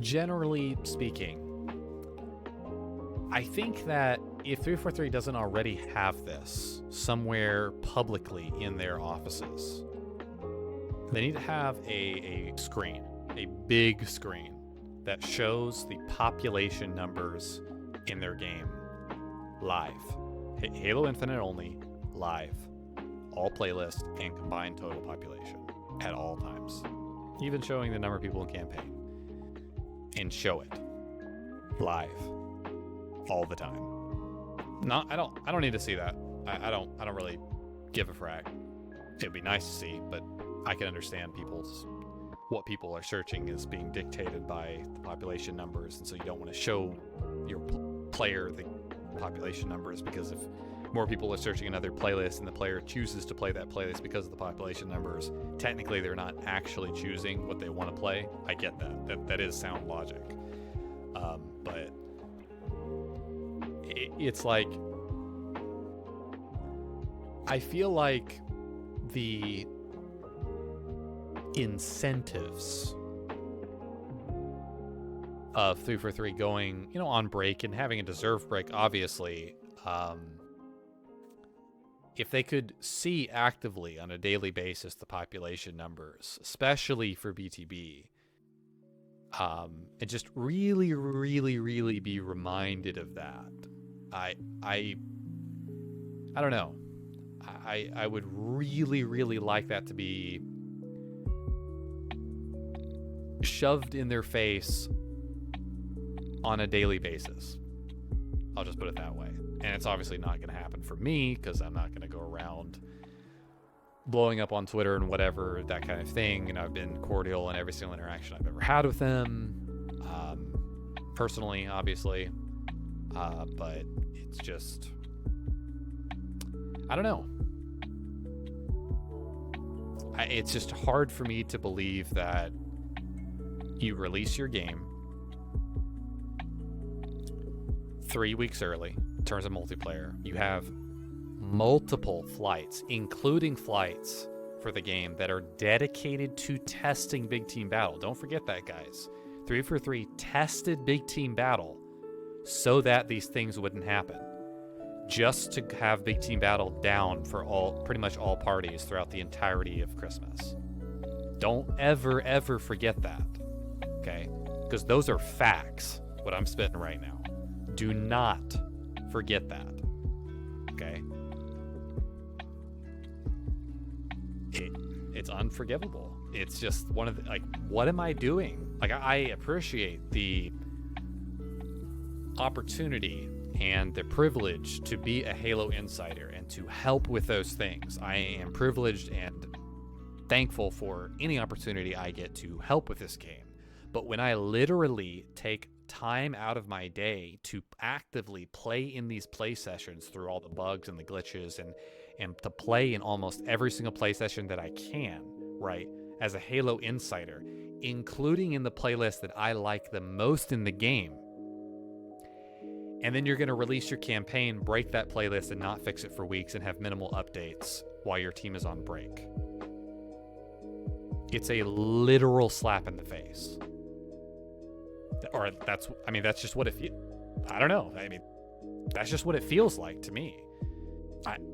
generally speaking, I think that if 343 doesn't already have this somewhere publicly in their offices, they need to have a screen, a big screen, that shows the population numbers in their game live. Halo Infinite only, live. All playlists and combined total population at all times. Even showing the number of people in campaign. And show it live all the time. I don't need to see that. I don't really give a frack. It'd be nice to see, but I can understand what people are searching is being dictated by the population numbers, and so you don't want to show your player the population numbers, because if more people are searching another playlist and the player chooses to play that playlist because of the population numbers, technically they're not actually choosing what they want to play. I get that. That is sound logic. But it's like, I feel like the incentives of 343 going, on break and having a deserved break, obviously, if they could see actively on a daily basis the population numbers, especially for BTB, and just really, really, really be reminded of that. I don't know. I would really, really like that to be shoved in their face on a daily basis. I'll just put it that way. And it's obviously not going to happen for me, because I'm not going to go around blowing up on Twitter and whatever, that kind of thing. I've been cordial in every single interaction I've ever had with them. personally, obviously. But it's just, I don't know. It's just hard for me to believe that you release your game 3 weeks early in terms of multiplayer. You have multiple flights, including flights for the game, that are dedicated to testing Big Team Battle. Don't forget that, guys. 343 tested Big Team Battle so that these things wouldn't happen. Just to have Big Team Battle down for pretty much all parties throughout the entirety of Christmas. Don't ever forget that, okay? Because those are facts, what I'm spitting right now. Do not forget that, okay? It's unforgivable. It's just one of the, like, what am I doing? Like, I appreciate the opportunity and the privilege to be a Halo insider and to help with those things. I am privileged and thankful for any opportunity I get to help with this game. But when I literally take time out of my day to actively play in these play sessions through all the bugs and the glitches and to play in almost every single play session that I can, right, as a Halo insider, including in the playlist that I like the most in the game, and then you're going to release your campaign, break that playlist, and not fix it for weeks and have minimal updates while your team is on break. It's a literal slap in the face. Or that's just what it feels. I don't know. I mean, that's just what it feels like to me.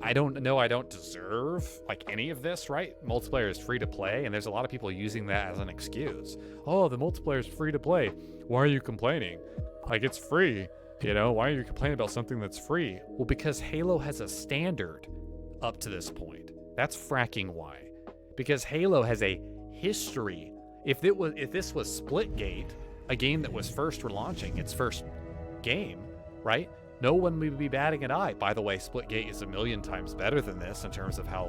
I don't know. I don't deserve like any of this, right? Multiplayer is free to play, and there's a lot of people using that as an excuse. Oh, the multiplayer is free to play. Why are you complaining? Like, it's free. You know, why are you complaining about something that's free? Well, because Halo has a standard up to this point. That's fracking why. Because Halo has a history. If this was Splitgate, a game that was first relaunching its first game, right? No one would be batting an eye. By the way, Splitgate is a million times better than this in terms of how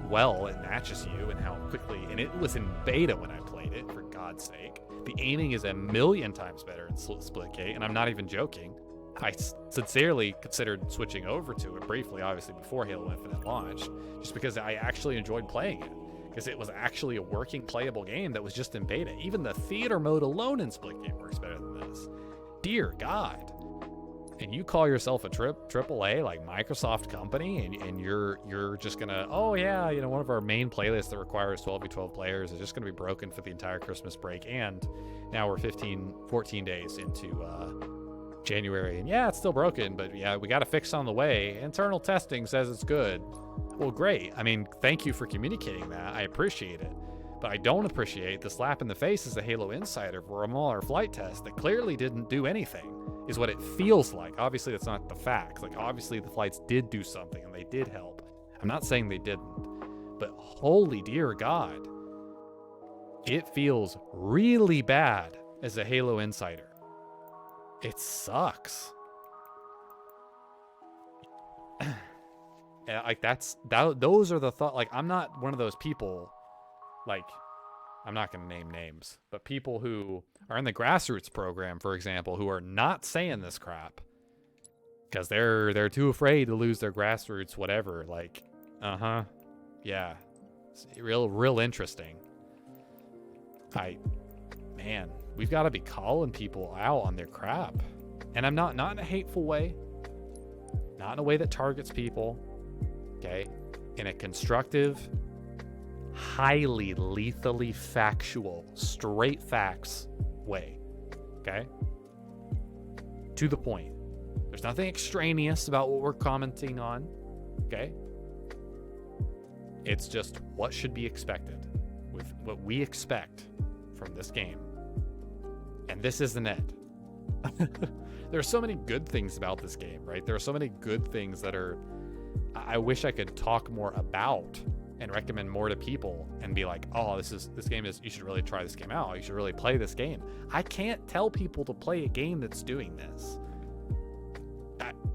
well it matches you and how quickly. And it was in beta when I played it, for God's sake. The aiming is a million times better in Splitgate, and I'm not even joking. I sincerely considered switching over to it briefly, obviously before Halo Infinite launched, just because I actually enjoyed playing it. Because it was actually a working, playable game that was just in beta. Even the theater mode alone in Splitgate works better than this. Dear God. And you call yourself a AAA, like Microsoft company, and you're just gonna, oh yeah, you know, one of our main playlists that requires 12v12 players is just gonna be broken for the entire Christmas break, and now we're 14 days into January, and yeah, it's still broken, but yeah, we got a fix on the way. Internal testing says it's good. Well, great. I mean, thank you for communicating that. I appreciate it. But I don't appreciate the slap in the face as a Halo insider for a smaller flight test that clearly didn't do anything, is what it feels like. Obviously, that's not the facts. Like, obviously, the flights did do something, and they did help. I'm not saying they didn't. But holy dear God, it feels really bad as a Halo insider. It sucks. Like, those are the thought. Like, I'm not one of those people, like, I'm not going to name names, but people who are in the Grassroots program, for example, who are not saying this crap because they're too afraid to lose their Grassroots whatever. Like, yeah, it's real interesting. Man, we've got to be calling people out on their crap, and I'm not in a hateful way, not in a way that targets people. Okay, in a constructive, highly lethally factual, straight facts way. Okay, to the point. There's nothing extraneous about what we're commenting on. Okay, it's just what should be expected with what we expect from this game, and this isn't it. There are so many good things about this game, right? There are so many good things that I wish I could talk more about and recommend more to people and be like, oh, this game is, you should really try this game out. You should really play this game. I can't tell people to play a game that's doing this.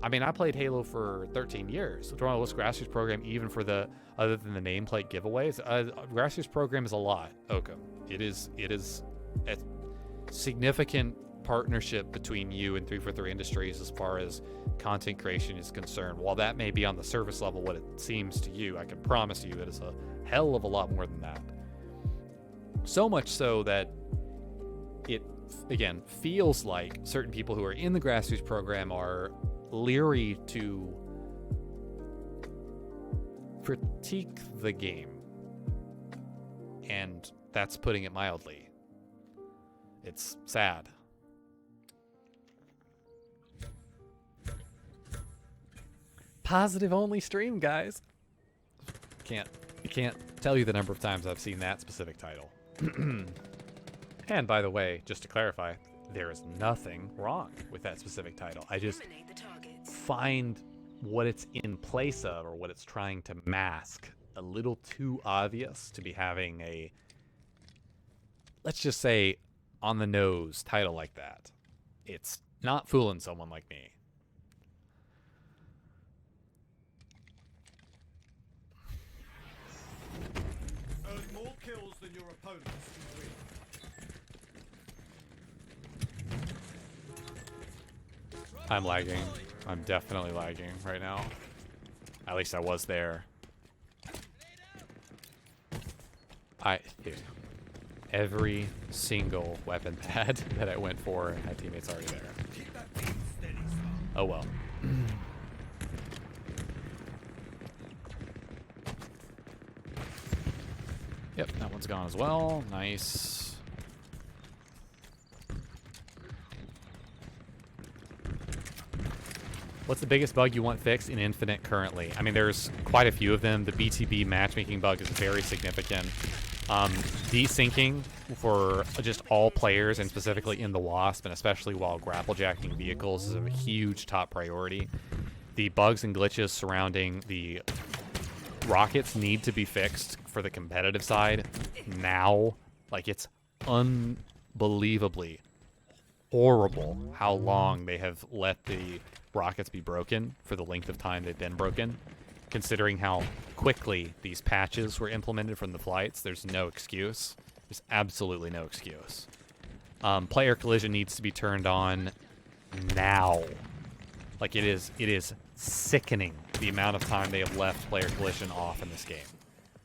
I mean, I played Halo for 13 years. It's one of the lowest Grassroots program, even for other than the nameplate giveaways. Grassroots program is a lot, Oakham. It is a significant partnership between you and 343 Industries as far as content creation is concerned. While that may be on the surface level what it seems to you, I can promise you it is a hell of a lot more than that. So much so that it, again, feels like certain people who are in the Grassroots program are leery to critique the game. And that's putting it mildly. It's sad. Positive only stream, guys. I can't tell you the number of times I've seen that specific title. And by the way, just to clarify, there is nothing wrong with that specific title. I just Eliminate the targets. find what it's in place of, or what it's trying to mask, a little too obvious to be having a, let's just say, on the nose title like that. It's not fooling someone like me. Earn more kills than your opponents can win. I'm lagging. I'm definitely lagging right now. At least I was there. Dude, every single weapon pad that I went for had teammates already there. Keep that beat steady, son. Oh well. Yep, that one's gone as well. Nice. What's the biggest bug you want fixed in Infinite currently? I mean, there's quite a few of them. The BTB matchmaking bug is very significant. Desyncing for just all players, and specifically in the Wasp, and especially while grapple-jacking vehicles, is a huge top priority. The bugs and glitches surrounding the rockets need to be fixed for the competitive side now. Like, it's unbelievably horrible how long they have let the rockets be broken for the length of time they've been broken. Considering how quickly these patches were implemented from the flights, there's no excuse. There's absolutely no excuse. Player collision needs to be turned on now. Like, it is sickening the amount of time they have left player collision off in this game.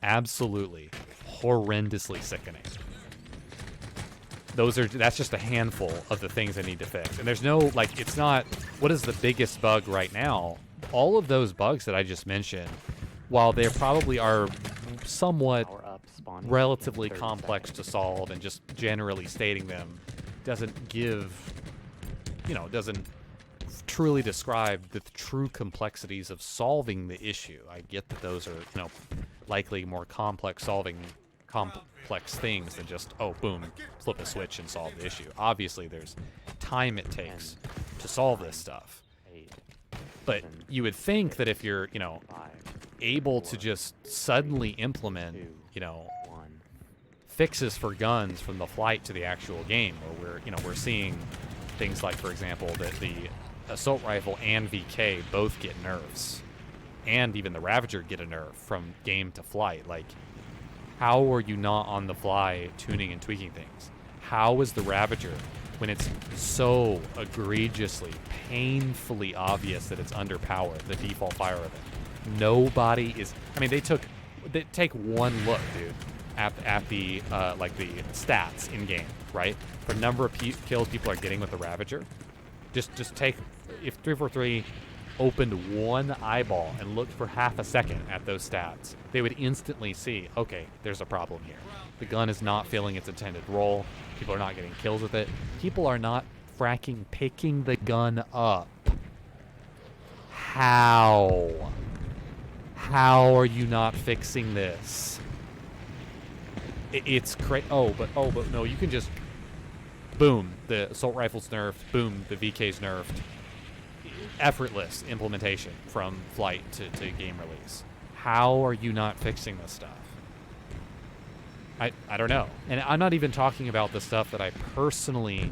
Absolutely horrendously sickening. That's just a handful of the things I need to fix. And there's no, like, it's not, what is the biggest bug right now? All of those bugs that I just mentioned, while they probably are somewhat relatively complex to solve, and just generally stating them doesn't give, doesn't truly describe the true complexities of solving the issue. I get that those are, likely more complex things than just, oh, boom, flip a switch and solve the issue. Obviously, there's time it takes to solve this stuff. But you would think that if you're, able to just suddenly implement, fixes for guns from the flight to the actual game, where we're seeing things like, for example, that the assault rifle and VK both get nerfs, and even the Ravager get a nerf from game to flight. Like, how are you not on the fly tuning and tweaking things? How is the Ravager, when it's so egregiously, painfully obvious that it's underpowered, the default fire of it? Nobody is. I mean, they take one look, dude, at the like the stats in game, right? For number of kills people are getting with the Ravager. Just take, if 343 opened one eyeball and looked for half a second at those stats, they would instantly see, okay, there's a problem here. The gun is not filling its intended role. People are not getting kills with it. People are not fracking picking the gun up. How? How are you not fixing this? It's crazy. Oh, but no, you can just, boom, the assault rifle's nerfed, boom, the VK's nerfed. Effortless implementation from flight to game release. How are you not fixing this stuff? I don't know. And I'm not even talking about the stuff that I personally,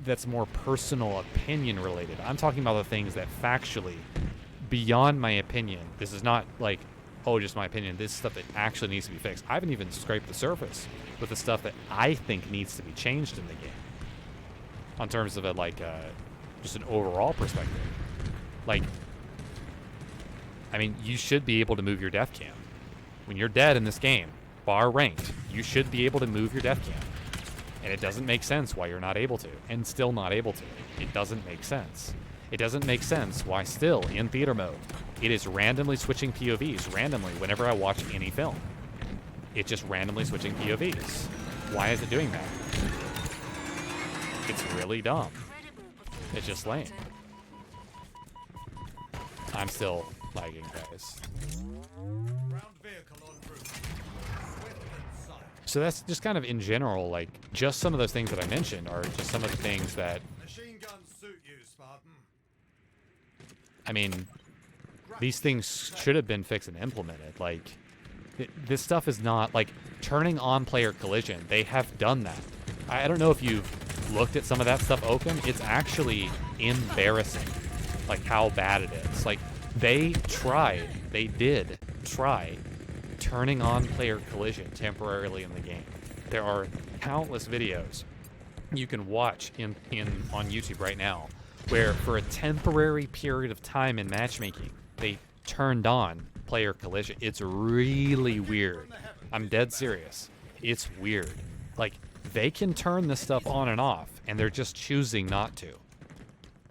that's more personal opinion related. I'm talking about the things that factually, beyond my opinion, this is not like, oh, just my opinion, this is stuff that actually needs to be fixed. I haven't even scraped the surface with the stuff that I think needs to be changed in the game. on terms of a just an overall perspective. Like, I mean, you should be able to move your death cam. When you're dead in this game, bar ranked, you should be able to move your death cam. And it doesn't make sense why you're not able to, and still not able to. It doesn't make sense. It doesn't make sense why still, in theater mode, it is randomly switching POVs, randomly, whenever I watch any film. It's just randomly switching POVs. Why is it doing that? It's really dumb. It's just lame. I'm still lagging, guys. Ground vehicle en route. Swift in sight. So that's just kind of in general, like, just some of those things that I mentioned are just some of the things that, Machine guns suit you, Spartan. I mean, these things should have been fixed and implemented. Like, this stuff is not, like, turning on player collision. They have done that. I don't know if you've looked at some of that stuff open. It's actually embarrassing, like, how bad it is. Like, they did try turning on player collision temporarily in the game. There are countless videos you can watch on YouTube right now where for a temporary period of time in matchmaking, they turned on player collision. It's really weird. I'm dead serious. It's weird. Like, they can turn this stuff on and off, and they're just choosing not to.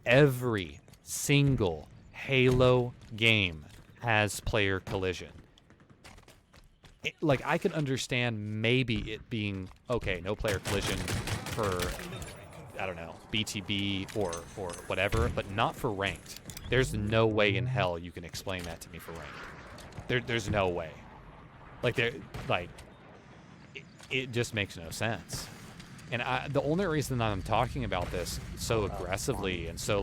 Every single Halo game has player collision. Like, I could understand maybe it being, okay, no player collision for, I don't know, BTB or whatever, but not for ranked. There's no way in hell you can explain that to me for ranked. There's no way. It just makes no sense. And the only reason that I'm talking about this so aggressively and so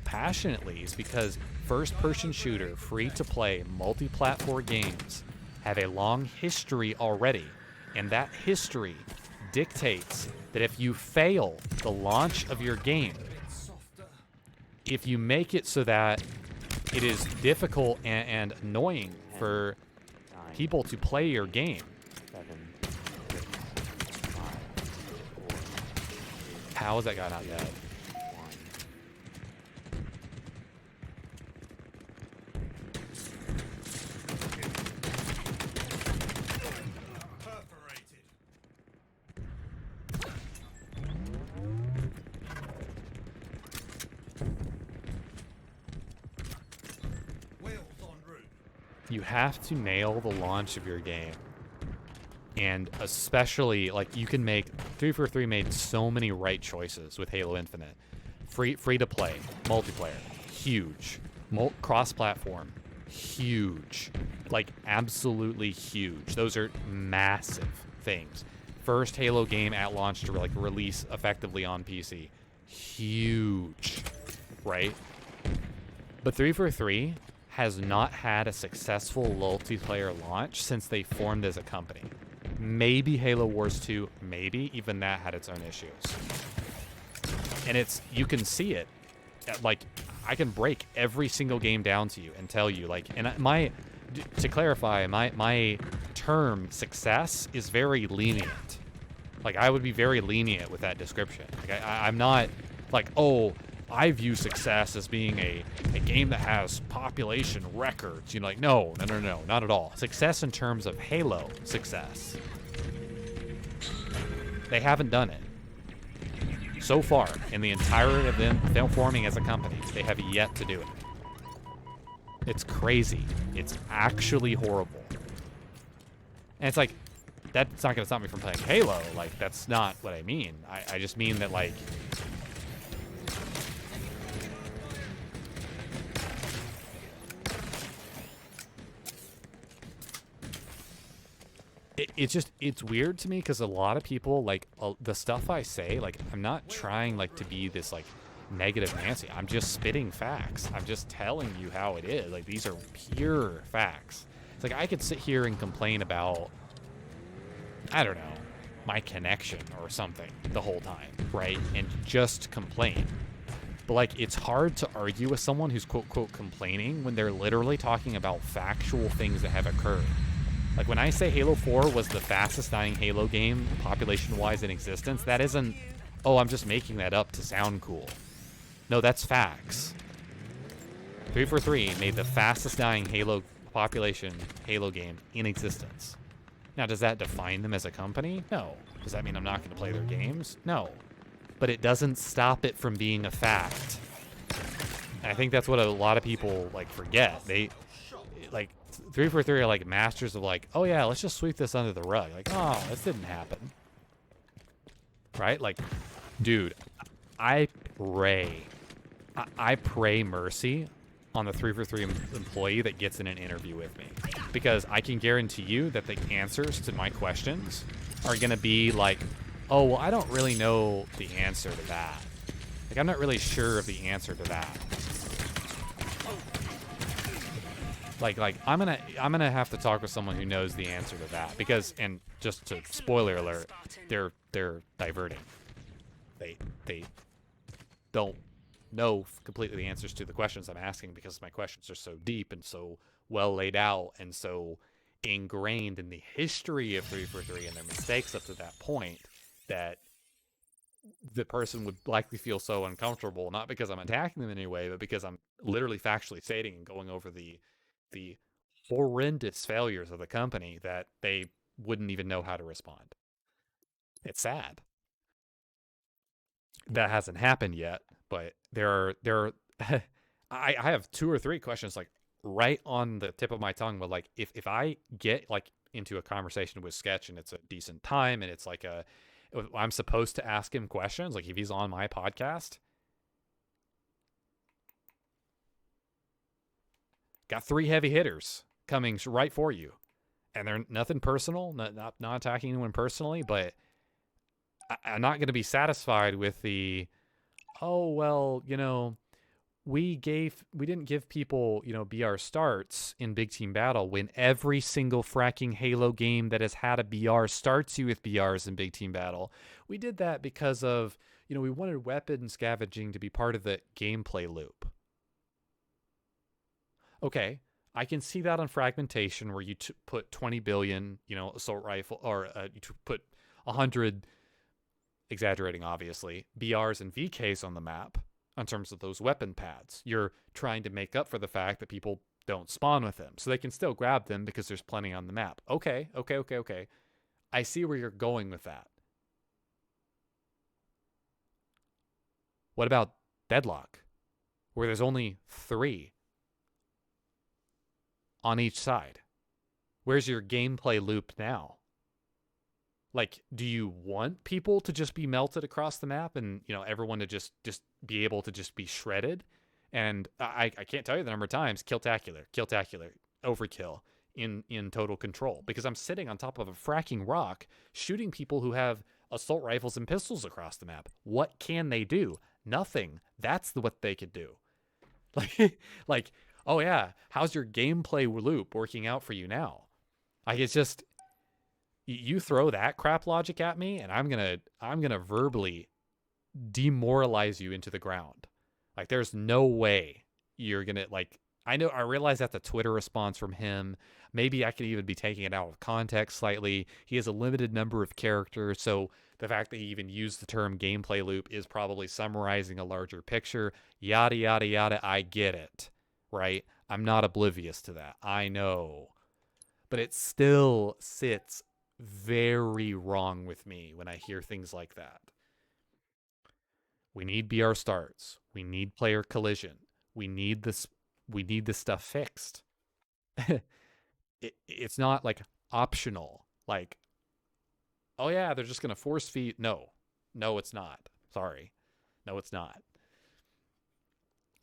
passionately is because first-person shooter, free-to-play, multi-platform games have a long history already, and that history dictates that if you fail the launch of your game, if you make it so that it is difficult and annoying for people to play your game, how is that guy not dead? Perforated. Wheels en route. You have to nail the launch of your game. And especially, like, you can make 343 made so many right choices with Halo Infinite. Free to play, multiplayer, huge. Cross-platform, huge. Like, absolutely huge. Those are massive things. First Halo game at launch to like release effectively on PC, huge, right? But 343 has not had a successful multiplayer launch since they formed as a company. Maybe Halo Wars 2, maybe even that had its own issues. And you can see it. Like, I can break every single game down to you and tell you, like, and to clarify, my term success is very lenient. Like, I would be very lenient with that description. Like, I'm not like, oh, I view success as being a game that has population records. You know, like, no, not at all. Success in terms of Halo success. They haven't done it. So far, in the entirety of them forming as a company, they have yet to do it. It's crazy. It's actually horrible. And it's like, that's not going to stop me from playing Halo. Like, that's not what I mean. I just mean that, like, it's weird to me because a lot of people, like, the stuff I say, like, I'm not trying, like, to be this, like, negative Nancy. I'm just spitting facts. I'm just telling you how it is. Like, these are pure facts. It's like I could sit here and complain about, I don't know, my connection or something the whole time, right? And just complain. But, like, it's hard to argue with someone who's quote complaining when they're literally talking about factual things that have occurred. Like, when I say Halo 4 was the fastest dying Halo game population-wise in existence, that isn't oh, I'm just making that up to sound cool. No, that's facts. 343 made the fastest dying Halo population Halo game in existence. Now, does that define them as a company? No. Does that mean I'm not going to play their games? No. But it doesn't stop it from being a fact. And I think that's what a lot of people like forget. They like 343 are like masters of like, oh yeah, let's just sweep this under the rug. Like, oh, this didn't happen. Right? Like, dude, I pray mercy on the 343 employee that gets in an interview with me, because I can guarantee you that the answers to my questions are going to be like, oh, well, I don't really know the answer to that. Like, I'm not really sure of the answer to that. Like I'm gonna have to talk with someone who knows the answer to that, because, and just to spoiler alert, they're diverting. They don't know completely the answers to the questions I'm asking, because my questions are so deep and so well laid out and so ingrained in the history of 343 and their mistakes up to that point, that the person would likely feel so uncomfortable, not because I'm attacking them in any way, but because I'm literally factually stating and going over the horrendous failures of the company, that they wouldn't even know how to respond. It's sad. That hasn't happened yet, but there are I have 2 or 3 questions like right on the tip of my tongue, but like if I get like into a conversation with Sketch and it's a decent time and it's like I'm supposed to ask him questions, like if he's on my podcast, got 3 heavy hitters coming right for you, and they're nothing personal, not attacking anyone personally, but I'm not going to be satisfied with the, oh, well, you know, we didn't give people, you know, BR starts in Big Team Battle, when every single fracking Halo game that has had a BR starts you with BRs in Big Team Battle. We did that because of, you know, we wanted weapon scavenging to be part of the gameplay loop. Okay, I can see that on fragmentation, where you put 20 billion, you know, assault rifle, or you put 100, exaggerating obviously, BRs and VKs on the map in terms of those weapon pads. You're trying to make up for the fact that people don't spawn with them, so they can still grab them because there's plenty on the map. Okay. I see where you're going with that. What about Deadlock, where there's only 3 on each side? Where's your gameplay loop now? Like, do you want people to just be melted across the map and, you know, everyone to just be able to just be shredded? And I can't tell you the number of times Killtacular, overkill in total control, because I'm sitting on top of a fracking rock shooting people who have assault rifles and pistols across the map. What can they do? Nothing. That's what they could do. Like, oh yeah, how's your gameplay loop working out for you now? Like, it's just, you throw that crap logic at me, and I'm gonna verbally demoralize you into the ground. Like, there's no way you're gonna, like, I realize that's a Twitter response from him. Maybe I could even be taking it out of context slightly. He has a limited number of characters, so the fact that he even used the term gameplay loop is probably summarizing a larger picture. Yada, yada, yada. I get it, right? I'm not oblivious to that. I know. But it still sits very wrong with me when I hear things like that. We need BR starts. We need player collision. We need this stuff fixed. It's not like optional. Like, oh yeah, they're just gonna force feed. No, it's not. Sorry, no, it's not.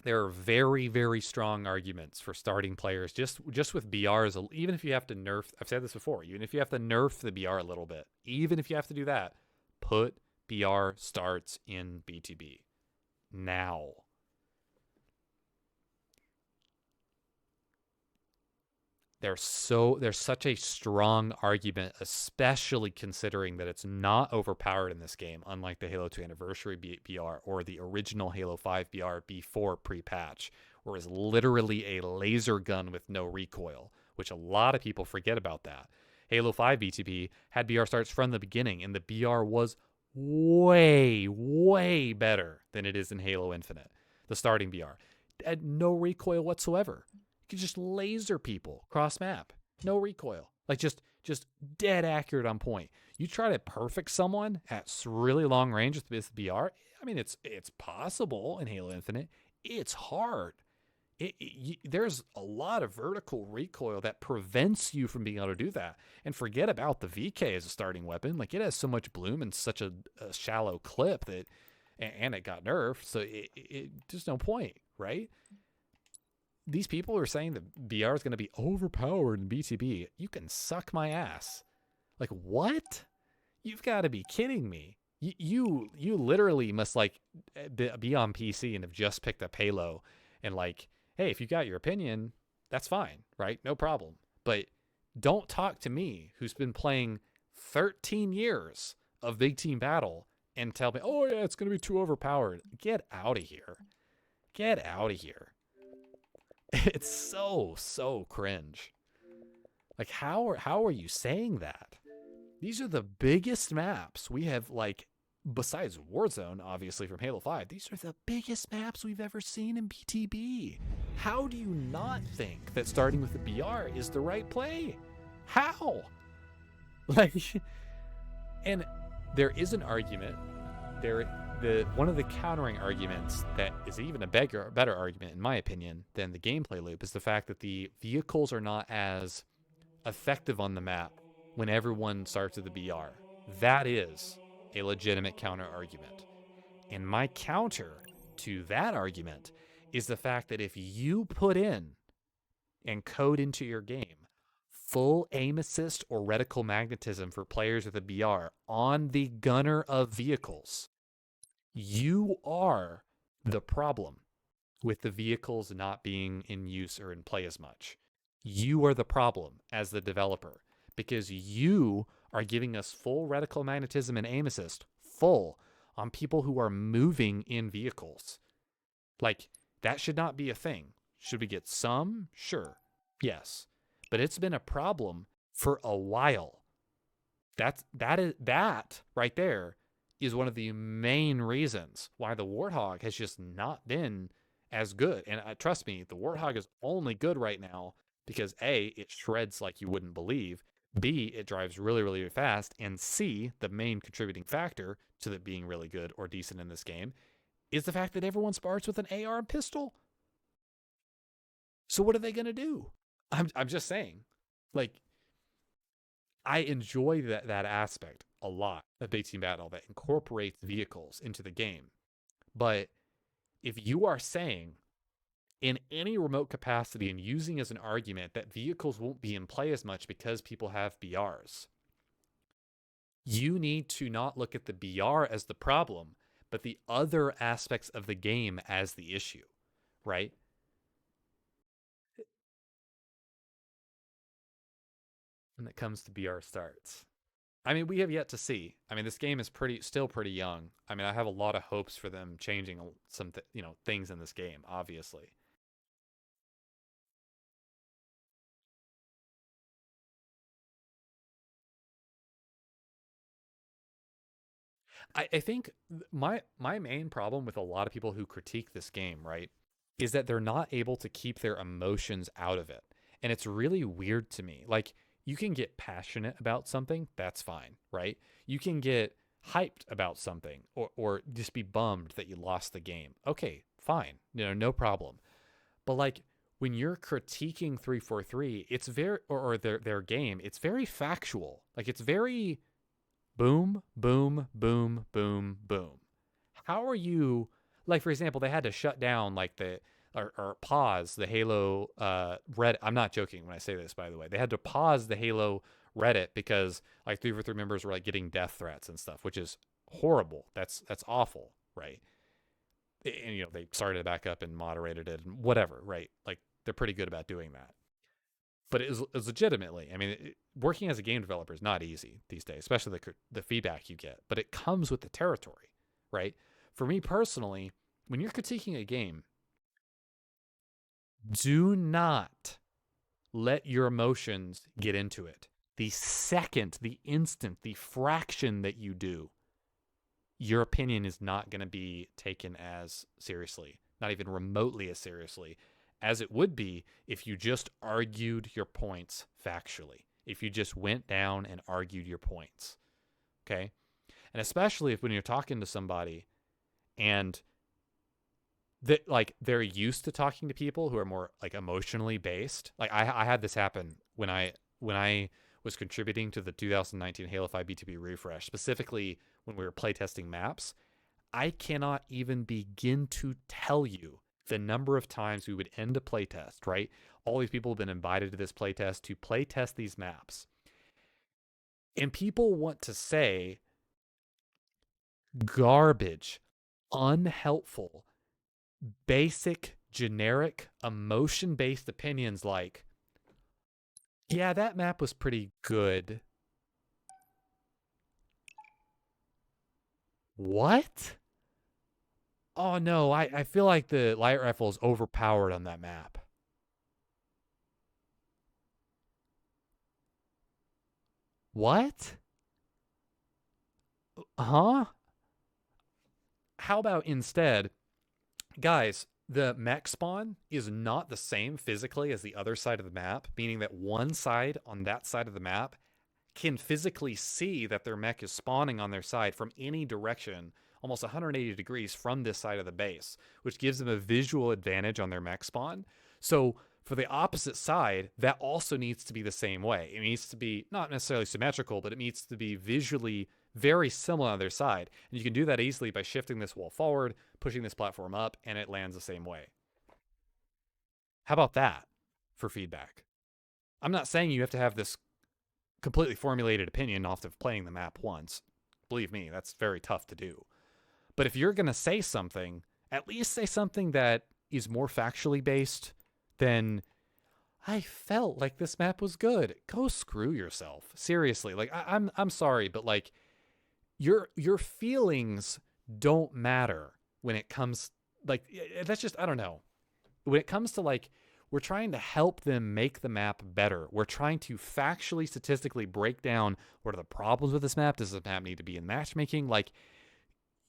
There are very, very strong arguments for starting players just with BRs. Even if you have to nerf, I've said this before, even if you have to nerf the BR a little bit, even if you have to do that, put BR starts in BTB now. There's such a strong argument, especially considering that it's not overpowered in this game, unlike the Halo 2 Anniversary BR or the original Halo 5 BR before pre-patch, where it's literally a laser gun with no recoil, which a lot of people forget about that. Halo 5 BTB had BR starts from the beginning, and the BR was way, way better than it is in Halo Infinite, the starting VR. At no recoil whatsoever. You can just laser people cross map. No recoil. Like just dead accurate on point. You try to perfect someone at really long range with this VR. I mean, it's possible in Halo Infinite. It's hard. There's a lot of vertical recoil that prevents you from being able to do that. And forget about the VK as a starting weapon. Like, it has so much bloom and such a shallow clip that, and it got nerfed, so there's no point, right? These people are saying that VR is going to be overpowered in BTB. You can suck my ass. Like, what? You've got to be kidding me. You literally must like be on PC and have just picked up Halo and like, hey, if you got your opinion, that's fine, right? No problem. But don't talk to me, who's been playing 13 years of Big Team Battle, and tell me, oh yeah, it's going to be too overpowered. Get out of here. Get out of here. It's so cringe. Like, how are you saying that? These are the biggest maps we have, like, besides Warzone, obviously, from Halo 5. These are the biggest maps we've ever seen in BTB. How do you not think that starting with the BR is the right play? How? Like, and there is an argument. One of the countering arguments that is even a better argument, in my opinion, than the gameplay loop is the fact that the vehicles are not as effective on the map when everyone starts with the BR. That is a legitimate counter argument. And my counter to that argument is the fact that if you put in and code into your game full aim assist or reticle magnetism for players with a BR on the gunner of vehicles, you are the problem with the vehicles not being in use or in play as much. You are the problem as the developer, because you are giving us full reticle magnetism and aim assist, full, on people who are moving in vehicles. Like, that should not be a thing. Should we get some? Sure. Yes. But it's been a problem for a while. That right there is one of the main reasons why the Warthog has just not been as good. And trust me, the Warthog is only good right now because A, it shreds like you wouldn't believe, B, it drives really, really fast, and C, the main contributing factor to it being really good or decent in this game, is the fact that everyone starts with an AR and pistol. So what are they going to do? I'm just saying. Like, I enjoy that aspect a lot of Big Team Battle that incorporates vehicles into the game. But if you are saying in any remote capacity and using as an argument that vehicles won't be in play as much because people have BRs, you need to not look at the BR as the problem, but the other aspects of the game as the issue, right? When it comes to BR starts, I mean, we have yet to see. I mean, this game is still pretty young. I mean, I have a lot of hopes for them changing some things in this game, obviously. I think my main problem with a lot of people who critique this game, right, is that they're not able to keep their emotions out of it. And it's really weird to me. Like, you can get passionate about something, that's fine, right? You can get hyped about something or just be bummed that you lost the game. Okay, fine. No problem. But like, when you're critiquing 343, it's very, or their game, it's very factual. Like, it's very boom, boom, boom, boom, boom. How are you, like, for example, they had to shut down like or pause the Halo Reddit. I'm not joking when I say this, by the way. They had to pause the Halo Reddit because like 343 members were like getting death threats and stuff, which is horrible. That's awful, right? And they started it back up and moderated it and whatever, right? Like, they're pretty good about doing that. But it was legitimately, I mean, working as a game developer is not easy these days, especially the feedback you get. But it comes with the territory, right? For me personally, when you're critiquing a game, do not let your emotions get into it. The instant, the fraction that you do, your opinion is not going to be taken as seriously, not even remotely as seriously as it would be if you just argued your points factually, if you just went down and argued your points. Okay? And especially if when you're talking to somebody and that like they're used to talking to people who are more like emotionally based. Like I had this happen when I was contributing to the 2019 Halo 5 BTB refresh, specifically when we were playtesting maps. I cannot even begin to tell you the number of times we would end a playtest, right? All these people have been invited to this playtest to playtest these maps. And people want to say garbage, unhelpful, basic, generic, emotion-based opinions like, yeah, that map was pretty good. What? Oh no, I feel like the light rifle is overpowered on that map. What? Huh? How about instead, guys, the mech spawn is not the same physically as the other side of the map, meaning that one side on that side of the map can physically see that their mech is spawning on their side from any direction, almost 180 degrees from this side of the base, which gives them a visual advantage on their mech spawn. So for the opposite side, that also needs to be the same way. It needs to be not necessarily symmetrical, but it needs to be visually very similar on their side. And you can do that easily by shifting this wall forward, pushing this platform up, and it lands the same way. How about that for feedback? I'm not saying you have to have this completely formulated opinion off of playing the map once. Believe me, that's very tough to do. But if you're going to say something, at least say something that is more factually based than, I felt like this map was good. Go screw yourself. Seriously. Like I'm sorry, but like your feelings don't matter when it comes, like, that's just, I don't know. When it comes to like, we're trying to help them make the map better. We're trying to factually, statistically break down what are the problems with this map. Does this map need to be in matchmaking? Like,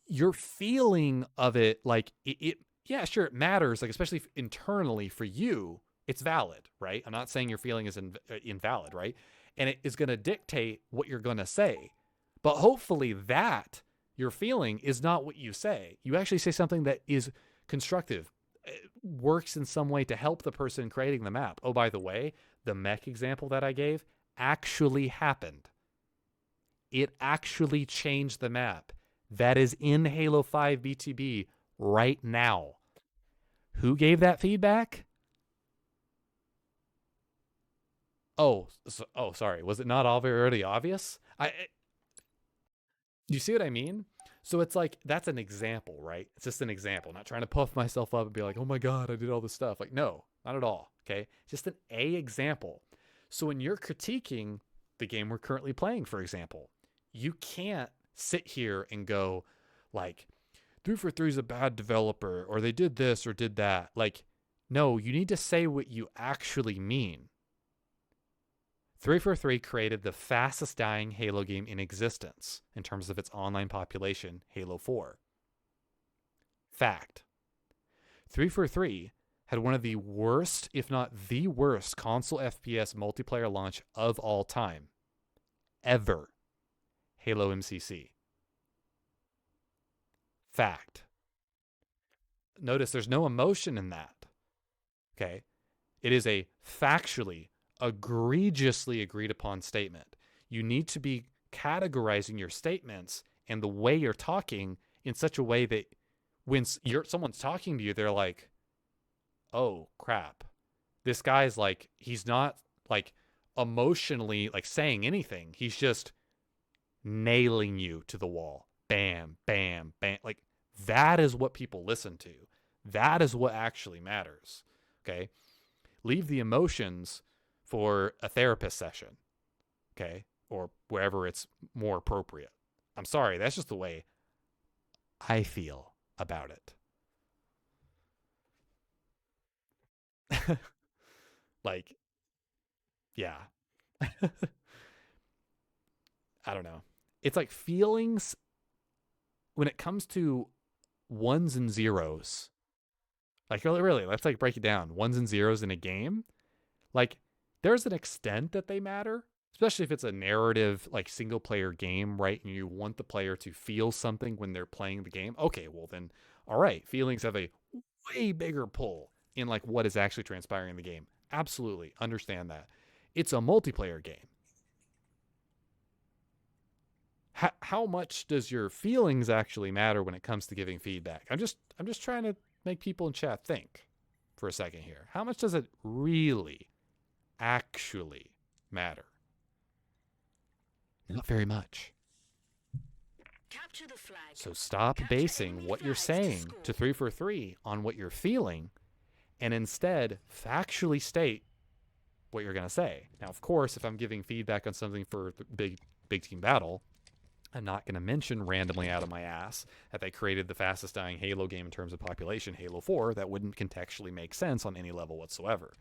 your feeling of it, like, yeah, sure, it matters. Like, especially internally for you, it's valid, right? I'm not saying your feeling is invalid, right? And it is going to dictate what you're going to say. But hopefully that, your feeling, is not what you say. You actually say something that is constructive, works in some way to help the person creating the map. Oh, by the way, the mech example that I gave actually happened. It actually changed the map. That is in Halo 5 BTB right now. Who gave that feedback? Oh, sorry. Was it not already obvious? You see what I mean? So it's like, that's an example, right? It's just an example. I'm not trying to puff myself up and be like, oh my God, I did all this stuff. Like, no, not at all. Okay. Just an example. So when you're critiquing the game we're currently playing, for example, you can't sit here and go like, 343 is a bad developer, or they did this or did that. Like, no, you need to say what you actually mean. 343 created the fastest dying Halo game in existence in terms of its online population, Halo 4. Fact. 343 had one of the worst, if not the worst, console FPS multiplayer launch of all time. Ever. Halo MCC. Fact. Notice there's no emotion in that. Okay? It is a factually, egregiously agreed upon statement. You need to be categorizing your statements and the way you're talking in such a way that when someone's talking to you, they're like, oh crap, this guy's like, he's not like emotionally like saying anything. He's just nailing you to the wall. Bam, bam, bam. Like, that is what people listen to. That is what actually matters. Okay? Leave the emotions for a therapist session, okay? Or wherever it's more appropriate. I'm sorry, that's just the way I feel about it. Like, yeah. I don't know. It's like feelings, when it comes to ones and zeros, like really, let's like break it down. Ones and zeros in a game, like there's an extent that they matter, especially if it's a narrative, like single player game, right? And you want the player to feel something when they're playing the game. Okay, well then, all right, feelings have a way bigger pull in like what is actually transpiring in the game. Absolutely understand that. It's a multiplayer game. How much does your feelings actually matter when it comes to giving feedback? I'm just trying to make people in chat think for a second here. How much does it really actually matter? Not very much. Capture the flag. So stop Capture basing enemy what you're flags to saying score. to 343 on what you're feeling, and instead factually state what you're going to say. Now, of course, if I'm giving feedback on something for the big team battle, I'm not going to mention randomly out of my ass that they created the fastest dying Halo game in terms of population, Halo 4. That wouldn't contextually make sense on any level whatsoever.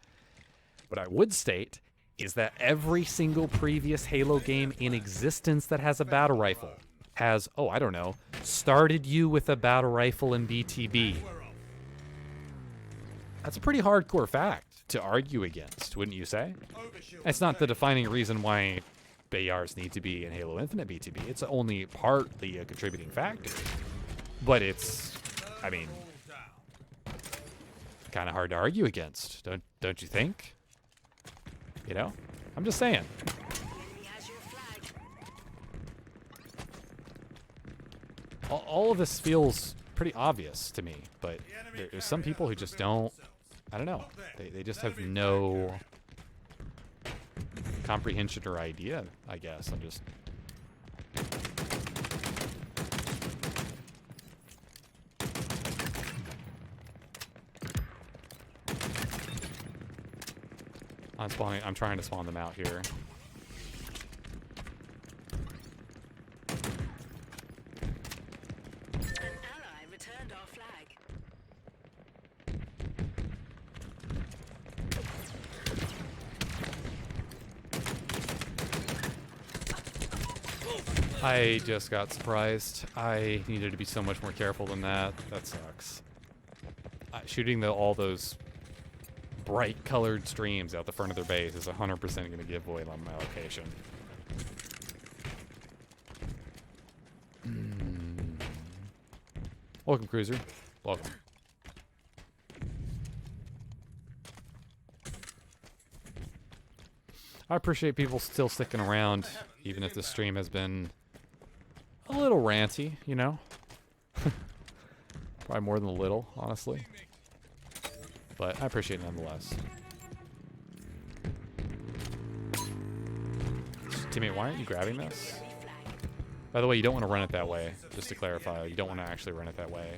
What I would state is that every single previous Halo game in existence that has a battle rifle has, oh, I don't know, started you with a battle rifle in BTB. That's a pretty hardcore fact to argue against, wouldn't you say? It's not the defining reason why BARs need to be in Halo Infinite BTB. It's only partly a contributing factor. But it's, I mean, kind of hard to argue against, don't you think? You know? I'm just saying. Enemy has your flag. All of this feels pretty obvious to me, but there's some people who just don't, I don't know. They just have no comprehension or idea, I guess. I'm just... I'm trying to spawn them out here. An ally returned our flag. I just got surprised. I needed to be so much more careful than that. That sucks. Shooting all those bright colored streams out the front of their base is 100% going to give away my location. Welcome, Cruiser. Welcome. I appreciate people still sticking around, even if the stream has been a little ranty, you know? Probably more than a little, honestly. But I appreciate it nonetheless. Teammate, why aren't you grabbing this? By the way, you don't want to run it that way. Just to clarify, you don't want to actually run it that way.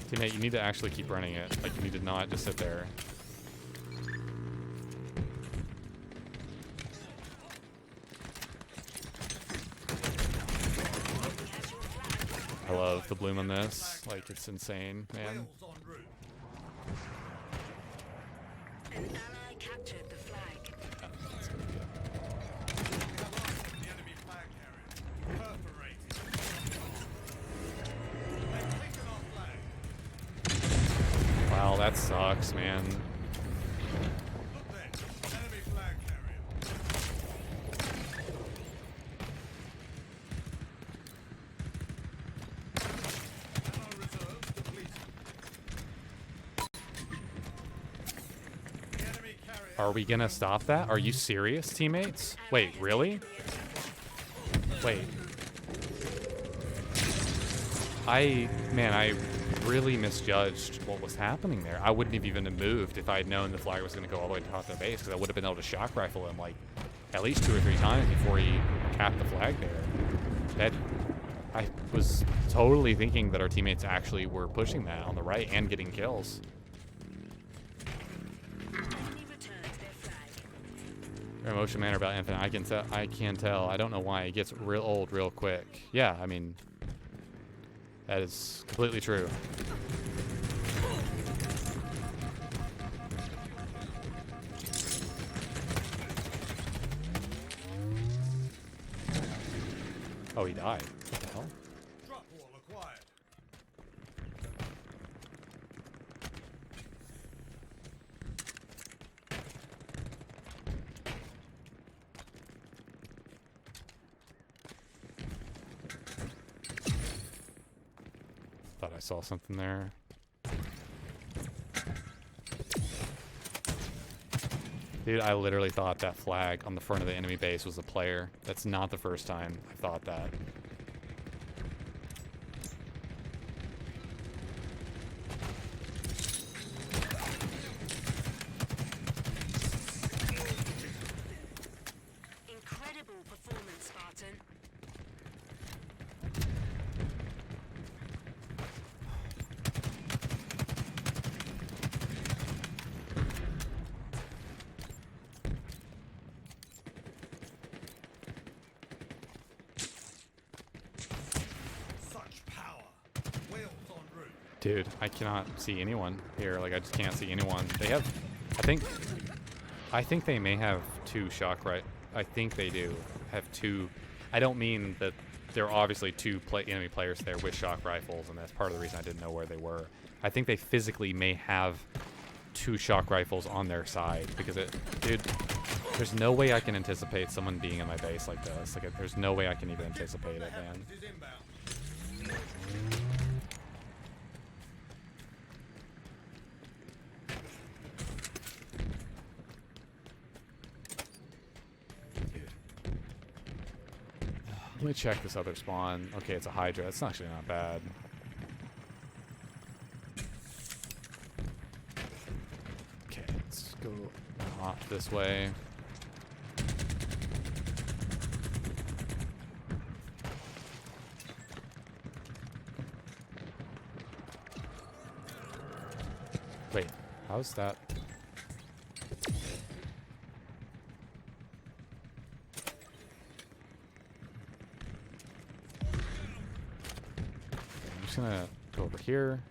Teammate, you need to actually keep running it. Like, you need to not just sit there. I love the bloom on this. Like, it's insane, man. An ally captured the flag. Oh, that's gonna be The enemy flag carrier. Perforated. They've taken our flag. it. Wow, that sucks, man. Look there. Enemy flag carrier. Ammo reserves depleted. The enemy carrier. Are we gonna stop that? Are you serious, teammates? Wait, really? Wait. Man, I really misjudged what was happening there. I wouldn't have even moved if I had known the flag was gonna go all the way to the top of the base, because I would have been able to shock rifle him like at least 2 or 3 times before he capped the flag there. I was totally thinking that our teammates actually were pushing that on the right and getting kills. Enemy returned their flag. Your emotion manner about Infinite, I can tell. I don't know why. It gets real old real quick. Yeah, I mean, that is completely true. Oh, he died. What the hell? Drop wall acquired. Thought I saw something there. Dude, I literally thought that flag on the front of the enemy base was a player. That's not the first time I've thought that. Incredible performance, Spartan. Such power. Whales en route. Dude, I cannot see anyone here. Like, I just can't see anyone. They have, I think they may have two shock right. I think they do have two. I don't mean that there are obviously two enemy players there with shock rifles, and that's part of the reason I didn't know where they were. I think they physically may have two shock rifles on their side because dude, there's no way I can anticipate someone being in my base like this. Like, there's no way I can even anticipate it, man. Is inbound. Let me check this other spawn. Okay, it's a Hydra. That's actually not bad. Okay, let's go off this way. Wait, how's that? I'm just gonna go over here.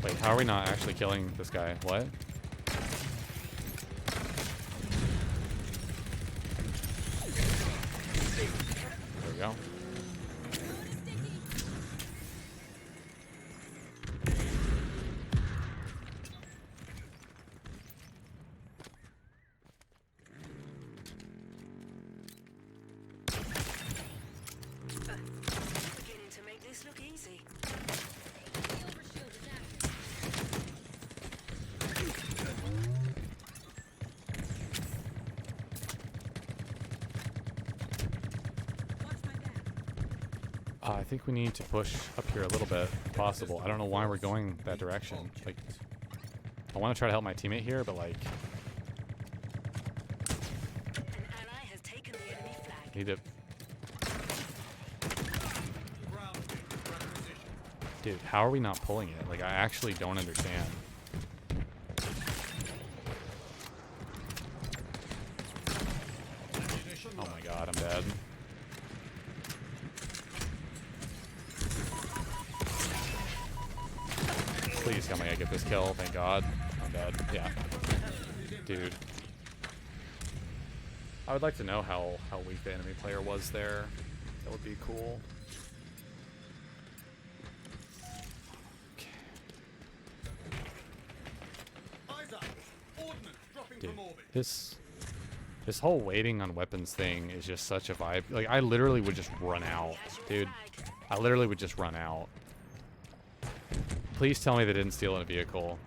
Wait, how are we not actually killing this guy? What? There we go. Beginning to make this look easy. I think we need to push up here a little bit, if possible. I don't know why we're going that direction. Like, I want to try to help my teammate here, but like, An ally has taken the enemy flag. I need to. Ground vehicle requisition. Dude, how are we not pulling it? Like, I actually don't understand. Ammunition Oh low. my god, I'm dead. Please tell me I get this kill. Thank god. I'm dead. Yeah. Dude. I would like to know how weak the enemy player was there. That would be cool. Okay. Eyes up. Ordnance dropping Dude, from orbit. this whole waiting on weapons thing is just such a vibe. Like, I literally would just run out, dude. I literally would just run out. Please tell me they didn't steal a vehicle.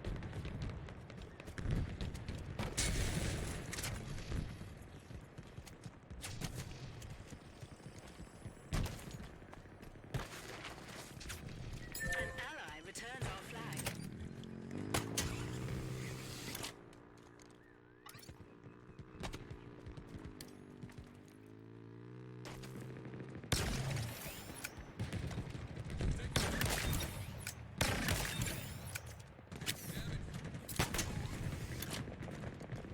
An ally returned our flag.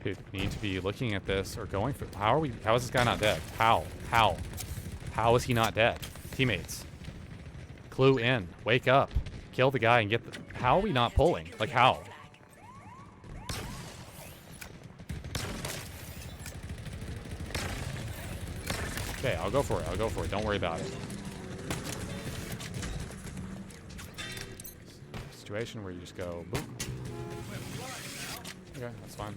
Dude, we need to be looking at this or going for. How is this guy not dead? How is he not dead? Teammates, Clue in. Wake up. Kill the guy and get the... How are we not pulling? Like, how? Okay, I'll go for it. I'll go for it. Don't worry about it. Situation where you just go, boop. Okay, that's fine.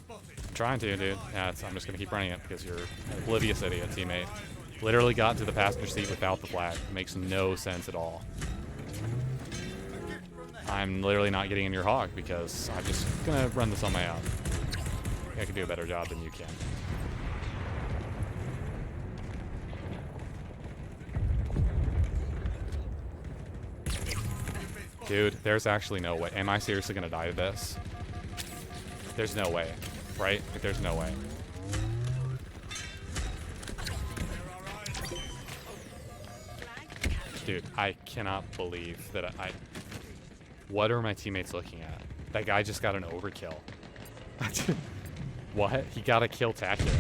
I'm trying to, dude. Yeah, I'm just gonna keep running it because you're an oblivious idiot, teammate. Literally got into the passenger seat without the flag. It makes no sense at all. I'm literally not getting in your hog because I'm just gonna run this on my own. I can do a better job than you can. Dude, there's actually no way. Am I seriously gonna die to this? There's no way, right? Like, there's no way. Dude, I cannot believe that I... What are my teammates looking at? That guy just got an overkill. What? He got a kill tacular.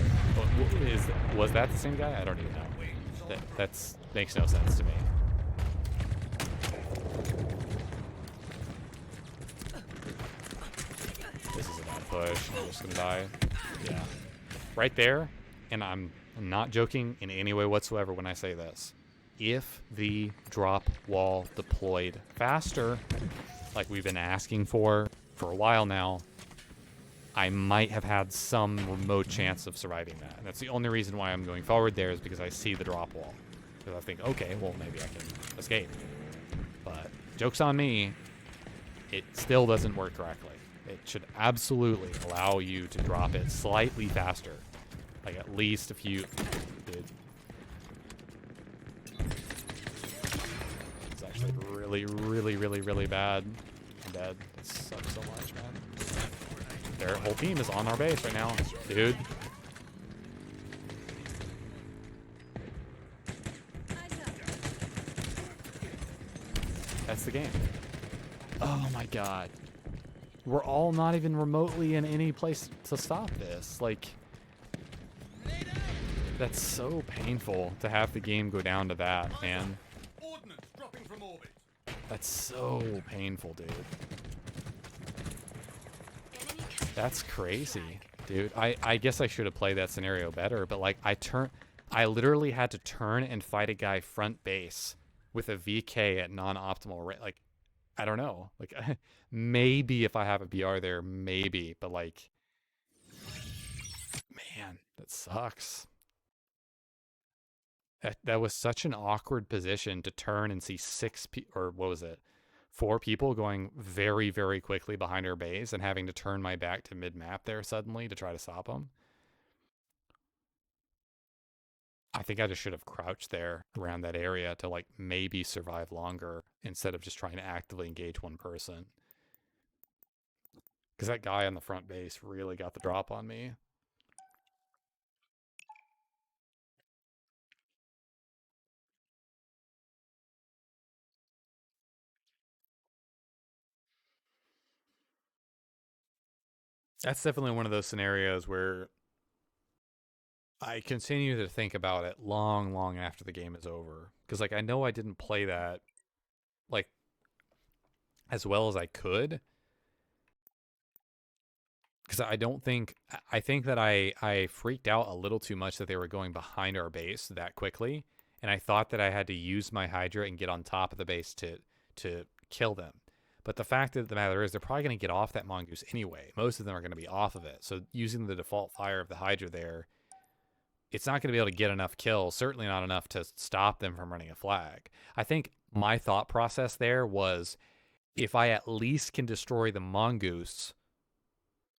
Was that the same guy? I don't even know. That's makes no sense to me. This is a bad push. I'm just gonna die. Yeah. Right there, and I'm not joking in any way whatsoever when I say this. If the drop wall deployed faster, like we've been asking for a while now, I might have had some remote chance of surviving that. And that's the only reason why I'm going forward there is because I see the drop wall. Because I think, okay, well, maybe I can escape. But joke's on me, it still doesn't work correctly. It should absolutely allow you to drop it slightly faster. Like at least a few... Dude. It's actually really bad. I'm dead. It sucks so much, man. Their whole team is on our base right now. Dude. That's the game. Oh my god. We're all not even remotely in any place to stop this. Like, that's so painful to have the game go down to that, man. That's so painful, dude. That's crazy, dude. I guess I should have played that scenario better, but like I literally had to turn and fight a guy front base with a VK at non-optimal rate. Like, I don't know. Like, maybe if I have a BR there, maybe, but like, man, that sucks. That was such an awkward position to turn and see or what was it? 4 people going very, very quickly behind our base and having to turn my back to mid-map there suddenly to try to stop them. I think I just should have crouched there around that area to like maybe survive longer instead of just trying to actively engage one person. Because that guy on the front base really got the drop on me. That's definitely one of those scenarios where I continue to think about it long after the game is over. Because, like, I know I didn't play that, like, as well as I could. Because I think that I freaked out a little too much that they were going behind our base that quickly. And I thought that I had to use my Hydra and get on top of the base to kill them. But the fact of the matter is they're probably going to get off that mongoose anyway. Most of them are going to be off of it. So using the default fire of the Hydra there, it's not going to be able to get enough kills, certainly not enough to stop them from running a flag. I think my thought process there was, if I at least can destroy the mongoose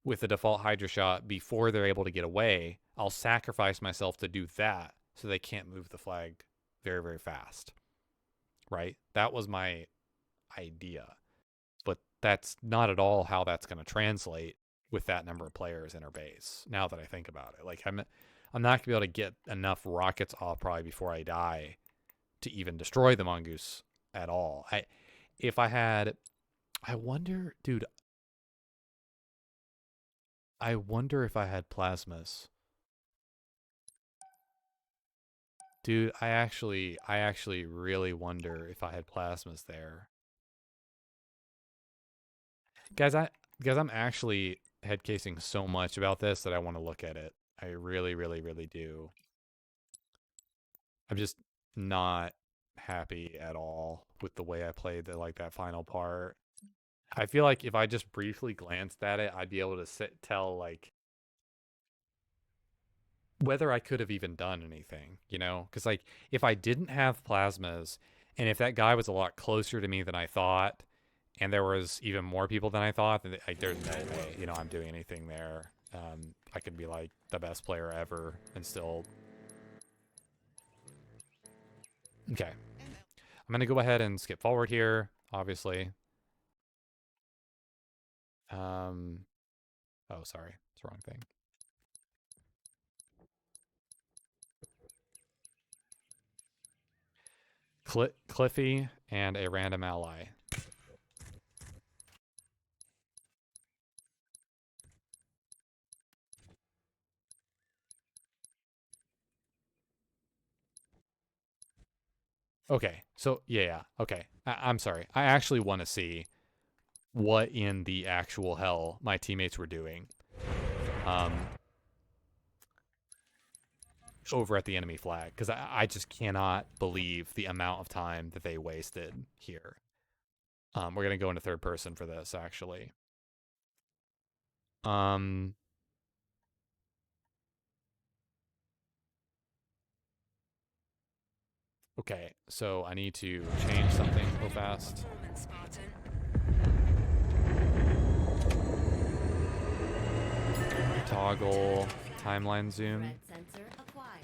with the default Hydra shot before they're able to get away, I'll sacrifice myself to do that so they can't move the flag very, very fast. Right? That was my idea. But that's not at all how that's going to translate with that number of players in our base, now that I think about it. Like, I'm not going to be able to get enough rockets off probably before I die to even destroy the mongoose at all. I wonder, dude, if I had plasmas Dude, I actually really wonder if I had plasmas there. Guys, I'm actually head casing so much about this that I want to look at it. I really, really, really do. I'm just not happy at all with the way I played that final part. I feel like if I just briefly glanced at it, I'd be able to tell like whether I could have even done anything, you know? Because like if I didn't have plasmas, and if that guy was a lot closer to me than I thought, and there was even more people than I thought, then like there's no way, you know, I'm doing anything there. I could be like the best player ever and still. Okay, I'm gonna go ahead and skip forward here, obviously. Oh, sorry, it's the wrong thing. Cliffy and a random ally. Okay, so yeah, okay. I'm sorry. I actually want to see what in the actual hell my teammates were doing over at the enemy flag, because I just cannot believe the amount of time that they wasted here. We're going to go into third person for this, actually. Okay, so I need to change something real fast. Performance, Spartan. Toggle timeline zoom. Red sensor acquired.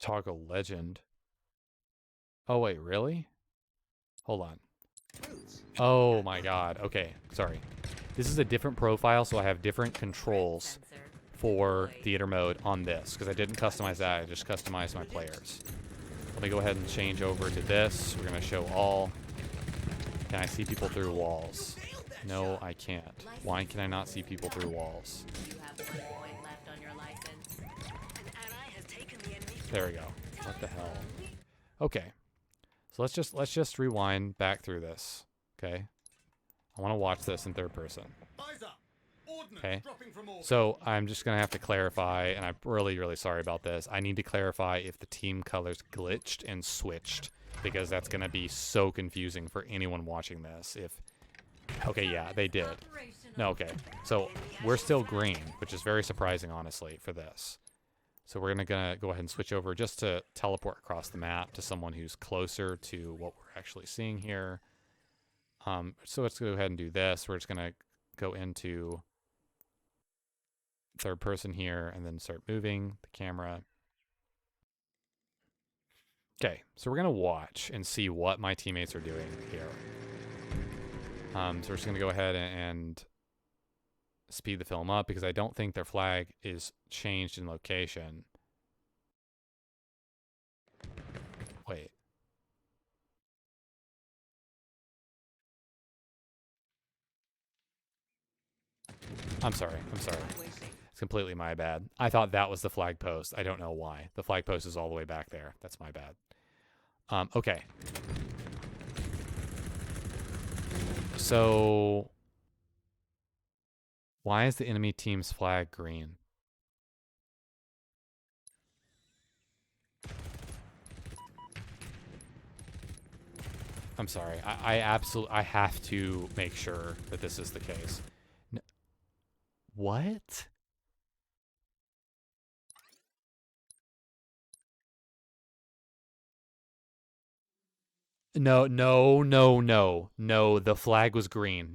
Toggle legend. Oh, wait, really? Hold on. Oh my god. Okay, sorry. This is a different profile, so I have different controls for theater mode on this, because I didn't customize that, I just customized my players. Let me go ahead and change over to this. We're going to show all. Can I see people through walls? No, I can't. Why can I not see people through walls? You have 1 point left on your license. An ally has taken the enemy flag. There we go. What the hell? Okay. So let's just rewind back through this. Okay. I want to watch this in third person. Okay. So I'm just going to have to clarify, and I'm really, really sorry about this. I need to clarify if the team colors glitched and switched, because that's going to be so confusing for anyone watching this. Okay, yeah, they did. No, okay. So we're still green, which is very surprising, honestly, for this. So we're gonna go ahead and switch over just to teleport across the map to someone who's closer to what we're actually seeing here. So let's go ahead and do this. We're just gonna go into third person here and then start moving the camera. Okay, so we're gonna watch and see what my teammates are doing here. So we're just gonna go ahead and speed the film up, because I don't think their flag is changed in location. Wait. I'm sorry. It's completely my bad. I thought that was the flag post. I don't know why. The flag post is all the way back there. That's my bad. Okay. So why is the enemy team's flag green? I'm sorry. I have to make sure that this is the case. What? No, the flag was green.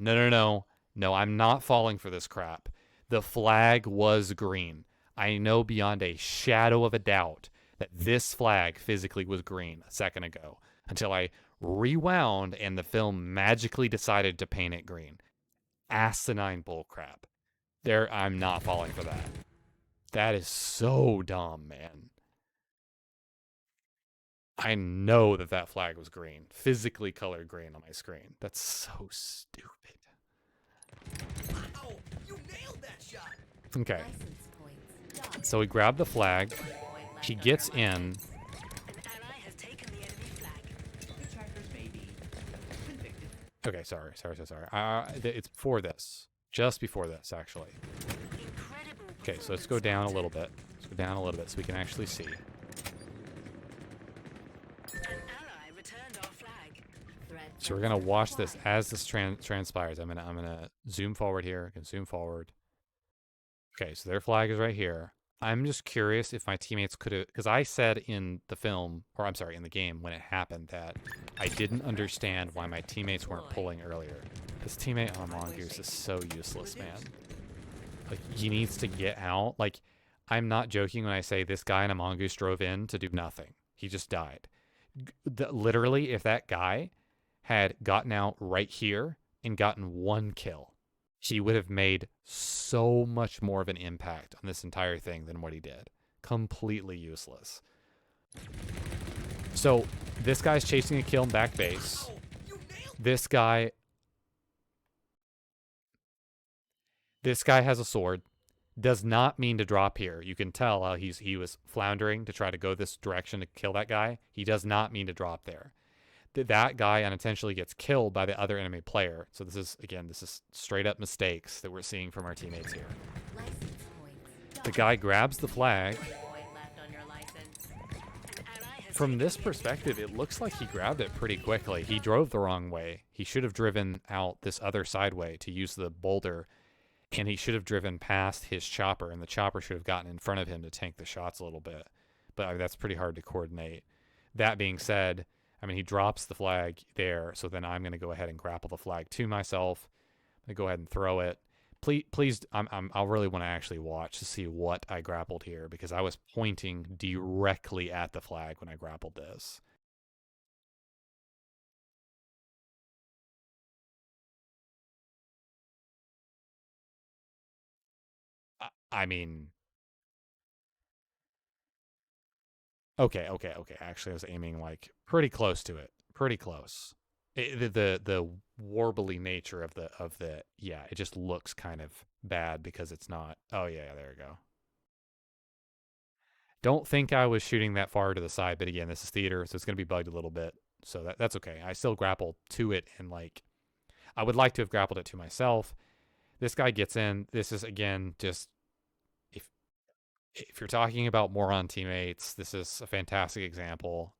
No, I'm not falling for this crap. The flag was green. I know beyond a shadow of a doubt that this flag physically was green a second ago, until I rewound and the film magically decided to paint it green. Asinine bullcrap. I'm not falling for that. That is so dumb, man. I know that that flag was green. Physically colored green on my screen. That's so stupid. Wow, you nailed that shot. Okay, License points. Done. so we grab the flag. Point left He on gets your in. license. An ally has taken the enemy flag. Hitchhiker's baby. Convicted. Okay, sorry. It's before this. Just before this, actually. Incredible. Okay, so let's go down a little bit. Let's go down a little bit so we can actually see. An ally returned our flag. Threat So we're gonna watch this as this transpires. I'm gonna zoom forward here. I can zoom forward. Okay, so their flag is right here. I'm just curious if my teammates could have, because I said in the film, or I'm sorry, in the game when it happened that I didn't understand why my teammates weren't pulling earlier. This teammate on Mongoose is so useless, man. Like, he needs to get out. Like, I'm not joking when I say this guy in a Mongoose drove in to do nothing. He just died. Literally, if that guy had gotten out right here and gotten one kill, he would have made so much more of an impact on this entire thing than what he did. Completely useless. So this guy's chasing a kill in back base. Wow, you nailed. This guy has a sword. Does not mean to drop here. You can tell how he was floundering to try to go this direction to kill that guy. He does not mean to drop there. That guy unintentionally gets killed by the other enemy player. So this is straight up mistakes that we're seeing from our teammates here. license points. The guy grabs the flag. Point left on your license. An ally has From taken this the perspective, it looks like he grabbed it pretty quickly. He drove the wrong way. He should have driven out this other side way to use the boulder, and he should have driven past his chopper, and the chopper should have gotten in front of him to tank the shots a little bit. But I mean, that's pretty hard to coordinate. That being said, I mean, he drops the flag there, so then I'm going to go ahead and grapple the flag to myself. I'm going to go ahead and throw it. Please, I'll really want to actually watch to see what I grappled here, because I was pointing directly at the flag when I grappled this. I mean, okay. Actually, I was aiming like pretty close to it. Pretty close. The warbly nature of the yeah, it just looks kind of bad because it's not. Oh yeah, there we go. Don't think I was shooting that far to the side, but again, this is theater, so it's going to be bugged a little bit. So that's okay. I still grapple to it, and like, I would like to have grappled it to myself. This guy gets in. This is again just if you're talking about moron teammates, this is a fantastic example.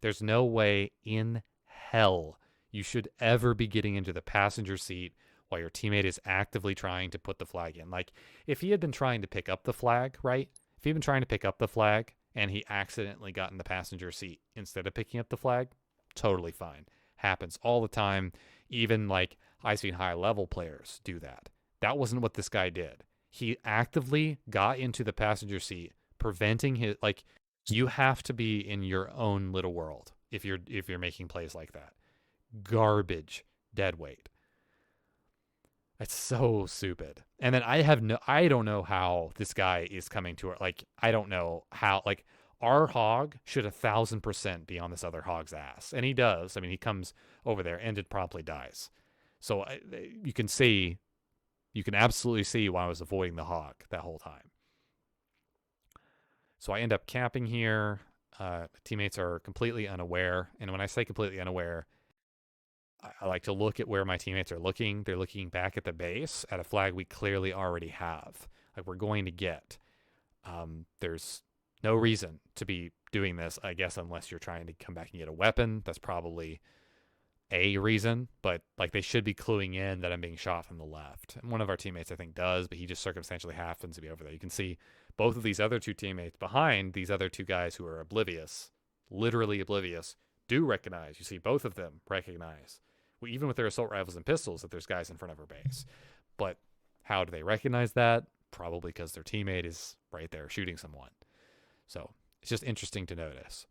There's no way in hell you should ever be getting into the passenger seat while your teammate is actively trying to put the flag in. Like, if he had been trying to pick up the flag, right? If he'd been trying to pick up the flag and he accidentally got in the passenger seat instead of picking up the flag, totally fine. Happens all the time. Even like high-speed, high-level players do that. That wasn't what this guy did. He actively got into the passenger seat, preventing his, like, you have to be in your own little world if you're making plays like that. Garbage dead weight. It's so stupid. And then I don't know how this guy is coming to it. Like, I don't know how, like, our hog should 1,000% be on this other hog's ass. And he does. I mean, he comes over there and it promptly dies. So you can see, you can absolutely see why I was avoiding the hog that whole time. So I end up camping here. Teammates are completely unaware. And when I say completely unaware, I like to look at where my teammates are looking. They're looking back at the base at a flag we clearly already have. Like, we're going to get. There's no reason to be doing this, I guess, unless you're trying to come back and get a weapon. That's probably a reason, but like, they should be cluing in that I'm being shot from the left. And one of our teammates, I think, does, but he just circumstantially happens to be over there. You can see both of these other two teammates behind these other two guys who are oblivious, literally oblivious, do recognize. You see both of them recognize, even with their assault rifles and pistols, that there's guys in front of our base. But how do they recognize that? Probably because their teammate is right there shooting someone. So it's just interesting to notice.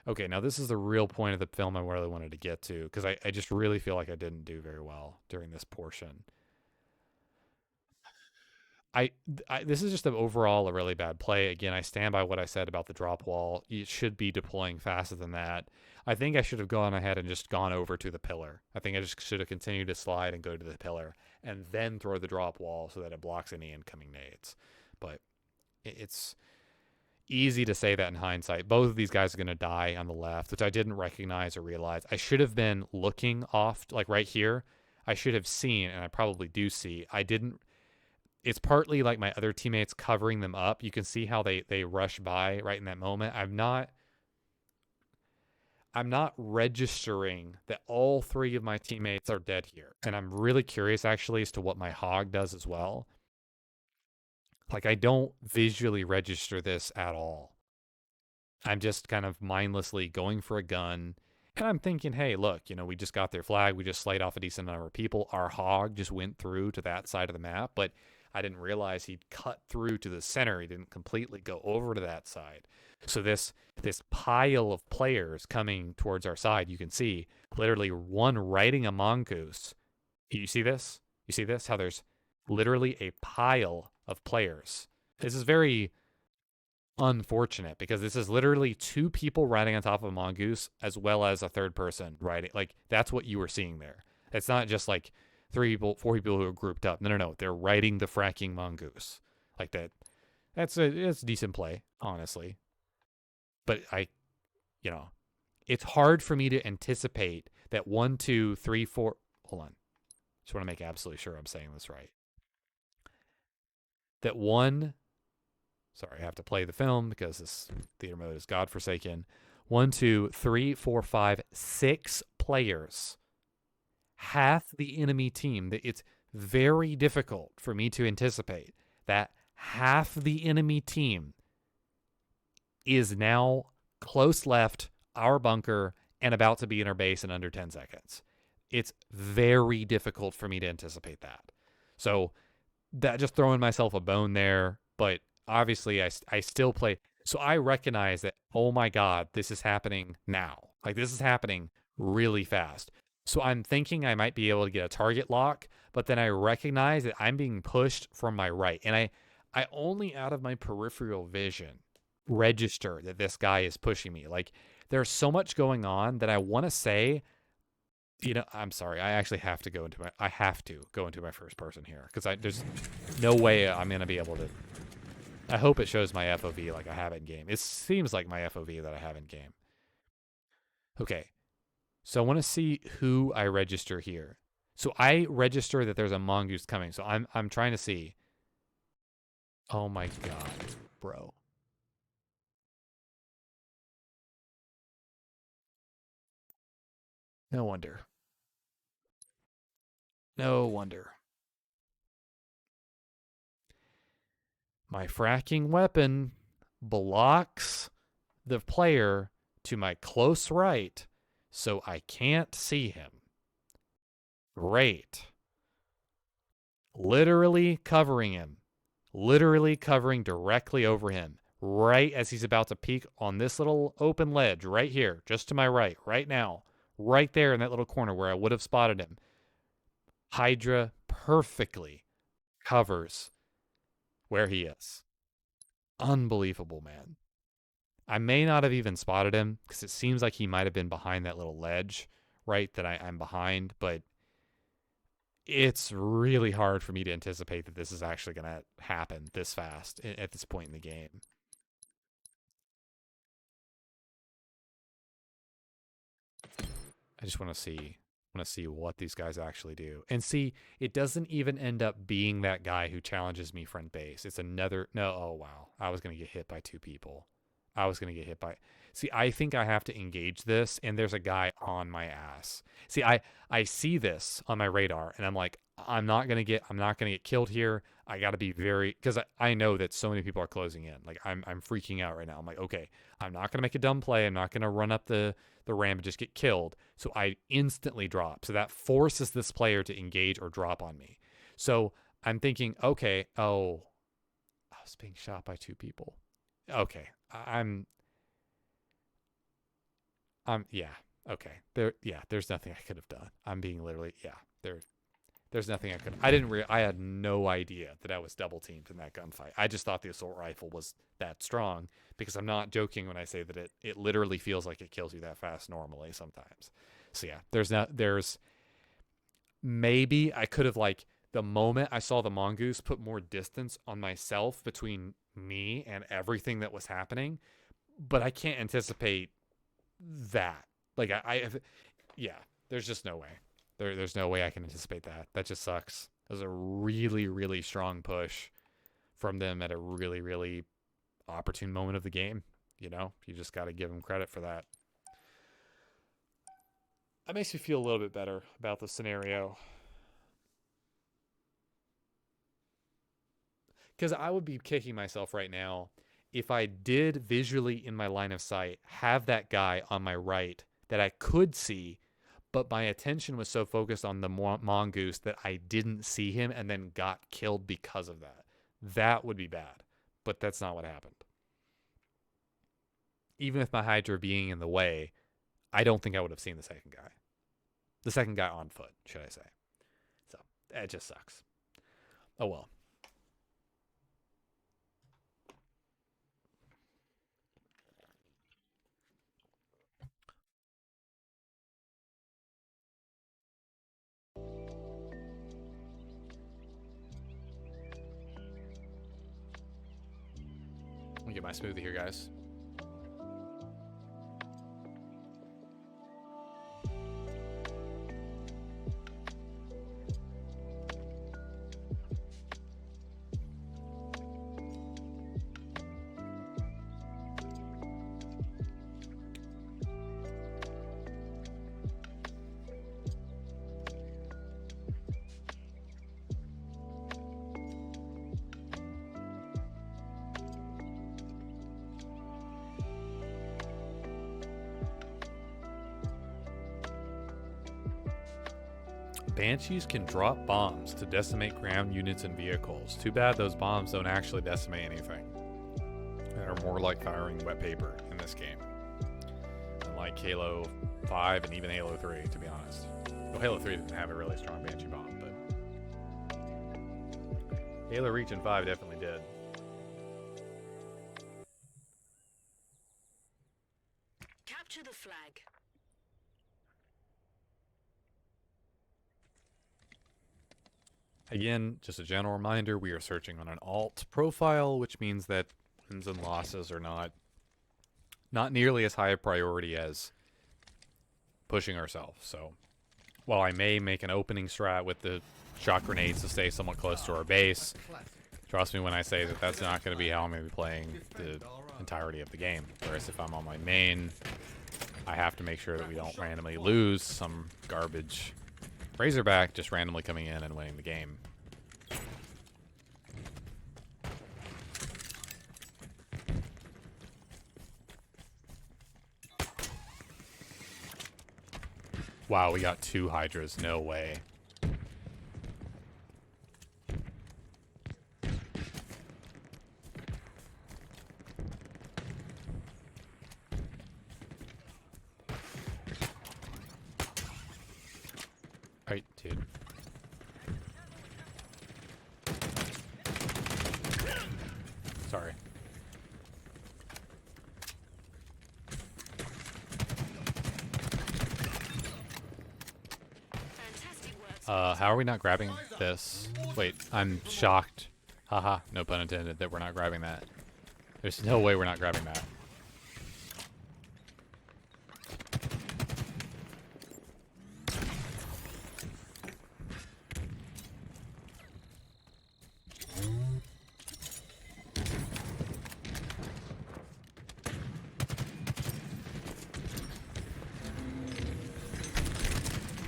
Okay, now this is the real point of the film I really wanted to get to, because I just really feel like I didn't do very well during this portion. this is just overall a really bad play. Again, I stand by what I said about the drop wall. You should be deploying faster than that. I think I should have gone ahead and just gone over to the pillar. I think I just should have continued to slide and go to the pillar and then throw the drop wall so that it blocks any incoming nades. But it's easy to say that in hindsight. Both of these guys are going to die on the left, which I didn't recognize or realize. I should have been looking off, like right here. I should have seen, and I probably do see. I didn't. It's partly like my other teammates covering them up. You can see how they rush by right in that moment. I'm not registering that all three of my teammates are dead here. And I'm really curious actually as to what my hog does as well. Like, I don't visually register this at all. I'm just kind of mindlessly going for a gun. And I'm thinking, hey, look, we just got their flag. We just slayed off a decent number of people. Our hog just went through to that side of the map. But I didn't realize he'd cut through to the center. He didn't completely go over to that side. So this pile of players coming towards our side, you can see literally one riding a mongoose. You see this? You see this? How there's literally a pile of players. This is very unfortunate because this is literally two people riding on top of a mongoose as well as a third person riding. Like, that's what you were seeing there. It's not just like 3 people, 4 people who are grouped up. No. They're riding the fracking mongoose. Like that. It's a decent play, honestly. But it's hard for me to anticipate that 1, 2, 3, 4. Hold on. Just want to make absolutely sure I'm saying this right. That sorry, I have to play the film because this theater mode is godforsaken. 1, 2, 3, 4, 5, 6 players. Half the enemy team. It's very difficult for me to anticipate that half the enemy team is now close left, our bunker, and about to be in our base in under 10 seconds. It's very difficult for me to anticipate that. So that just throwing myself a bone there, but obviously I still play. So I recognize that, oh my God, this is happening now. Like, this is happening really fast. So I'm thinking I might be able to get a target lock, but then I recognize that I'm being pushed from my right. And I only out of my peripheral vision register that this guy is pushing me. Like, there's so much going on that I want to say, I'm sorry. I actually have to go into my first person here because there's no way I'm going to be able to. I hope it shows my FOV like I have in game. It seems like my FOV that I have in game. Okay. So I want to see who I register here. So I register that there's a mongoose coming. So I'm trying to see. Oh my God, bro. No wonder. No wonder. My fracking weapon blocks the player to my close right, so I can't see him. Great. Literally covering him. Literally covering directly over him. Right as he's about to peek on this little open ledge right here, just to my right, right now. Right there in that little corner where I would have spotted him. Hydra perfectly covers where he is. Unbelievable, man. I may not have even spotted him because it seems like he might have been behind that little ledge, right, that I'm behind, but it's really hard for me to anticipate that this is actually going to happen this fast at this point in the game. I just want to see what these guys actually do. And see, it doesn't even end up being that guy who challenges me front base. It's another, no, oh wow. I was going to get hit by 2 people. See, I think I have to engage this, and there's a guy on my ass. See, I see this on my radar, and I'm like, I'm not gonna get killed here. I gotta be because I know that so many people are closing in. Like, I'm freaking out right now. I'm like, okay, I'm not gonna make a dumb play. I'm not gonna run up the ramp and just get killed. So I instantly drop. So that forces this player to engage or drop on me. So I'm thinking, okay, oh, I was being shot by 2 people. Okay, yeah, okay. There's nothing I could have done. I'm being literally, yeah, There's nothing I could. I didn't. I had no idea that I was double teamed in that gunfight. I just thought the assault rifle was that strong because I'm not joking when I say that it literally feels like it kills you that fast normally sometimes. So yeah, there's maybe I could have like the moment I saw the mongoose put more distance on myself between me and everything that was happening, but I can't anticipate that. Like yeah, there's just no way. There's no way I can anticipate that. That just sucks. It was a really, really strong push from them at a really, really opportune moment of the game. You know, you just got to give them credit for that. That makes me feel a little bit better about the scenario. Because I would be kicking myself right now if I did visually in my line of sight have that guy on my right that I could see, but my attention was so focused on the mongoose that I didn't see him and then got killed because of that. That would be bad, but that's not what happened. Even with my Hydra being in the way, I don't think I would have seen the second guy. The second guy on foot, should I say. So, it just sucks. Oh well. Let me get my smoothie here, guys. Banshees can drop bombs to decimate ground units and vehicles. Too bad those bombs don't actually decimate anything. They're more like firing wet paper in this game. Than like Halo 5 and even Halo 3, to be honest. Well, Halo 3 didn't have a really strong Banshee bomb, but Halo Reach and 5 definitely did. Capture the flag. Again, just a general reminder, we are searching on an alt profile, which means that wins and losses are not nearly as high a priority as pushing ourselves. So while I may make an opening strat with the shock grenades to stay somewhat close to our base, trust me when I say that that's not going to be how I'm going to be playing the entirety of the game. Whereas if I'm on my main, I have to make sure that we don't randomly lose some garbage Razorback just randomly coming in and winning the game. Wow, we got 2 Hydras. No way. Right, dude. Sorry. How are we not grabbing this? Wait, I'm shocked. Haha, no pun intended, that we're not grabbing that. There's no way we're not grabbing that.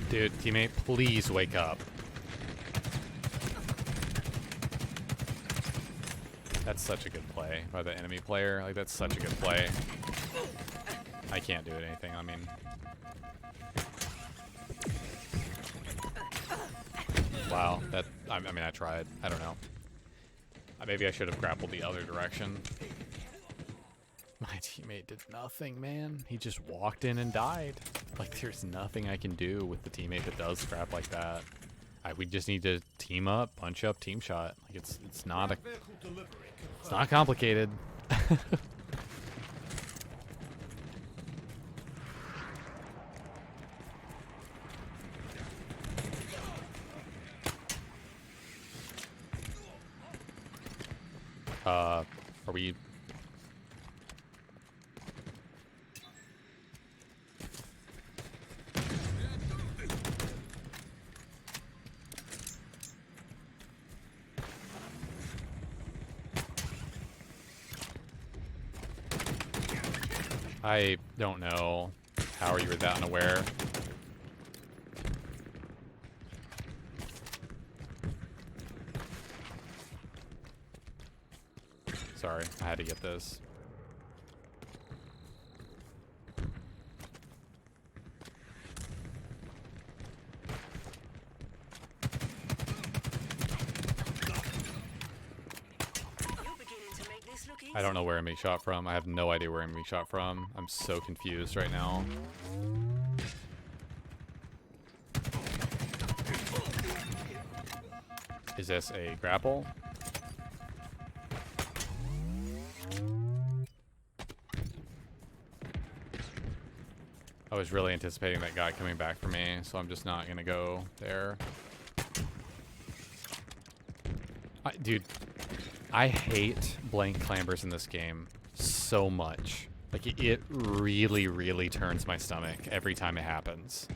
Dude, teammate, please wake up. That's such a good play by the enemy player. Like, that's such a good play. I can't do anything, I mean. Wow, that, I mean, I tried. I don't know. Maybe I should have grappled the other direction. My teammate did nothing, man. He just walked in and died. Like, there's nothing I can do with the teammate that does crap like that. We just need to team up, bunch up, team shot. Like it's not a, Vehicle delivery it's not complicated. Are we? I don't know how you were that unaware. Sorry, I had to get this. You're beginning to make this look easy. I don't know where I'm being shot from. I have no idea where I'm being shot from. I'm so confused right now. Is this a grapple? I was really anticipating that guy coming back for me, so I'm just not gonna go there. Dude, I hate blank clambers in this game so much. Like, it really, really turns my stomach every time it happens.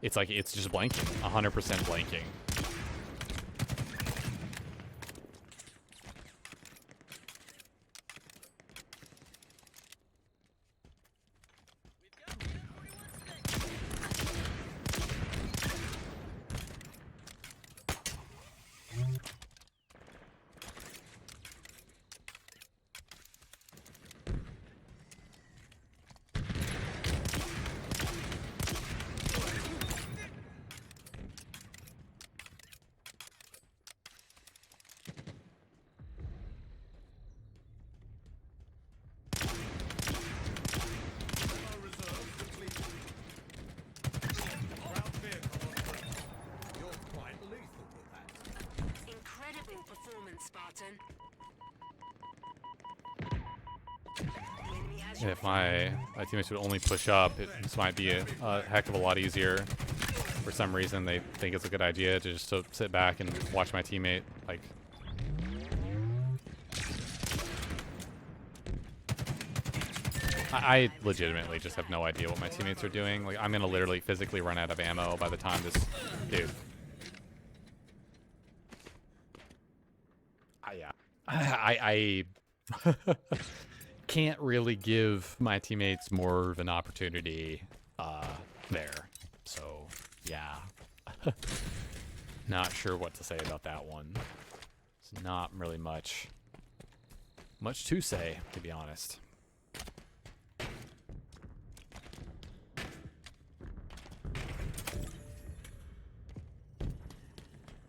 It's like, it's just blanking, 100% blanking. reserve complete. Ground vehicle on route. You're quite lethal with that. Incredible performance, Spartan. The enemy has your If my teammates would only push up, this might be a heck of a lot easier. For some reason, they think it's a good idea to just sit back and watch my teammate, like... I legitimately just have no idea what my teammates are doing. Like, I'm gonna literally physically run out of ammo by the time this... Dude. Yeah. I can't really give my teammates more of an opportunity there. So, yeah. Not sure what to say about that one. It's not really much to say, to be honest.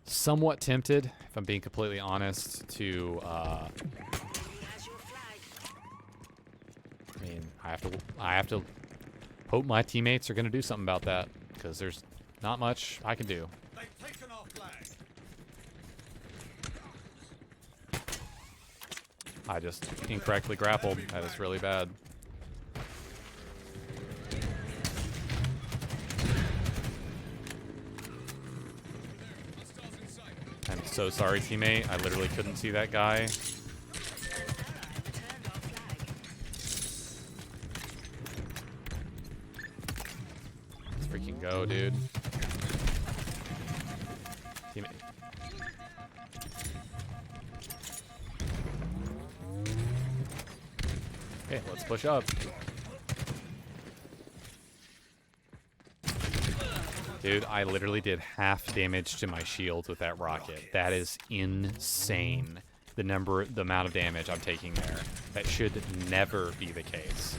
Somewhat tempted, if I'm being completely honest, to enemy has your flag. I mean, I have to hope my teammates are going to do something about that, because there's not much I can do. They've taken our flag. I just incorrectly grappled. That is really bad. I'm so sorry, teammate. I literally couldn't see that guy. Turned our flag. Let's freaking go, dude. Teammate. Okay, let's push up. Dude, I literally did half damage to my shield with that rocket. That is insane. The amount of damage I'm taking there. That should never be the case.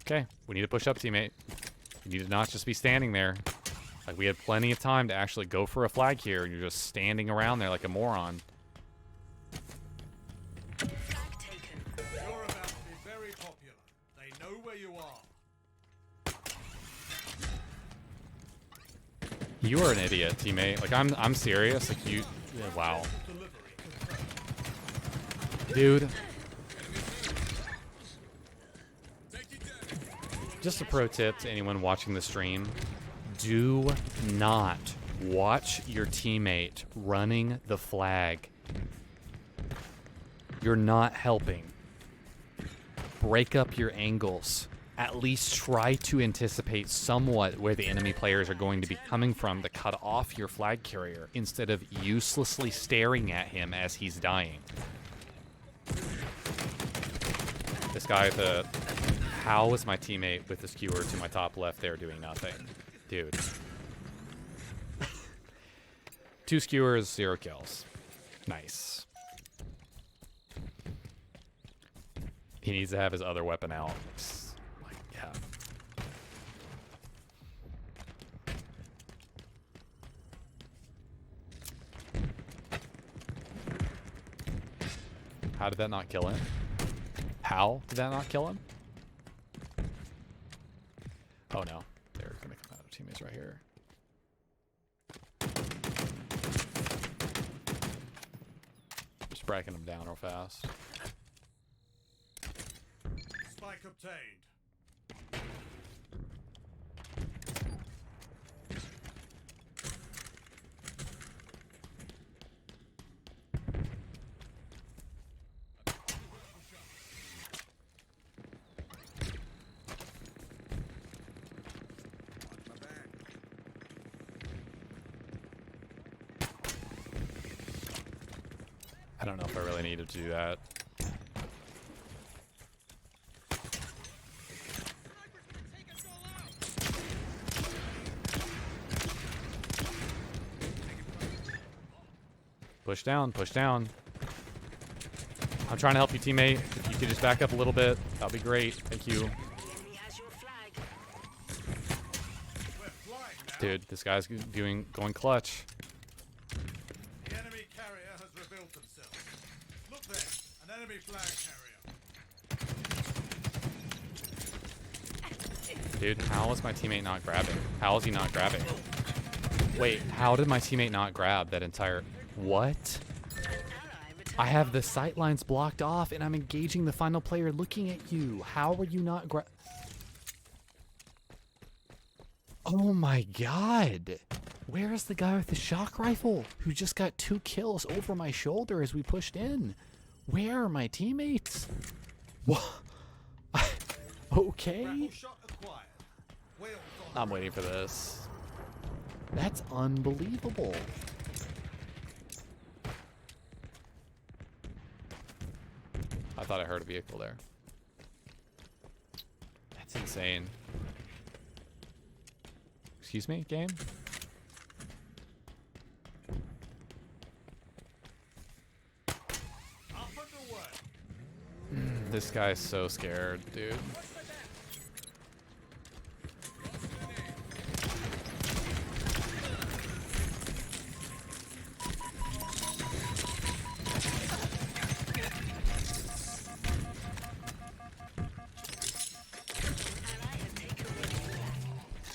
Okay, we need to push up, teammate. You need to not just be standing there. Like, we had plenty of time to actually go for a flag here, and you're just standing around there like a moron. Flag taken. You're about to be very popular. They know where you are. You are an idiot, teammate. Like, I'm serious. Like, you... Yeah, wow. Delivery confirmed. Dude. Just a pro tip to anyone watching the stream. Do not watch your teammate running the flag. You're not helping. Break up your angles. At least try to anticipate somewhat where the enemy players are going to be coming from to cut off your flag carrier instead of uselessly staring at him as he's dying. This guy at the... How is my teammate with the skewer to my top left there doing nothing? Dude. 2 skewers, 0 kills. Nice. He needs to have his other weapon out. Like, yeah. How did that not kill him? How did that not kill him? Oh no, they're gonna come out of teammates right here. Just bracking them down real fast. Spike obtained. I don't know if I really needed to do that. Push down, push down. I'm trying to help you, teammate. If you could just back up a little bit, that'd be great. Thank you. The enemy has your flag. We're flying now. Dude, this guy's going clutch. The enemy carrier has revealed themselves. Look there, an enemy flag carrier. Dude, how is my teammate not grabbing? How is he not grabbing? Wait, how did my teammate not grab that entire... What? An ally returned. I have the sight lines blocked off and I'm engaging the final player looking at you. How are you not Oh my god. Where is the guy with the shock rifle who just got 2 kills over my shoulder as we pushed in? Where are my teammates? What? Okay. Grapple shot acquired. Whales on I'm waiting for this. That's unbelievable. I thought I heard a vehicle there. That's insane. Excuse me, game? up and away. This guy's so scared, dude.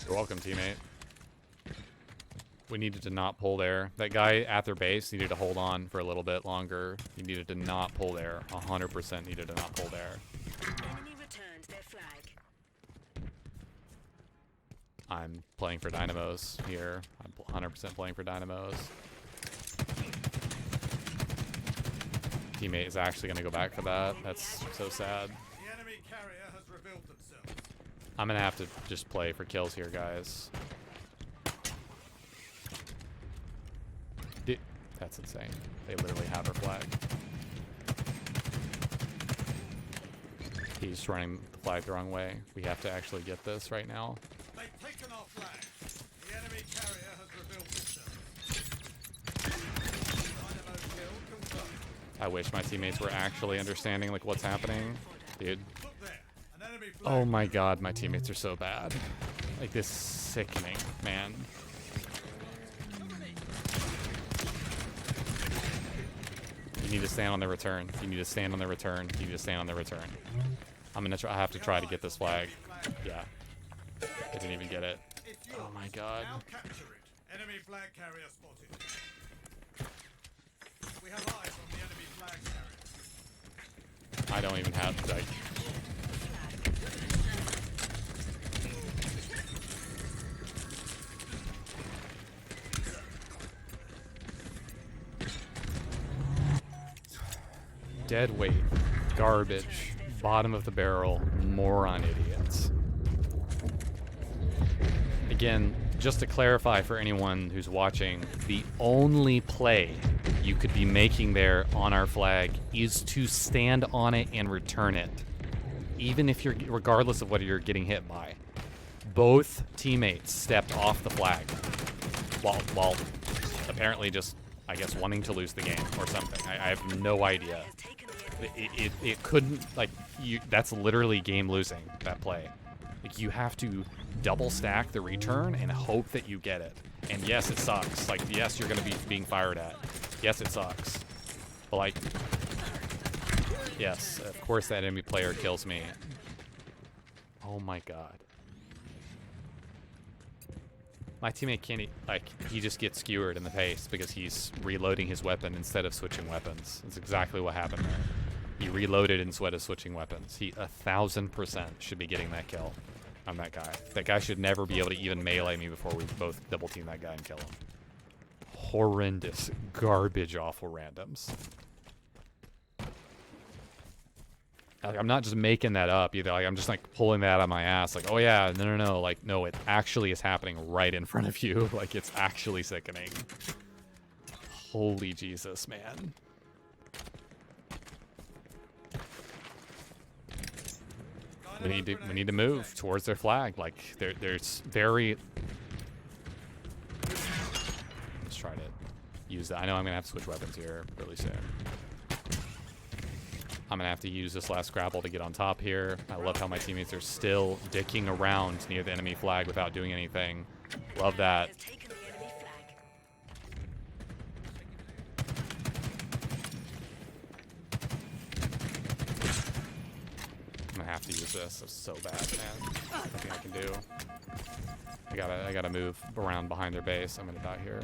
You're welcome, teammate. We needed to not pull there. That guy at their base needed to hold on for a little bit longer. He needed to not pull there. 100% needed to not pull there. Enemy returned their flag. I'm playing for Dynamos here. I'm 100% playing for Dynamos. Teammate is actually going to go back for that. That's so sad. The enemy carrier has revealed themselves. I'm going to have to just play for kills here, guys. Dude, that's insane. They literally have our flag. He's running the flag the wrong way. We have to actually get this right now. They've taken our flag. The enemy carrier has revealed themselves. Dynamo kill confirmed. I wish my teammates were actually understanding like what's happening. Dude. Look there, an enemy flag. Oh my god, my teammates are so bad. Like, this is sickening, man. need to stand on the return. You need to stand on the return. You need to stand on the return. I'm gonna try. I have to try to get this flag. Yeah. I didn't even get it. It's yours. Oh my god. Now capture it. Enemy flag carrier spotted. We have eyes on the enemy flag carrier. I don't even have like. Dead weight, garbage, bottom of the barrel, moron idiots. Again, just to clarify for anyone who's watching, the only play you could be making there on our flag is to stand on it and return it. Even if you're, regardless of whether you're getting hit by. Both teammates stepped off the flag while apparently just, I guess, wanting to lose the game or something. I have no idea. It couldn't, like, that's literally game losing, that play. Like, you have to double stack the return and hope that you get it. And yes, it sucks. Like, yes, you're going to be being fired at. Yes, it sucks. But, like, yes, of course that enemy player kills me. Oh my god. My teammate can't, he just gets skewered in the pace because he's reloading his weapon instead of switching weapons. That's exactly what happened there. He reloaded instead of switching weapons. He 1000% should be getting that kill on that guy. That guy should never be able to even melee me before we both double team that guy and kill him. Horrendous, garbage, awful randoms. Like, I'm not just making that up either. Like, I'm just like pulling that out of my ass. Like, oh yeah, no. Like, no, it actually is happening right in front of you. Like, it's actually sickening. Holy Jesus, man. We need to move towards their flag. Like, there's very. Let's try to use that. I know I'm gonna have to switch weapons here really soon. I'm gonna have to use this last grapple to get on top here. I love how my teammates are still dicking around near the enemy flag without doing anything. Love that. I'm gonna have to use this. It's so bad, man. Nothing I can do. I gotta move around behind their base. I'm gonna die here.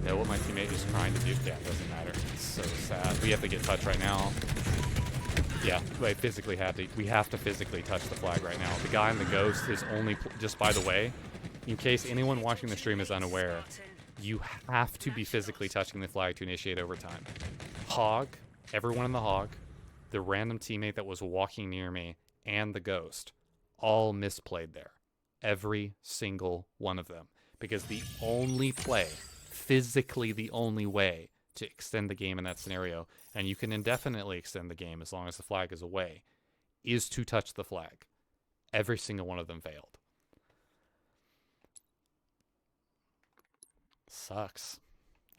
Know what my teammate is trying to do? Yeah, it doesn't matter. It's so sad. We have to get touch right now. Yeah, we physically have to. We have to physically touch the flag right now. The guy in the ghost is only. Just by the way, in case anyone watching the stream is unaware, you have to be physically touching the flag to initiate overtime. Hog, everyone in the hog, the random teammate that was walking near me, and the ghost, all misplayed there. Every single one of them, because the only play. Physically the only way to extend the game in that scenario, and you can indefinitely extend the game as long as the flag is away, is to touch the flag. Every single one of them failed. Sucks.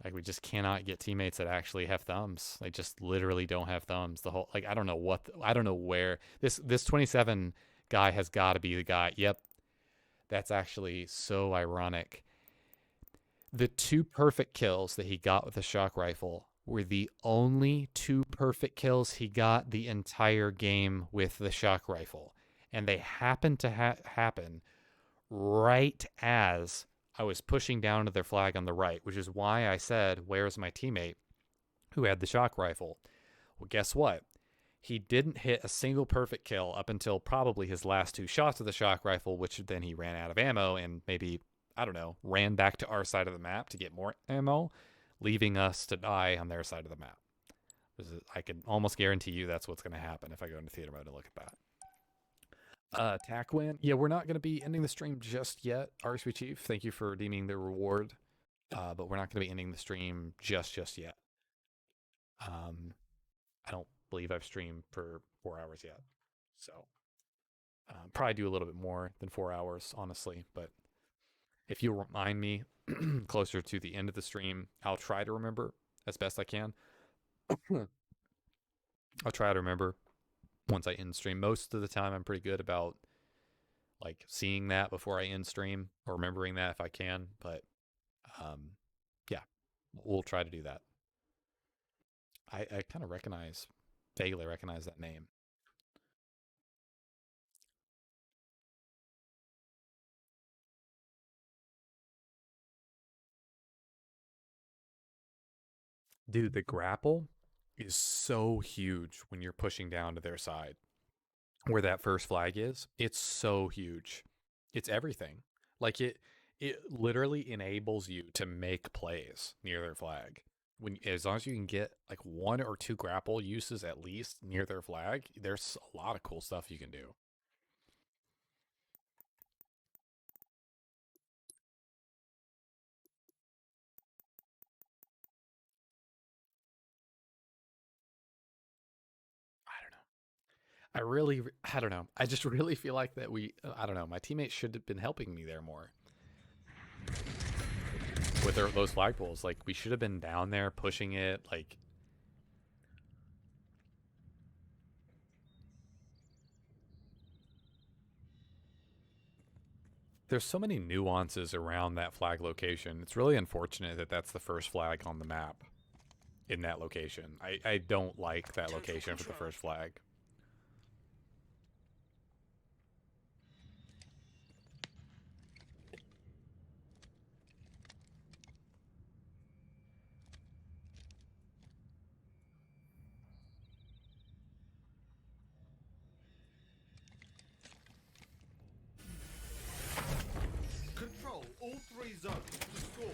Like, we just cannot get teammates that actually have thumbs. They just literally don't have thumbs. The whole, like, I don't know what, I don't know where. This 27 guy has got to be the guy. Yep. That's actually so ironic. The 2 perfect kills that he got with the shock rifle were the only 2 perfect kills he got the entire game with the shock rifle. And they happened to happen right as I was pushing down to their flag on the right, which is why I said, where's my teammate who had the shock rifle? Well, guess what? He didn't hit a single perfect kill up until probably his last 2 shots of the shock rifle, which then he ran out of ammo and maybe, I don't know, ran back to our side of the map to get more ammo, leaving us to die on their side of the map. I can almost guarantee you that's what's going to happen if I go into theater mode and look at that. Attack win. Yeah, we're not going to be ending the stream just yet. RSV Chief, thank you for redeeming the reward. But we're not going to be ending the stream just yet. I don't believe I've streamed for 4 hours yet. So probably do a little bit more than 4 hours, honestly, but if you remind me closer to the end of the stream, I'll try to remember as best I can. I'll try to remember once I end stream. Most of the time, I'm pretty good about like seeing that before I end stream, or remembering that if I can. But yeah, we'll try to do that. I kind of vaguely recognize that name. Dude, the grapple is so huge when you're pushing down to their side. Where that first flag is, it's so huge. It's everything. Like it literally enables you to make plays near their flag. As long as you can get like 1 or 2 grapple uses at least near their flag, there's a lot of cool stuff you can do. I don't know. I just really feel like that I don't know. My teammates should have been helping me there more with those flagpoles. Like, we should have been down there pushing it. Like, there's so many nuances around that flag location. It's really unfortunate that that's the first flag on the map in that location. I don't like that location for the first flag. Control all 3 zones to score.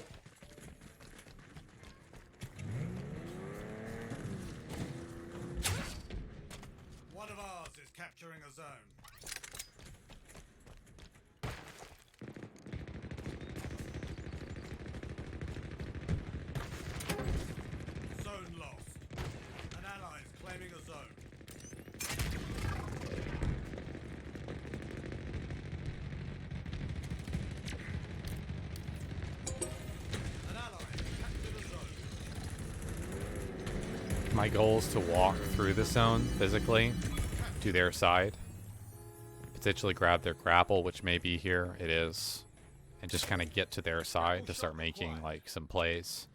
One of ours is capturing a zone. Zone lost. An ally is claiming a zone. An ally captured a zone. My goal is to walk through the zone physically to their side, potentially grab their grapple, which may be here. It is. And just kind of get to their side to start making like some plays.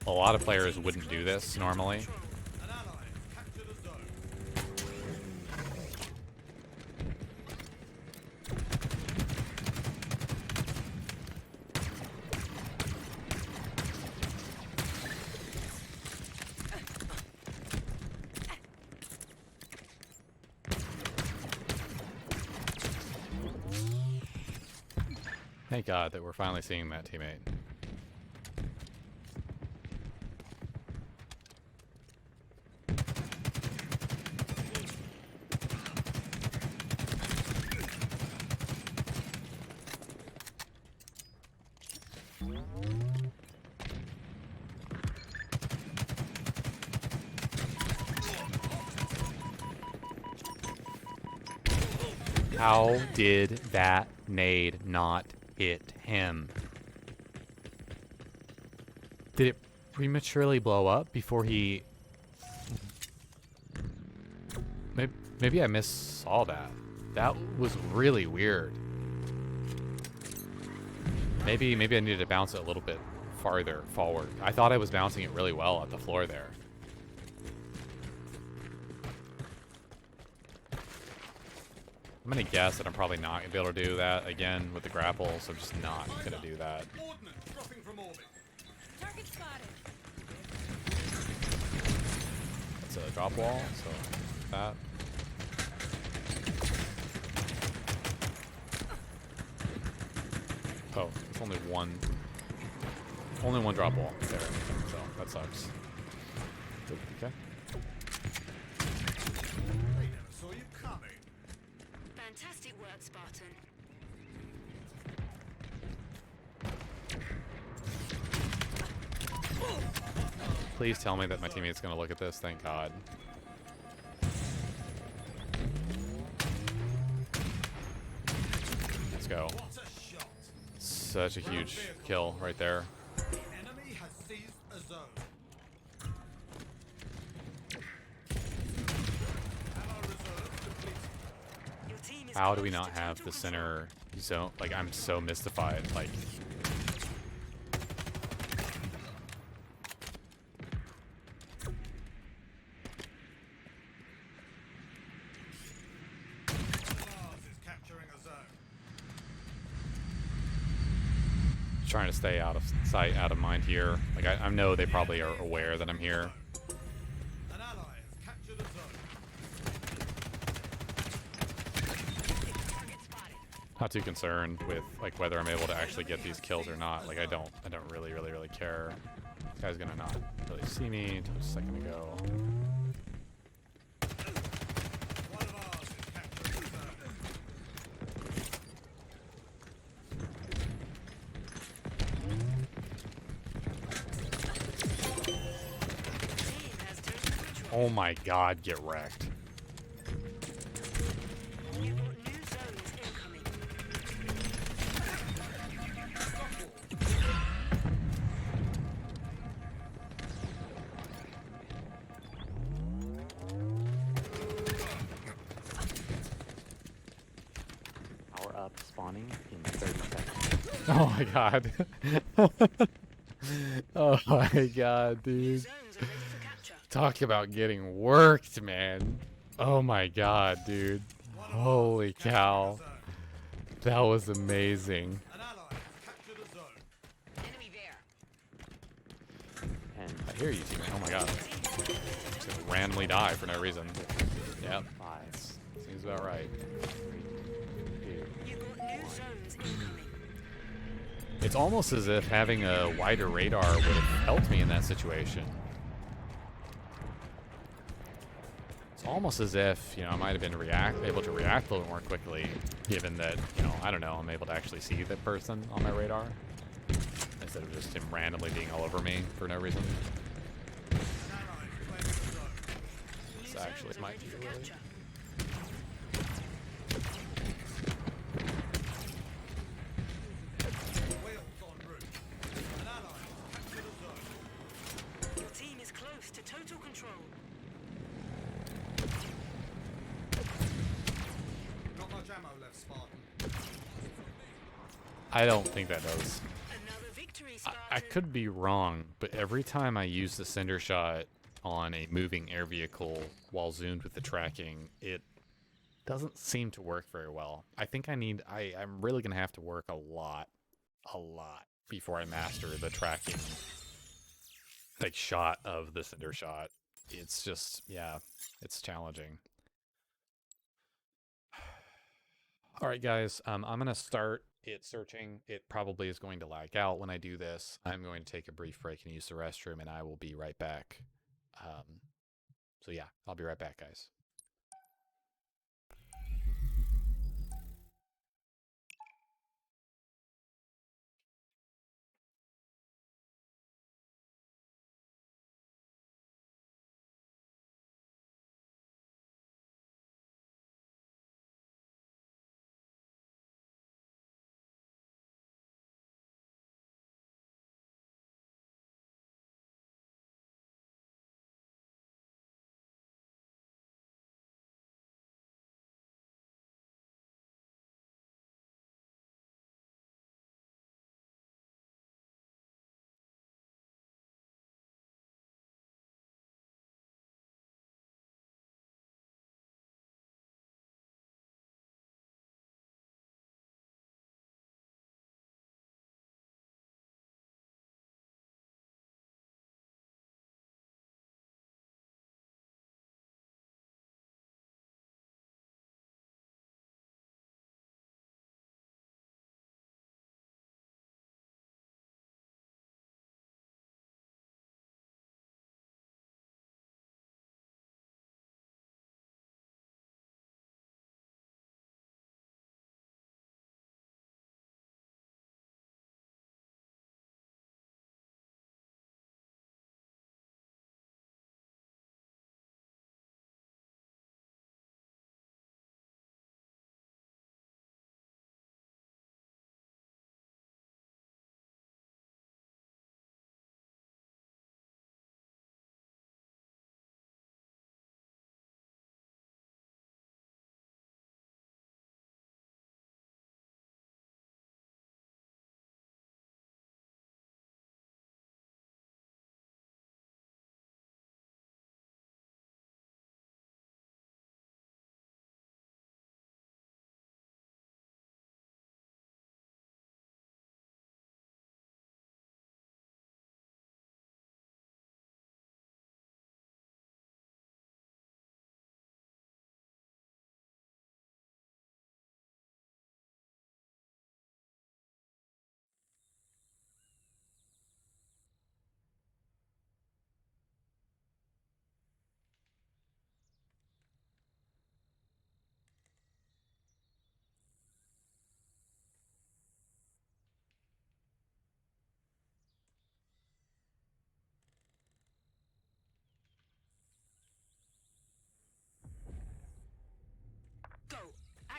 A lot of players wouldn't do this normally. An ally captured a zone. Thank God that we're finally seeing that teammate. How did that nade not hit him? Did it prematurely blow up before he... Maybe I missaw that. That was really weird. Maybe I needed to bounce it a little bit farther forward. I thought I was bouncing it really well at the floor there. I'm gonna guess that I'm probably not gonna be able to do that again with the grapple, so I'm just not gonna do that. Ordnance dropping from orbit. Target spotted. It's a drop wall, so that. Oh, it's only one drop wall there, so that sucks. Okay. They never saw you coming. Fantastic work, Spartan. Please tell me that my teammate's gonna look at this. Thank God. Let's go. What a shot. Such a huge kill right there. The enemy has seized a zone. Ammo reserves depleted. Your team is How do we close not to have total the center zone? Like, I'm so mystified. Like, Mars is capturing a zone. trying to stay out of sight, out of mind here. Like, I know they probably are aware that I'm here. An ally has captured a zone. Target spotted. Not too concerned with like whether I'm able to actually get these kills or not. Like, I don't really care. This guy's gonna not really see me until a second ago. One of ours is capturing a zone. Team has taken control. Oh my god, get wrecked. You've got new zones incoming. Power up spawning in 30 seconds. Oh my god. Oh my god, New dude. zones are ready for capture. Talk about getting worked, man. Oh my god, dude. Holy cow. That was amazing. An ally has captured a zone. Enemy there. And I hear you, teammate. Oh my god. Just gonna randomly die for no reason. Yep. 5, Seems about right. 3, 2. You've got new zones incoming. It's almost as if having a wider radar would have helped me in that situation. It's almost as if, you know, I might have been able to react a little more quickly, given that, you know, I don't know, I'm able to actually see that person on my radar, instead of just him randomly being all over me for no reason. An ally is claiming a zone. New This zones actually are might ready be for really... capture. Wheels en route. An ally has captured a zone. Your team is close to total control. Not much ammo left, Spartan. I don't think that does. Another victory, I Spartan. could be wrong, but every time I use the cinder shot on a moving air vehicle while zoomed with the tracking, it doesn't seem to work very well. I think I'm really gonna have to work a lot before I master the tracking, like, shot of the cinder shot. It's just, yeah, it's challenging. All right, guys, I'm gonna start it searching. It probably is going to lag out when I do this. I'm going to take a brief break and use the restroom, and I will be right back. So yeah, I'll be right back, guys.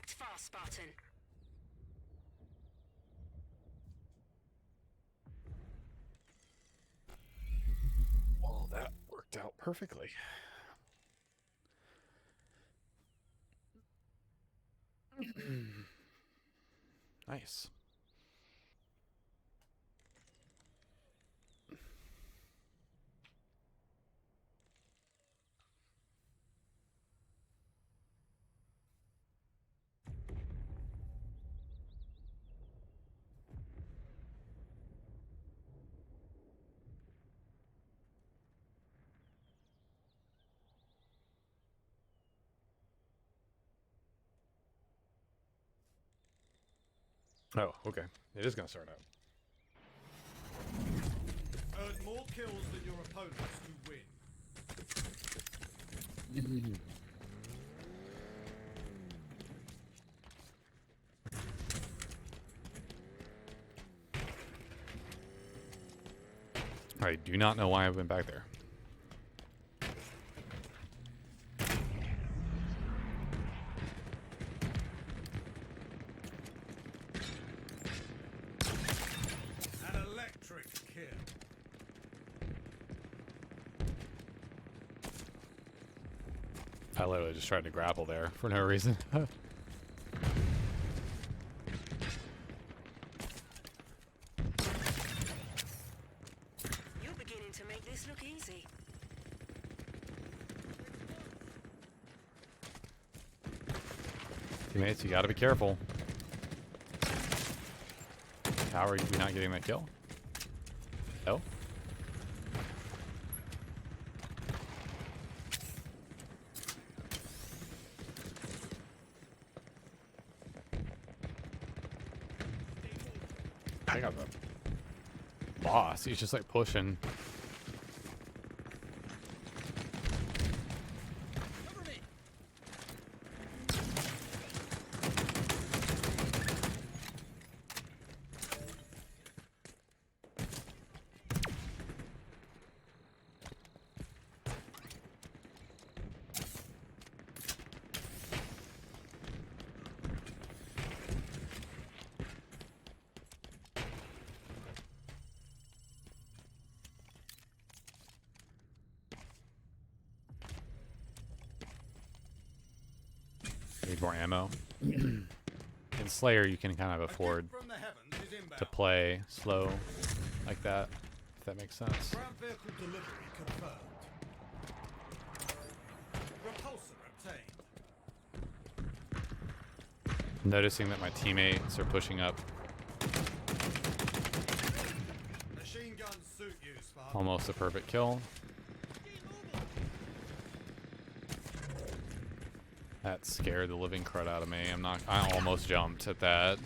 Act fast, Spartan. Well, that worked out perfectly. Nice. Oh, okay. It is going to start out. Earn more kills than your opponents to win. I do not know why I went back there. An electric kill. I literally just tried to grapple there for no reason. You're beginning to make this look easy. Teammates, you gotta be careful. How are you not getting that kill? Oh? I got the boss. He's just like pushing. Need more ammo. In Slayer, you can kind of afford From the heavens is inbound. to play slow like that, if that makes sense. Ground vehicle delivery confirmed. Repulsor obtained. Noticing that my teammates are pushing up Machine gun suit you, Spartan. almost a perfect kill. That scared the living crud out of me. I almost jumped at that.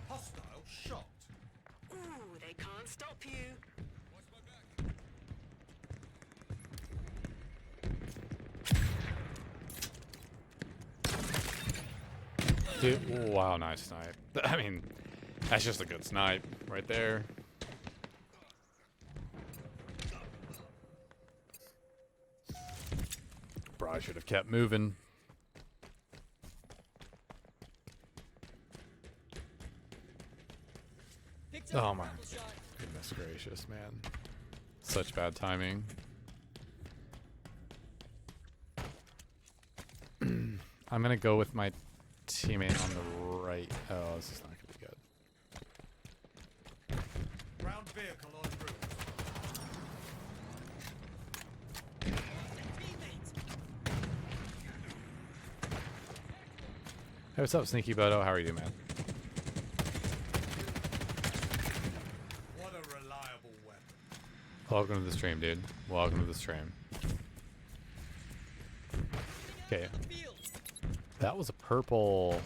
Hostile shot. Ooh, they can't stop you. Dude, wow, nice snipe. I mean, that's just a good snipe right there. Probably should have kept moving. Oh my goodness gracious, man. Such bad timing. I'm gonna go with my teammate on the right. Oh, this is not gonna be good. Ground vehicle en route. Hey, what's up, Sneaky Bodo? How are you, man? What a reliable weapon. Welcome to the stream, dude. Welcome to the stream. Okay. That was a purple.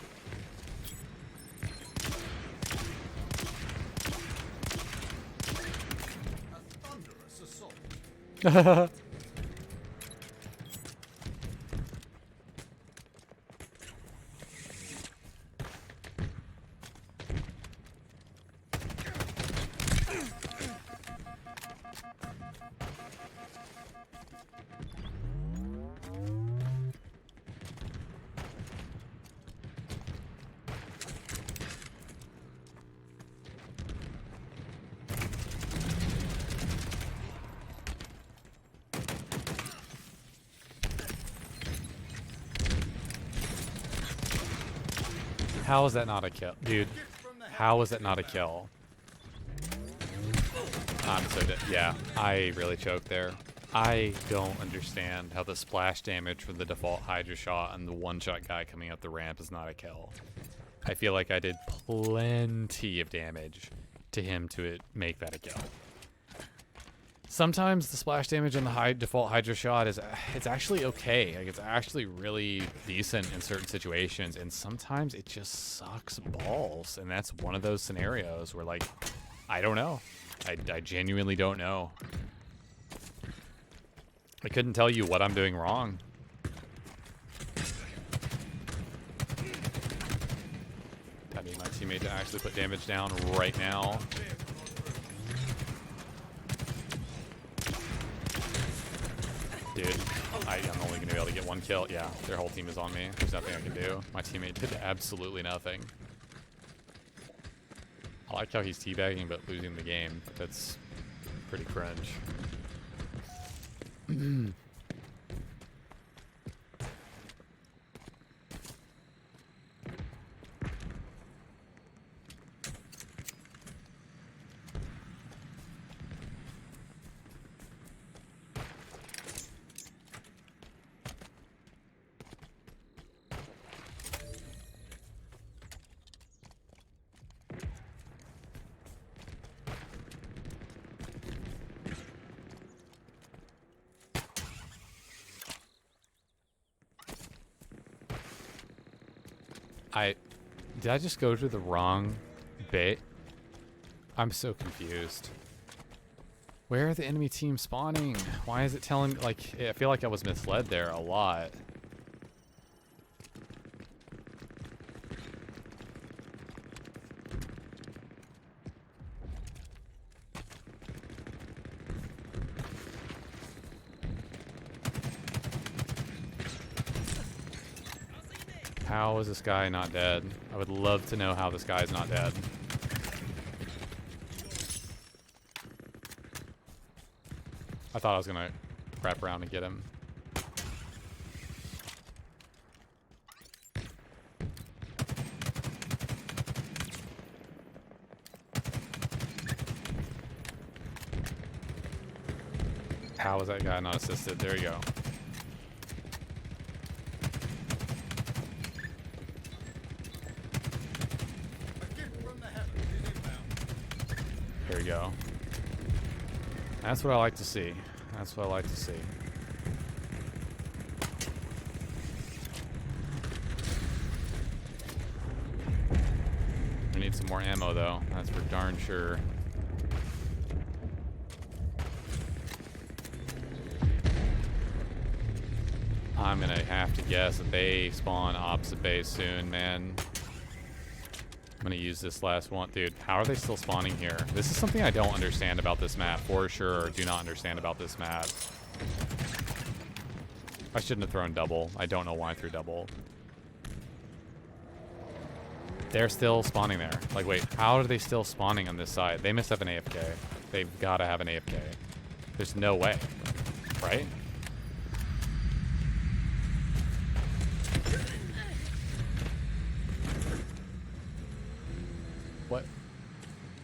A thunderous assault. How is that not a kill? Dude, how is that not a kill? I'm so dead. Yeah, I really choked there. I don't understand how the splash damage for the default Hydra shot and the one-shot guy coming up the ramp is not a kill. I feel like I did plenty of damage to him to make that a kill. Sometimes the splash damage on the default Hydra shot is it's actually okay. Like, it's actually really decent in certain situations, and sometimes it just sucks balls. And that's one of those scenarios where, like, I don't know. I genuinely don't know. I couldn't tell you what I'm doing wrong. I need my teammate to actually put damage down right now. Dude, I'm only going to be able to get one kill. Yeah, their whole team is on me. There's nothing I can do. My teammate did absolutely nothing. I like how he's teabagging but losing the game. That's pretty cringe. Did I just go to the wrong bit? I'm so confused. Where are the enemy team spawning? Why is it telling me, like, I feel like I was misled there a lot. How is this guy not dead? I would love to know how this guy is not dead. I thought I was gonna wrap around and get him. How is that guy not assisted? There you go. There we go. That's what I like to see. That's what I like to see. We need some more ammo, though. That's for darn sure. I'm gonna have to guess that they spawn opposite base soon, man. I'm gonna use this last one. Dude, how are they still spawning here? This is something I don't understand about this map, for sure, or do not understand about this map. I shouldn't have thrown double. I don't know why I threw double. They're still spawning there. Like, wait, how are they still spawning on this side? They must have an AFK. They've gotta have an AFK. There's no way, right? What?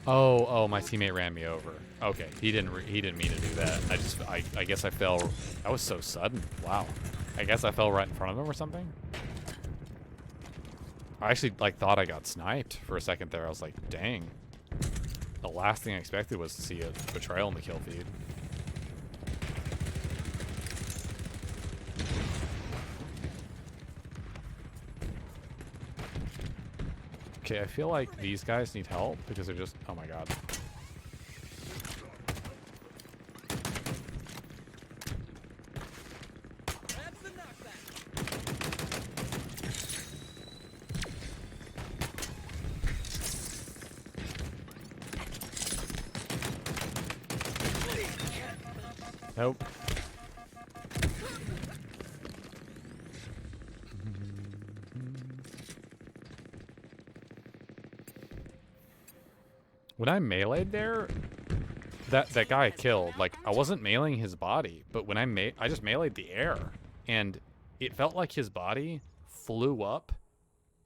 Oh, my teammate ran me over. Okay, he didn't mean to do that. I guess I fell. That was so sudden. Wow. I guess I fell right in front of him or something. I actually like thought I got sniped for a second there. I was like, dang. The last thing I expected was to see a betrayal in the kill feed. Okay, I feel like these guys need help because they're just, oh my god. That's the knockback. Nope. When I meleeed there, that guy I killed, like, I wasn't meleeing his body, but when I just meleeed the air, and it felt like his body flew up,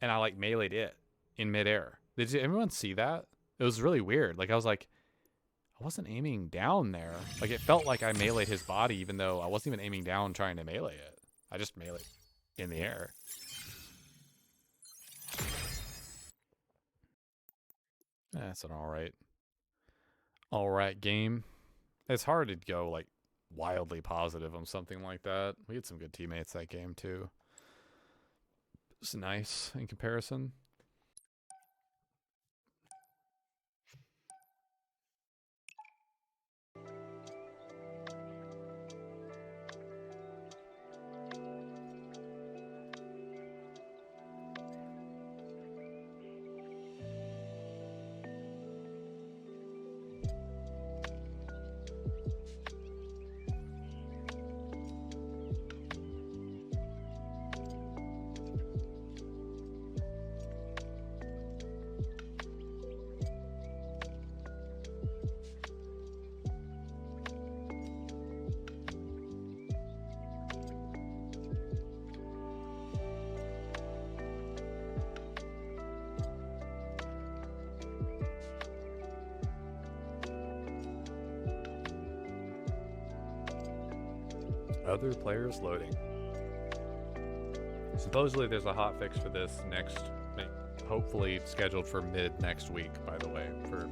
and I, like, meleeed it in midair. Did everyone see that? It was really weird. Like, I was like, I wasn't aiming down there. Like, it felt like I meleeed his body, even though I wasn't even aiming down trying to melee it. I just meleeed in the air. That's an alright game. It's hard to go like wildly positive on something like that. We had some good teammates that game too. It's nice in comparison. Other players loading. Supposedly there's a hotfix for this next, hopefully scheduled for mid next week, by the way, for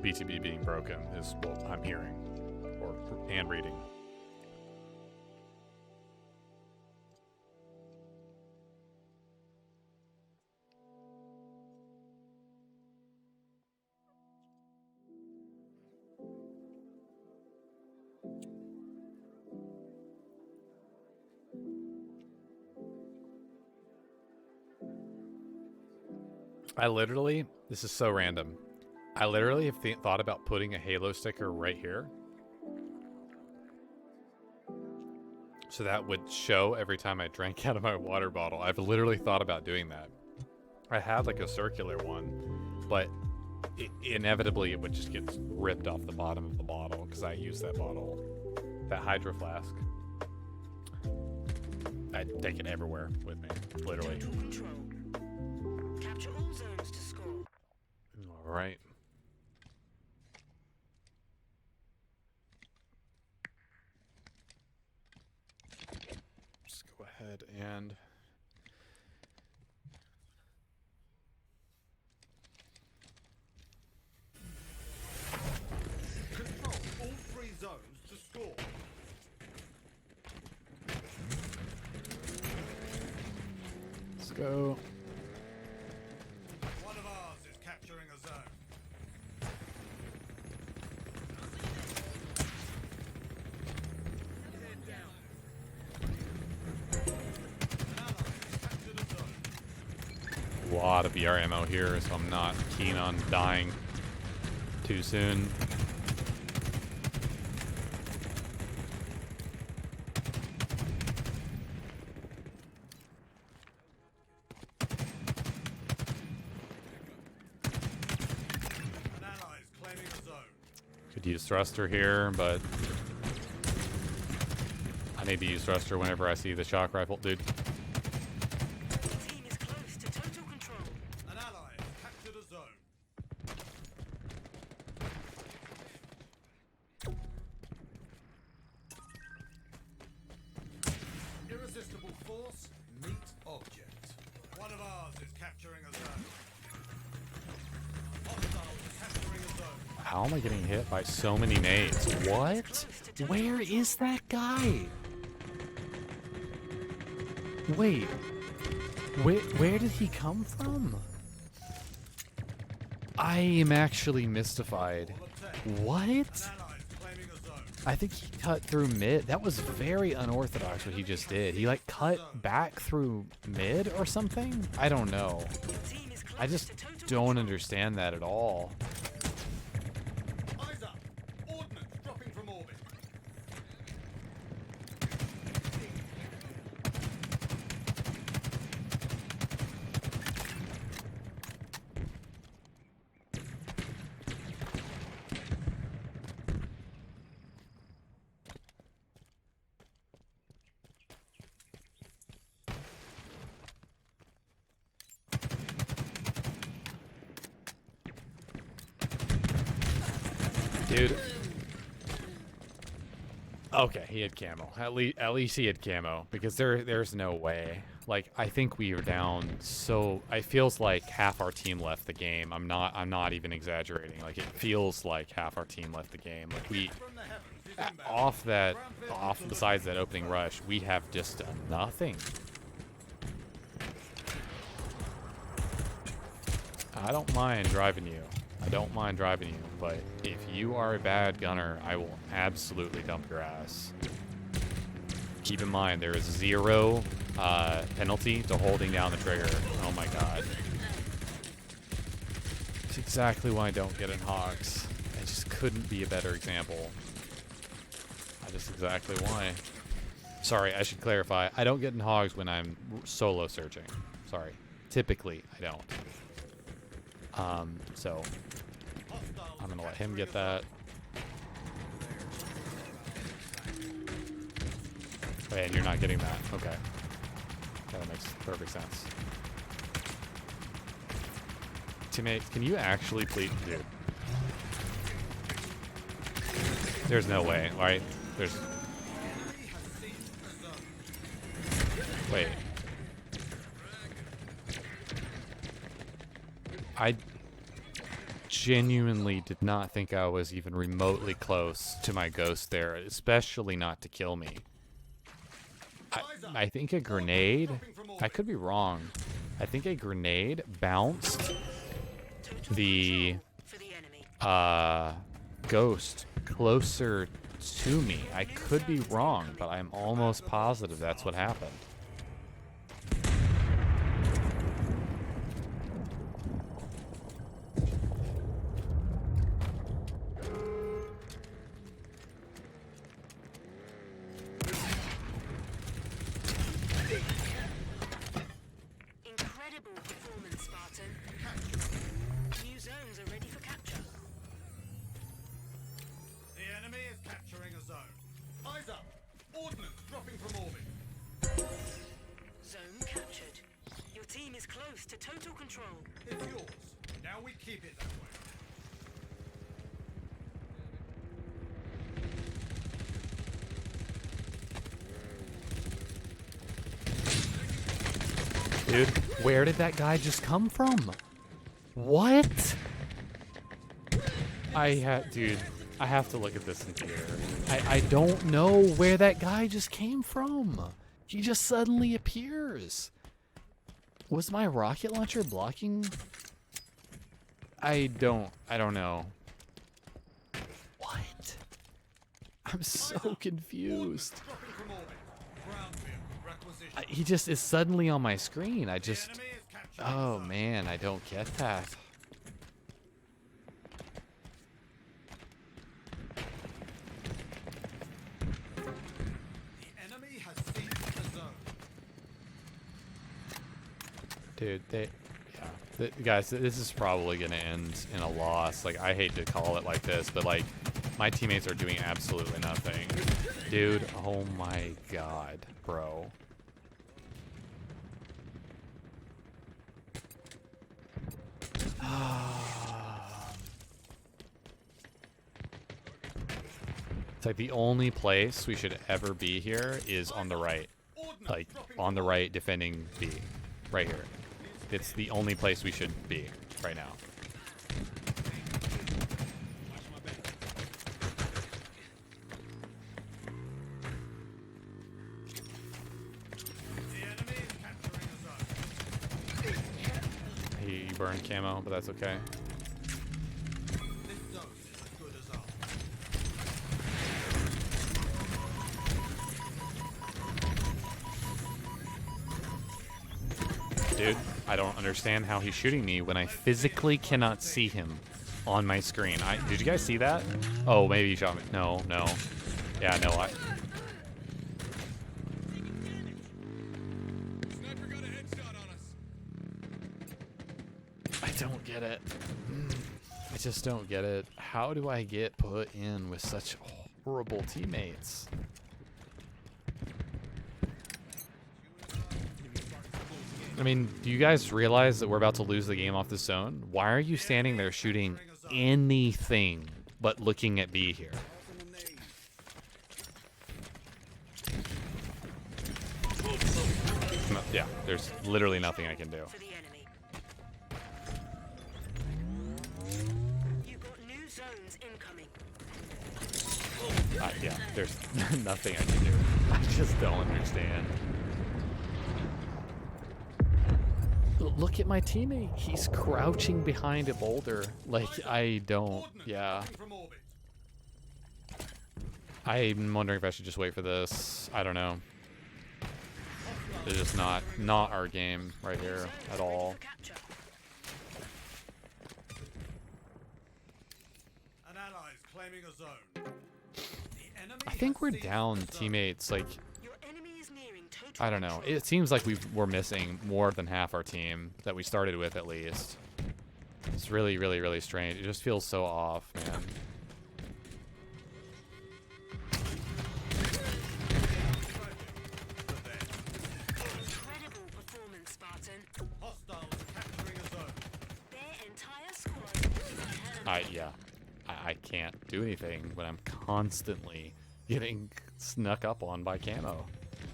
BTB being broken is what I'm hearing and reading. This is so random. I literally have thought about putting a Halo sticker right here. So that would show every time I drank out of my water bottle. I've literally thought about doing that. I had like a circular one, but inevitably it would just get ripped off the bottom of the bottle because I use that bottle, that hydro flask. I'd take it everywhere with me, literally. Capture all zones to score. All right. Just go ahead and Control all 3 zones to score. let's go. One of ours is capturing a zone. Head down. An ally has captured a zone. A lot of VR ammo here, so I'm not keen on dying too soon. An ally is claiming a zone. Could use thruster here, but I need to use thruster whenever I see the shock rifle. Dude, Your team is close to total control. An ally has captured a zone. Irresistible force, meet object. One of ours is capturing a zone. Hostiles are capturing a zone. How am I getting hit by so many nades? What? Where is that guy? Wait. Where did he come from? I am actually mystified. What? Allies claiming a zone. I think he cut through mid. That was very unorthodox what he just did. He like cut back through mid or something? I don't know. I just don't understand that at all. Eyes up. Ordnance dropping from orbit. Dude. Okay, he had camo. At least he had camo, because there's no way. Like, I think we were down so it feels like half our team left the game. I'm not even exaggerating. Like, it feels like half our team left the game. Like, we From the heavens is inbound. off besides that opening rush, we have just done nothing. I don't mind driving you. I don't mind driving you, but if you are a bad gunner, I will absolutely dump your ass. Keep in mind, there is 0 penalty to holding down the trigger. Oh my god. It's exactly why I don't get in hogs. I just couldn't be a better example. That's exactly why. Sorry, I should clarify. I don't get in hogs when I'm solo searching. Sorry. Typically, I don't. So I'm gonna let him get that. Wait, and you're not getting that. Okay. That makes perfect sense. Teammates, can you actually please, dude? There's no way, right? There's. Wait. I genuinely did not think I was even remotely close to my ghost there, especially not to kill me. I think a grenade, I could be wrong. I think a grenade bounced the ghost closer to me. I could be wrong, but I'm almost positive that's what happened. Dude, where did that guy just come from? What? Dude, I have to look at this in here. I don't know where that guy just came from. He just suddenly appears. Was my rocket launcher blocking? I don't know. What? I'm so confused. He just is suddenly on my screen. Oh man, I don't get that. Dude, guys, this is probably gonna end in a loss. Like, I hate to call it like this, but like, my teammates are doing absolutely nothing. Dude, oh my god, bro. It's like the only place we should ever be here is on the right. Like, on the right defending B. Right here. It's the only place we should be right now. The enemy is capturing the zone. He burned camo, but that's okay. This zone is as good as ours. Dude, I don't understand how he's shooting me when I physically cannot see him on my screen. Did you guys see that? Oh, maybe he shot me. No, no. Yeah, no, Sniper got a headshot on us. I don't get it. I just don't get it. How do I get put in with such horrible teammates? I mean, do you guys realize that we're about to lose the game off the zone? Why are you standing there shooting anything but looking at B here? No, yeah, there's literally nothing I can do. For the enemy. You've got new zones incoming. Yeah, there's nothing I can do. I just don't understand. Look at my teammate. He's crouching behind a boulder. Like, I don't. Yeah. From orbit. I'm wondering if I should just wait for this. I don't know. It's just not our game right here at all. Capture. An ally is claiming a zone. The enemy I think has we're seized down the zone. teammates. Like, Your enemy is nearing total I don't know. control. It seems like we're missing more than half our team that we started with, at least. It's really, really, really strange. It just feels so off, man. Incredible performance, Spartan. Hostiles capturing a zone. Their entire squad. Yeah. I can't do anything when I'm constantly getting snuck up on by camo.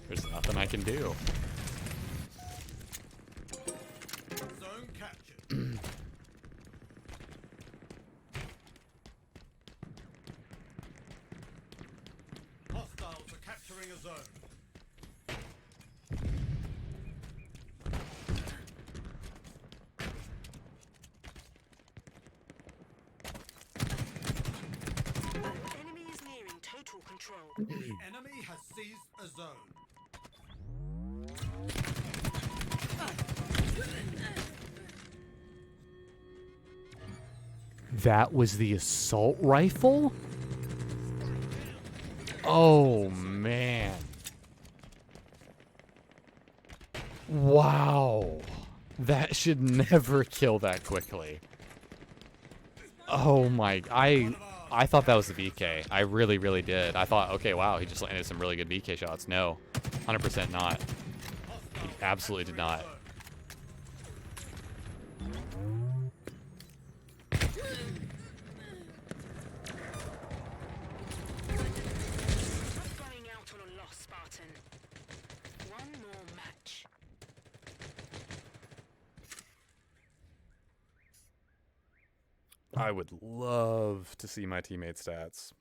There's nothing I can do. Zone captured. Hostiles are capturing a zone. Enemy is nearing total control. The enemy has seized a zone. That was the assault rifle? Oh, man. Wow. That should never kill that quickly. Oh my, I thought that was the BK. I really, really did. I thought, okay, wow, he just landed some really good BK shots. No, 100% not. He absolutely did not. Not going out on a loss, Spartan. One more match. I would love to see my teammates' stats.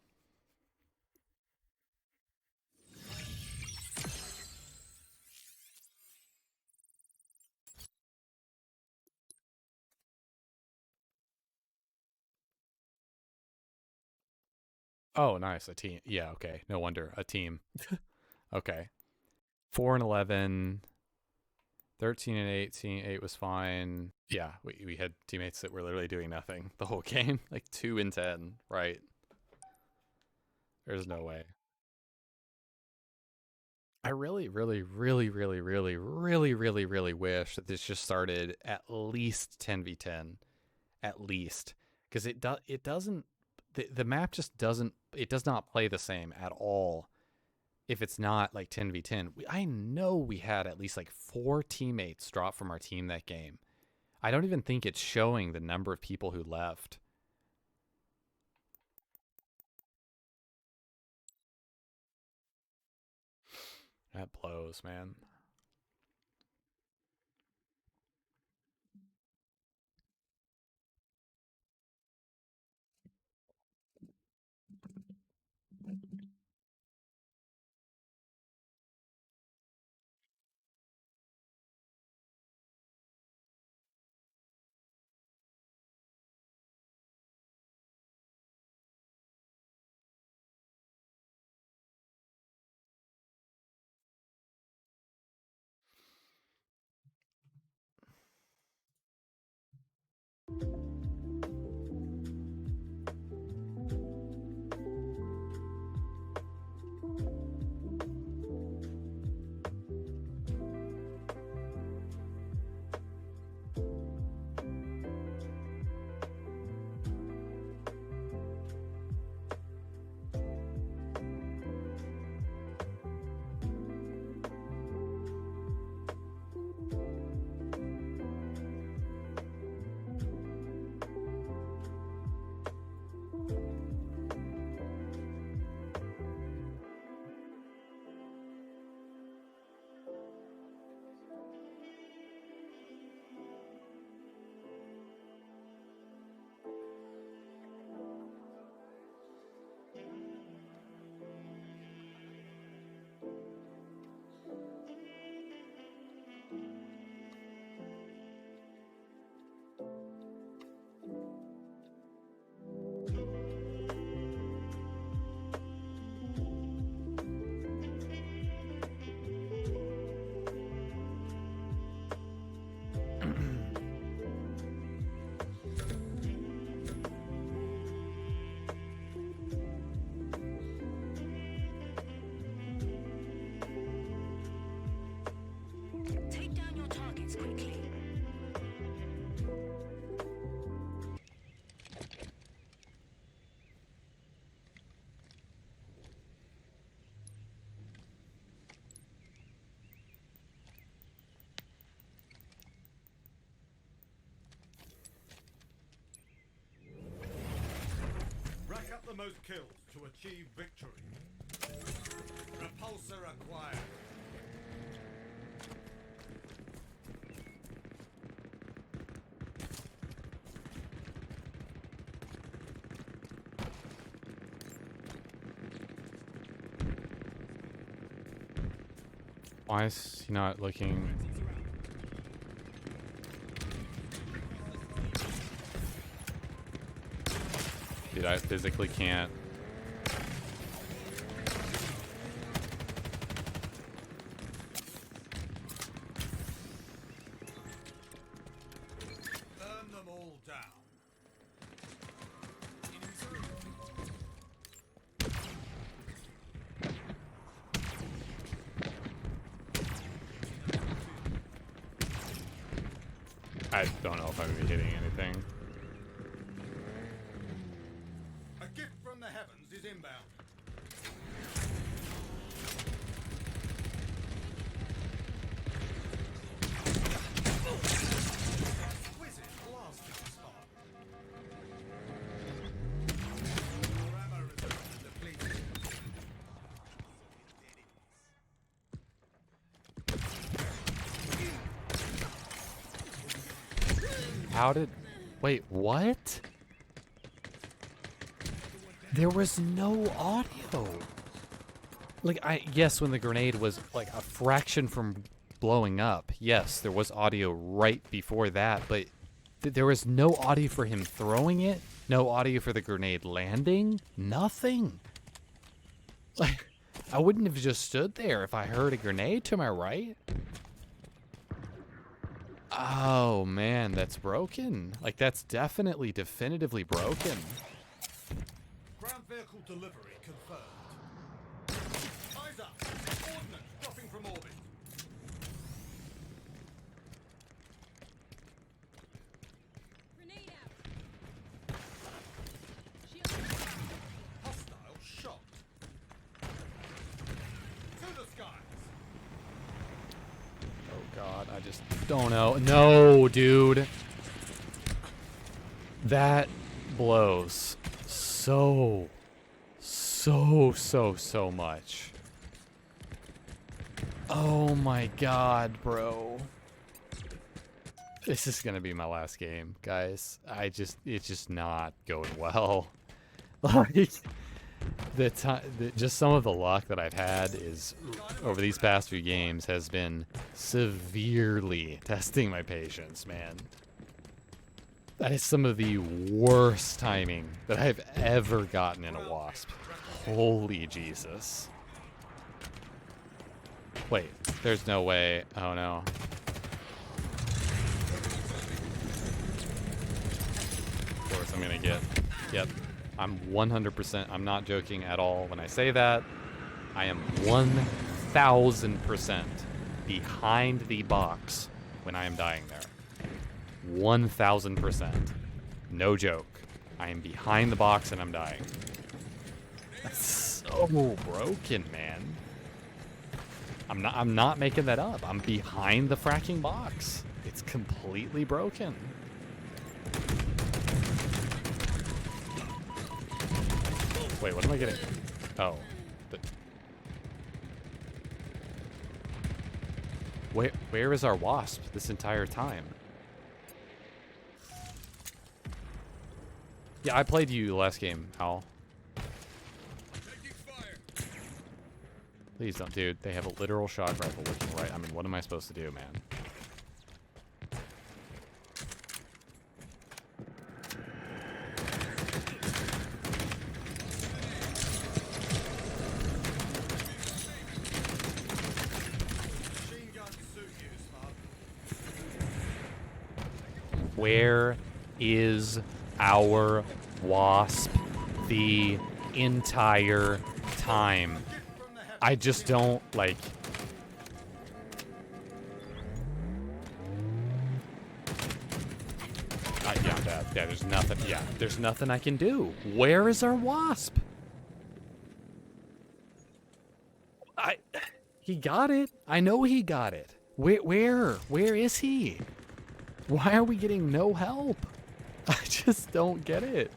Oh, nice. A team. Yeah, okay. No wonder. A team. Okay. 4 and 11. 13 and 18. 8 was fine. Yeah, we had teammates that were literally doing nothing the whole game. Like 2 and 10, right? There's no way. I really, really, really, really, really, really, really, really wish that this just started at least 10v10. At least. Because it doesn't, the map just doesn't, it does not play the same at all if it's not like 10v10. I know we had at least like 4 teammates drop from our team that game. I don't even think it's showing the number of people who left. That blows, man. the most kills to achieve victory. Repulsor acquired. Why is he not looking? Dude, I physically can't. Burn them all down. I don't know if I'm gonna be hitting anything. A gift from the heavens is inbound. Exquisite blasting spot. Your ammo reserves are depleted. How did... Wait, what? There was no audio. Like, yes, when the grenade was like a fraction from blowing up, yes, there was audio right before that, but there was no audio for him throwing it, no audio for the grenade landing, nothing. Like, I wouldn't have just stood there if I heard a grenade to my right. Oh man, that's broken. Like, that's definitely, definitively broken. Ground vehicle delivery confirmed. Eyes up. Ordnance dropping from orbit. Grenade out. Shield. Hostile shot. To the skies. Oh god, I just don't know. No, dude. That blows so much. Oh my god, bro. This is gonna be my last game, guys. It's just not going well. Like, just some of the luck that I've had is over these past few games has been severely testing my patience, man. That is some of the worst timing that I've ever gotten in a Wasp. Holy Jesus. Wait, there's no way. Oh no. Of course I'm gonna get. Yep. I'm 100%. I'm not joking at all when I say that. I am 1000% behind the box when I am dying there. 1000%. No joke. I am behind the box and I'm dying. That's so broken, man. I'm not making that up. I'm behind the fracking box. It's completely broken. Wait, what am I getting? Oh. Where is our Wasp this entire time? Yeah, I played you last game, Hal. Please don't, dude. They have a literal shock rifle looking right. I mean, what am I supposed to do, man? Where is our Wasp the entire time? I just don't, like... yeah, I'm dead. Yeah, there's nothing. Yeah, there's nothing I can do. Where is our Wasp? He got it. I know he got it. Where is he? Why are we getting no help? I just don't get it.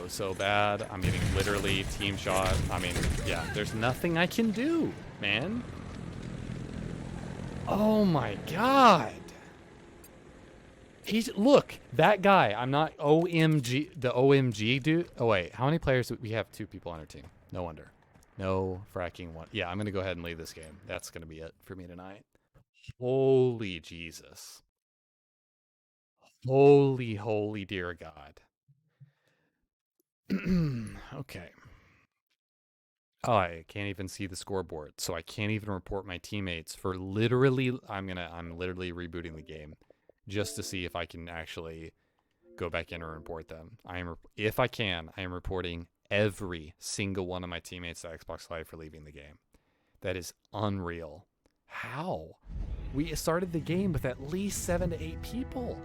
so bad. I'm getting literally team shot. I mean, yeah, there's nothing I can do, man. Oh my god. Look, that guy. I'm not OMG, the OMG dude. Oh wait, how many players we have? 2 people on our team. No wonder. No fracking one. Yeah, I'm gonna go ahead and leave this game. That's gonna be it for me tonight. Holy Jesus. Holy dear God. Okay. Oh, I can't even see the scoreboard, so I can't even report my teammates for literally. I'm literally rebooting the game just to see if I can actually go back in and report them. If I can, I am reporting every single one of my teammates to Xbox Live for leaving the game. That is unreal. How? We started the game with at least 7 to 8 people.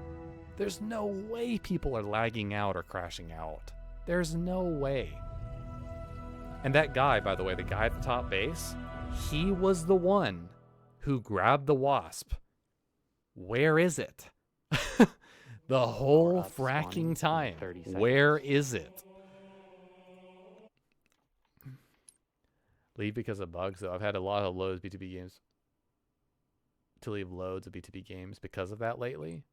There's no way people are lagging out or crashing out. There's no way. And that guy, by the way, the guy at the top base, he was the one who grabbed the wasp. Where is it? The whole fracking time. Where is it? Leave because of bugs, though. I've had a lot of loads BTB games. To leave loads of BTB games because of that lately.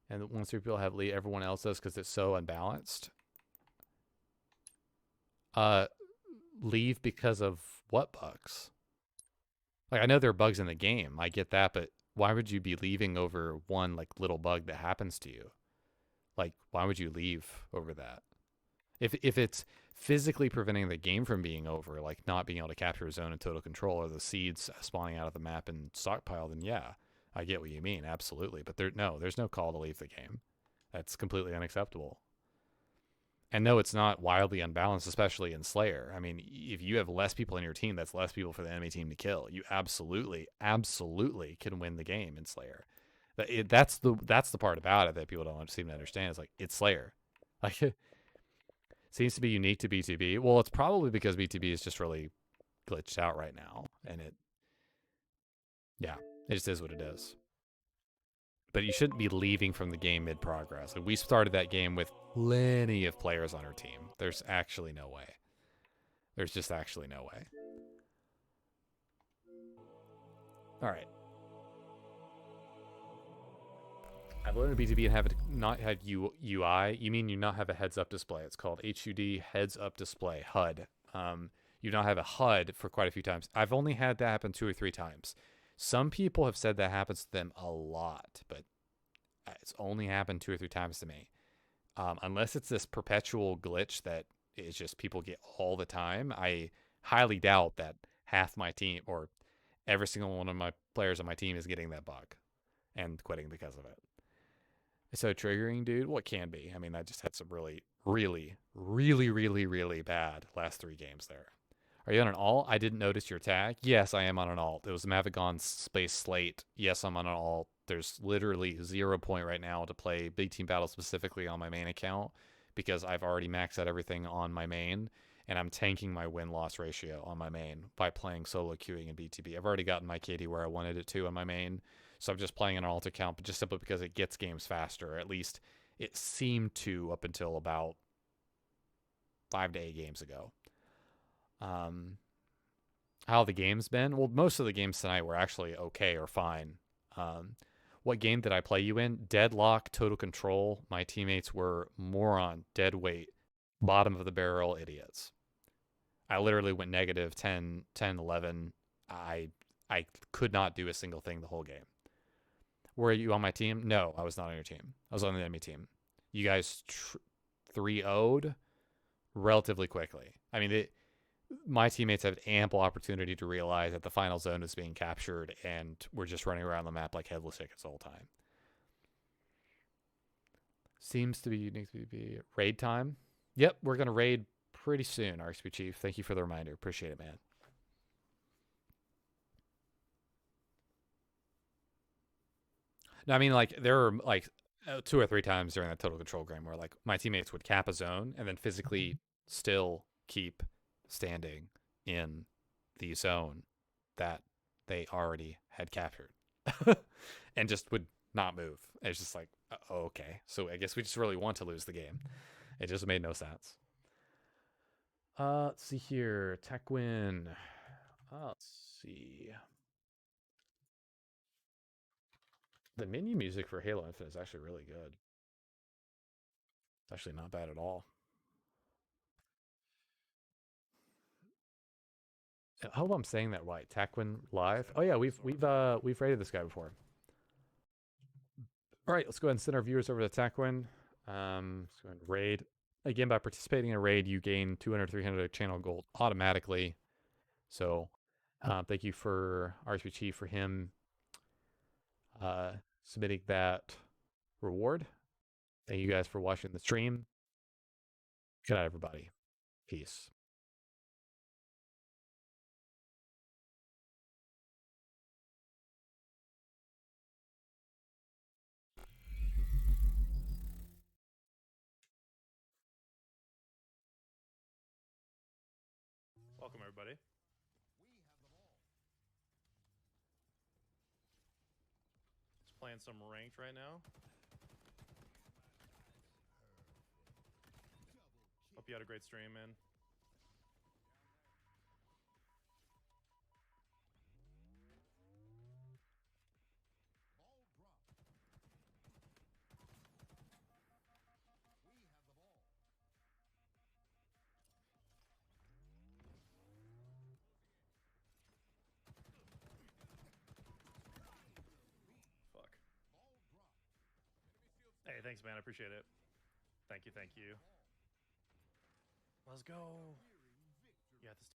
And once people have leave, everyone else does because it's so unbalanced. Leave because of what bugs? Like, I know there are bugs in the game. I get that, but why would you be leaving over one like little bug that happens to you? Like, why would you leave over that? If it's physically preventing the game from being over, like not being able to capture a zone in total control or the seeds spawning out of the map and Stockpile, then yeah, I get what you mean, absolutely. But there's no call to leave the game. That's completely unacceptable. And no, it's not wildly unbalanced, especially in Slayer. I mean, if you have less people in your team, that's less people for the enemy team to kill. You absolutely can win the game in Slayer. That's the part about it that people don't seem to understand. It's like, it's Slayer. Like, it seems to be unique to BTB. Well, it's probably because BTB is just really glitched out right now. And it just is what it is. But you shouldn't be leaving from the game mid-progress. Like, we started that game with plenty of players on our team. There's actually no way. There's just actually no way. All right. I've learned BTB and have it not had UI. You mean you not have a heads-up display? It's called HUD heads-up display, HUD. You not have a HUD for quite a few times. I've only had that happen 2 or 3 times. Some people have said that happens to them a lot, but it's only happened 2 or 3 times to me. Unless it's this perpetual glitch that is just people get all the time, I highly doubt that half my team or every single one of my players on my team is getting that bug and quitting because of it. It's so triggering, dude. What can be? I mean, I just had some really bad last 3 games there. Are you on an alt? I didn't notice your tag. Yes, I am on an alt. It was Mavigon Space Slate. Yes, I'm on an alt. There's literally 0 point right now to play Big Team Battle specifically on my main account because I've already maxed out everything on my main, and I'm tanking my win-loss ratio on my main by playing solo queuing in BTB. I've already gotten my KD where I wanted it to on my main, so I'm just playing an alt account, but just simply because it gets games faster. At least it seemed to up until about 5 to 8 games ago. How the game's been? Well, most of the games tonight were actually okay or fine. What game did I play you in? Deadlock, Total Control. My teammates were moron, dead weight, bottom of the barrel idiots. I literally went negative 10, 11. I could not do a single thing the whole game. Were you on my team? No, I was not on your team. I was on the enemy team. You guys 3-0'd relatively quickly. I mean, my teammates had ample opportunity to realize that the final zone is being captured, and we're just running around the map like headless chickens the whole time. Seems to be unique to be raid time. Yep, we're going to raid pretty soon, RXP Chief. Thank you for the reminder. Appreciate it, man. No, I mean, like, there were like 2 or 3 times during that Total Control game where like my teammates would cap a zone and then physically still keep standing in the zone that they already had captured and just would not move. It's just like, okay, so I guess we just really want to lose the game. It just made no sense. Let's see here. Tech win. Let's see. The menu music for Halo Infinite is actually really good. It's actually not bad at all. I hope I'm saying that right. Taquin live. Oh yeah, we've rated this guy before. All right, let's go ahead and send our viewers over to Taquin. Let's go ahead and raid. Again, by participating in a raid, you gain 200, 300 channel gold automatically. So, thank you for RSPG for him submitting that reward. Thank you guys for watching the stream. Good night, everybody. Peace. Welcome, everybody. Just playing some ranked right now. Hope you had a great stream, man. Fuck. Hey, thanks, man. I appreciate it. Thank you, thank you. Let's go. Yeah, this